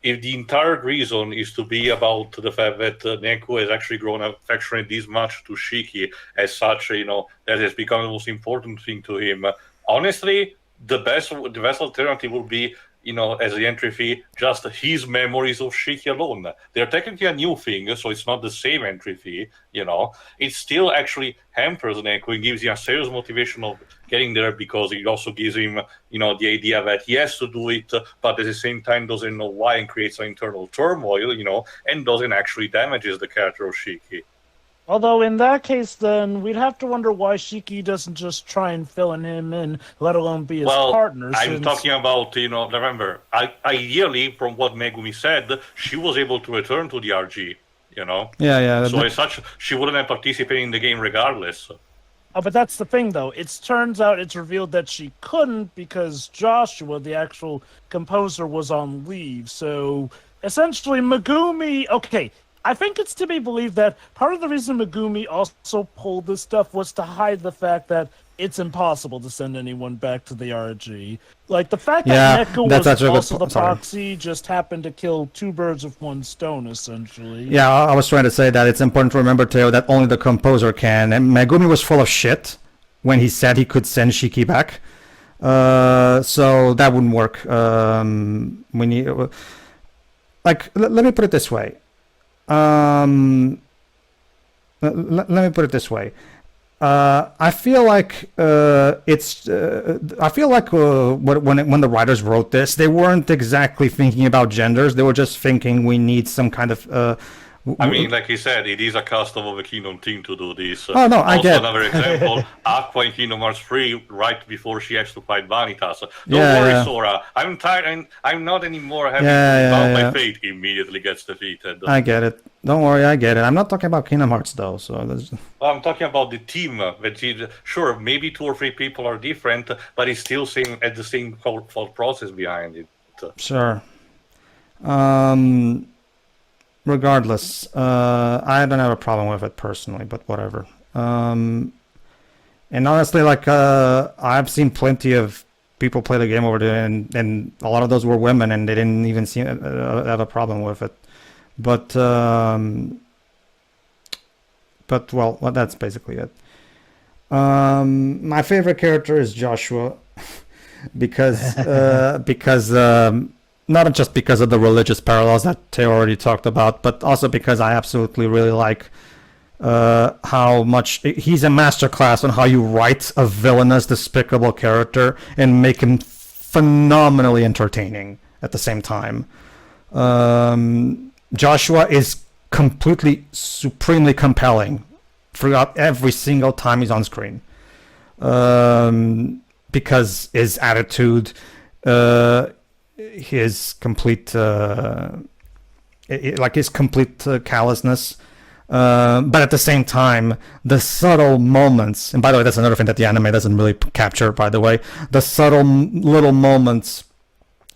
If the entire reason is to be about the fact that Neku has actually grown affectionate this much to Shiki, as such, that has become the most important thing to him. Honestly, the best alternative would be, as the entry fee, just his memories of Shiki alone. They're technically a new thing, so it's not the same entry fee, It still actually hampers Neku and gives him a serious motivation of getting there, because it also gives him, the idea that he has to do it, but at the same time doesn't know why, and creates an internal turmoil, and doesn't actually damages the character of Shiki. Although in that case, then we'd have to wonder why Shiki doesn't just try and fill him in, let alone be his partner. I'm talking about, remember, ideally, from what Megumi said, she was able to return to the RG, Yeah. So as such, she wouldn't have participated in the game regardless. Oh, but that's the thing, though. It turns out it's revealed that she couldn't because Joshua, the actual composer, was on leave. So essentially, Megumi. Okay, I think it's to be believed that part of the reason Megumi also pulled this stuff was to hide the fact that it's impossible to send anyone back to the RG. Like, the fact that Neku was also the proxy just happened to kill two birds with one stone, essentially. Yeah, I was trying to say that it's important to remember, Teo, that only the composer can. And Megumi was full of shit when he said he could send Shiki back. So that wouldn't work. We need... let me put it this way. Let me put it this way. I feel like when the writers wrote this, they weren't exactly thinking about genders. They were just thinking we need some kind of. Like you said, it is a custom of a Kingdom team to do this. Oh no, I get. Another example: Aqua in Kingdom Hearts 3, right before she has to fight Vanitas. Don't worry, Sora. I'm tired. I'm not anymore having to bound my fate. Immediately gets defeated. I get it. Don't worry, I get it. I'm not talking about Kingdom Hearts though. So I'm talking about the team. Sure, maybe 2 or 3 people are different, but it's still at the same thought process behind it. Sure. Regardless, I don't have a problem with it personally, but whatever. And honestly, I've seen plenty of people play the game over there, and a lot of those were women, and they didn't even seem have a problem with it. But that's basically it. My favorite character is Joshua, because not just because of the religious parallels that Teo already talked about, but also because I absolutely really like how much he's a masterclass on how you write a villainous, despicable character and make him phenomenally entertaining at the same time. Joshua is supremely compelling throughout every single time he's on screen, because his attitude, his complete callousness, but at the same time the subtle moments, and by the way, that's another thing that the anime doesn't really capture, by the way, the subtle little moments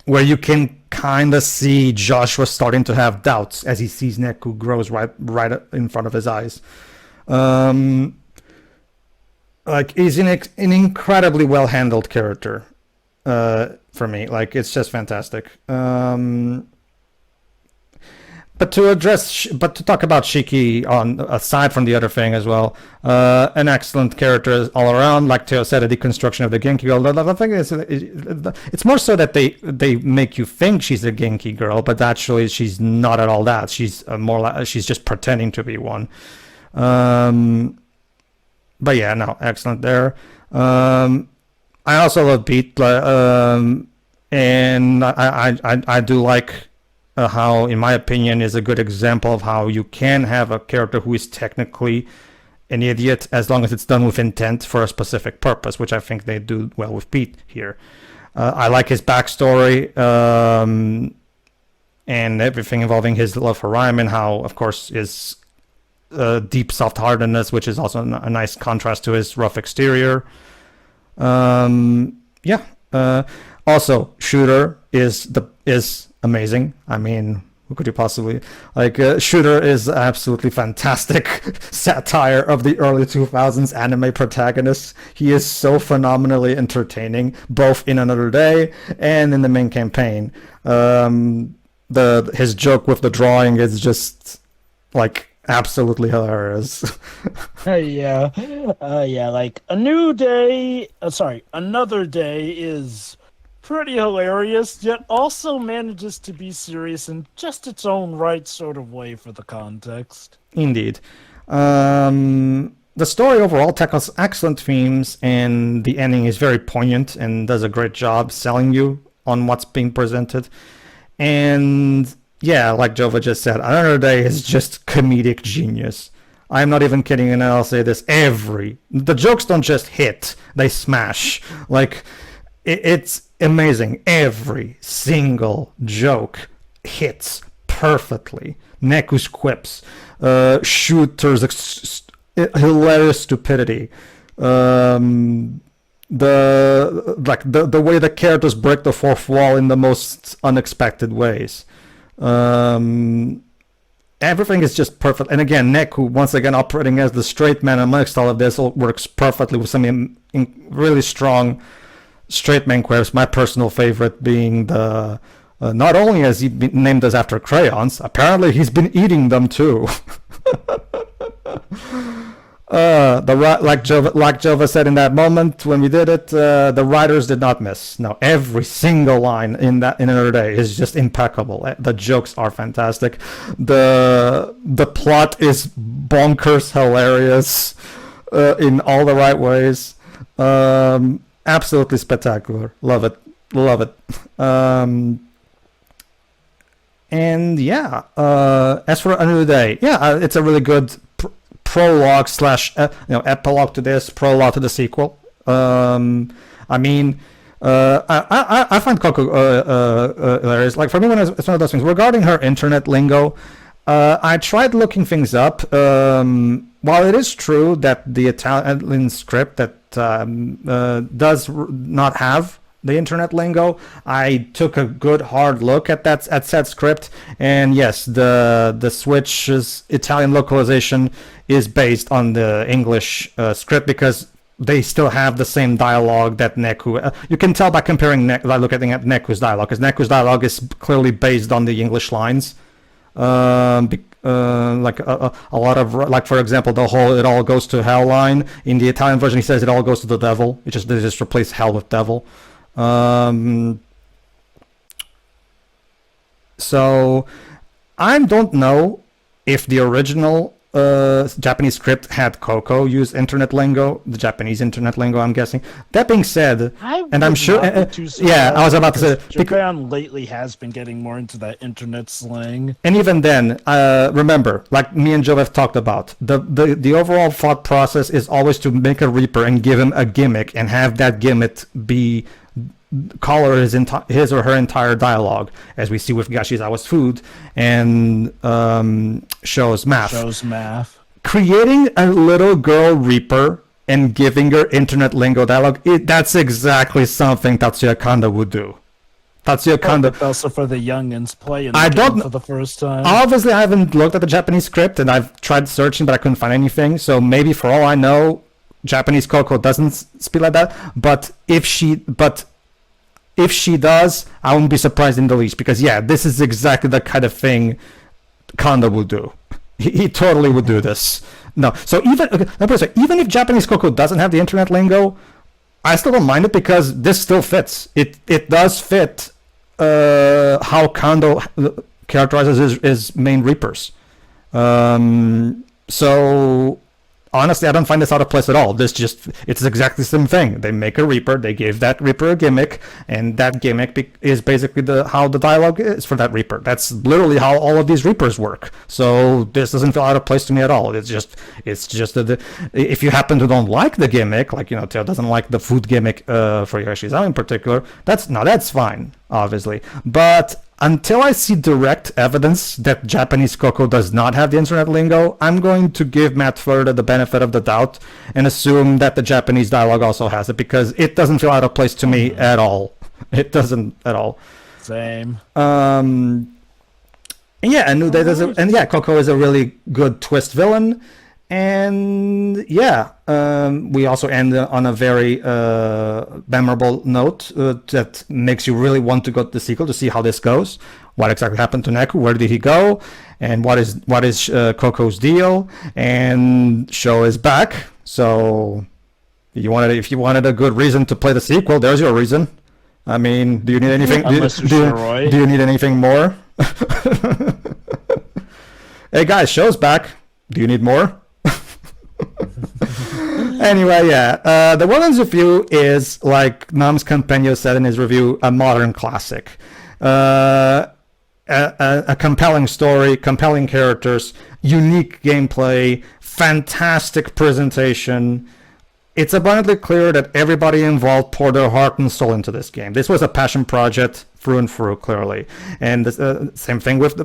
where you can kind of see Joshua starting to have doubts as he sees Neku grows right in front of his eyes. He's an incredibly well handled character. For me, it's just fantastic. But to talk about Shiki aside from the other thing as well, an excellent character all around. Like Teo said, a deconstruction of the Genki girl. The thing is, it's more so that they make you think she's a Genki girl, but actually she's not at all that. She's she's just pretending to be one. But yeah, no, excellent there. I also love Beat, and I do like how, in my opinion, is a good example of how you can have a character who is technically an idiot as long as it's done with intent for a specific purpose, which I think they do well with Pete here. I like his backstory and everything involving his love for Ryman, how, of course, his deep soft-heartedness, which is also a nice contrast to his rough exterior. Also, Shooter is amazing. I mean, Who could you possibly like? Shooter is absolutely fantastic satire of the early 2000s anime protagonists. He is so phenomenally entertaining, both in Another Day and in the main campaign. His joke with the drawing is just like absolutely hilarious. Yeah, like Another Day is pretty hilarious, yet also manages to be serious in just its own right sort of way for the context. Indeed. The story overall tackles excellent themes, and the ending is very poignant and does a great job selling you on what's being presented. And yeah, like Jova just said, Another Day is just comedic genius. I'm not even kidding, and I'll say this: the jokes don't just hit; they smash. Like it's amazing. Every single joke hits perfectly. Neku's quips, Shooter's hilarious stupidity, the way the characters break the fourth wall in the most unexpected ways. Everything is just perfect. And again, Neku, once again operating as the straight man amongst all of this, works perfectly with some really strong straight man quips. My personal favorite being the not only has he been named as after crayons, apparently he's been eating them too. Like Jova said in that moment when we did it, the writers did not miss. No, every single line in Another Day is just impeccable. The jokes are fantastic. The plot is bonkers hilarious in all the right ways. Absolutely spectacular. Love it. And yeah, as for Another Day, it's a really good prologue / epilogue to this, prologue to the sequel. I find Coco hilarious. Like, for me, it's one of those things. Regarding her internet lingo, I tried looking things up. While it is true that the Italian script that does not have the internet lingo, I took a good hard look at said script, and yes, the Switch's Italian localization is based on the English script, because they still have the same dialogue that Neku. You can tell by comparing by looking at Neku's dialogue, because Neku's dialogue is clearly based on the English lines. Like a lot of, like, for example, the whole "it all goes to hell" line in the Italian version, he says "it all goes to the devil." They just replace hell with devil. So I don't know if the original Japanese script had Coco use internet lingo, the Japanese internet lingo, I'm guessing. That being said, and I'm sure, I was about to say, Japan lately has been getting more into that internet slang. And even then, remember, like me and Joe have talked about, the overall thought process is always to make a Reaper and give him a gimmick, and have that gimmick be color his or her entire dialogue, as we see with Gashizawa's food and Show's math. Creating a little girl Reaper and giving her internet lingo dialogue, that's exactly something Tatsuya Kanda would do. Tatsuya Kanda. Also for the youngins playing for the first time. Obviously, I haven't looked at the Japanese script, and I've tried searching, but I couldn't find anything. So maybe, for all I know, Japanese Coco doesn't speak like that. But if she does, I wouldn't be surprised in the least, because this is exactly the kind of thing Kanda would do. He totally would do this. No, so even if Japanese Coco doesn't have the internet lingo, I still don't mind it, because this still fits. It does fit how Kanda characterizes his main Reapers. So honestly, I don't find this out of place at all. It's exactly the same thing. They make a Reaper, they give that Reaper a gimmick, and that gimmick is basically how the dialogue is for that Reaper. That's literally how all of these Reapers work. So this doesn't feel out of place to me at all. It's just if you happen to don't like the gimmick, like, Teo doesn't like the food gimmick for Yoshizawa in particular, that's fine, obviously. But until I see direct evidence that Japanese Coco does not have the internet lingo, I'm going to give Matt Furter the benefit of the doubt and assume that the Japanese dialogue also has it, because it doesn't feel out of place to me at all. It doesn't at all. Same. And yeah, and yeah, Coco is a really good twist villain. And yeah, we also end on a very memorable note that makes you really want to go to the sequel to see how this goes. What exactly happened to Neku? Where did he go? And what is Coco's deal? And Sho is back. So if you wanted a good reason to play the sequel, there's your reason. I mean, do you need anything? Do you need anything more? Hey guys, Sho's back. Do you need more? Anyway, yeah, The World Ends With You is, like Nams Campeño said in his review, a modern classic. A compelling story, compelling characters, unique gameplay, fantastic presentation. It's abundantly clear that everybody involved poured their heart and soul into this game. This was a passion project through and through, clearly. And the same thing with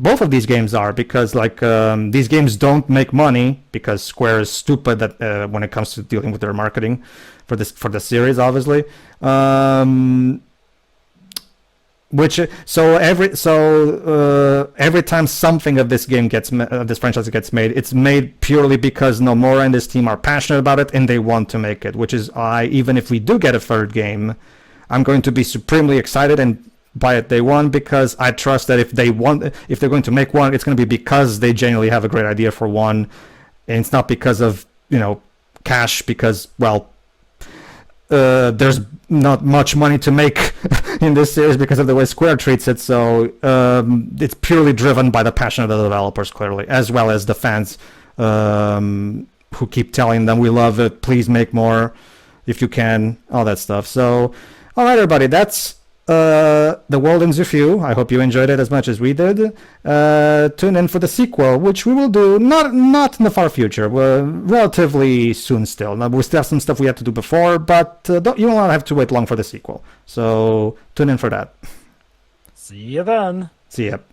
both of these games are, because these games don't make money because Square is stupid when it comes to dealing with their marketing for the series, obviously. Every time something of this game this franchise gets made, it's made purely because Nomura and his team are passionate about it and they want to make it. Which is even if we do get a third game, I'm going to be supremely excited and buy it day one, because I trust that if they're going to make one, it's going to be because they genuinely have a great idea for one, and it's not because of cash, because there's not much money to make in this series because of the way Square treats it. So it's purely driven by the passion of the developers, clearly, as well as the fans who keep telling them, we love it, please make more if you can, all that stuff. So, all right, everybody, that's The World Ends With You. I hope you enjoyed it as much as we did. Tune in for the sequel, which we will do not in the far future, relatively soon still. Now, we still have some stuff we have to do before, but you won't have to wait long for the sequel. So tune in for that. See you then. See ya.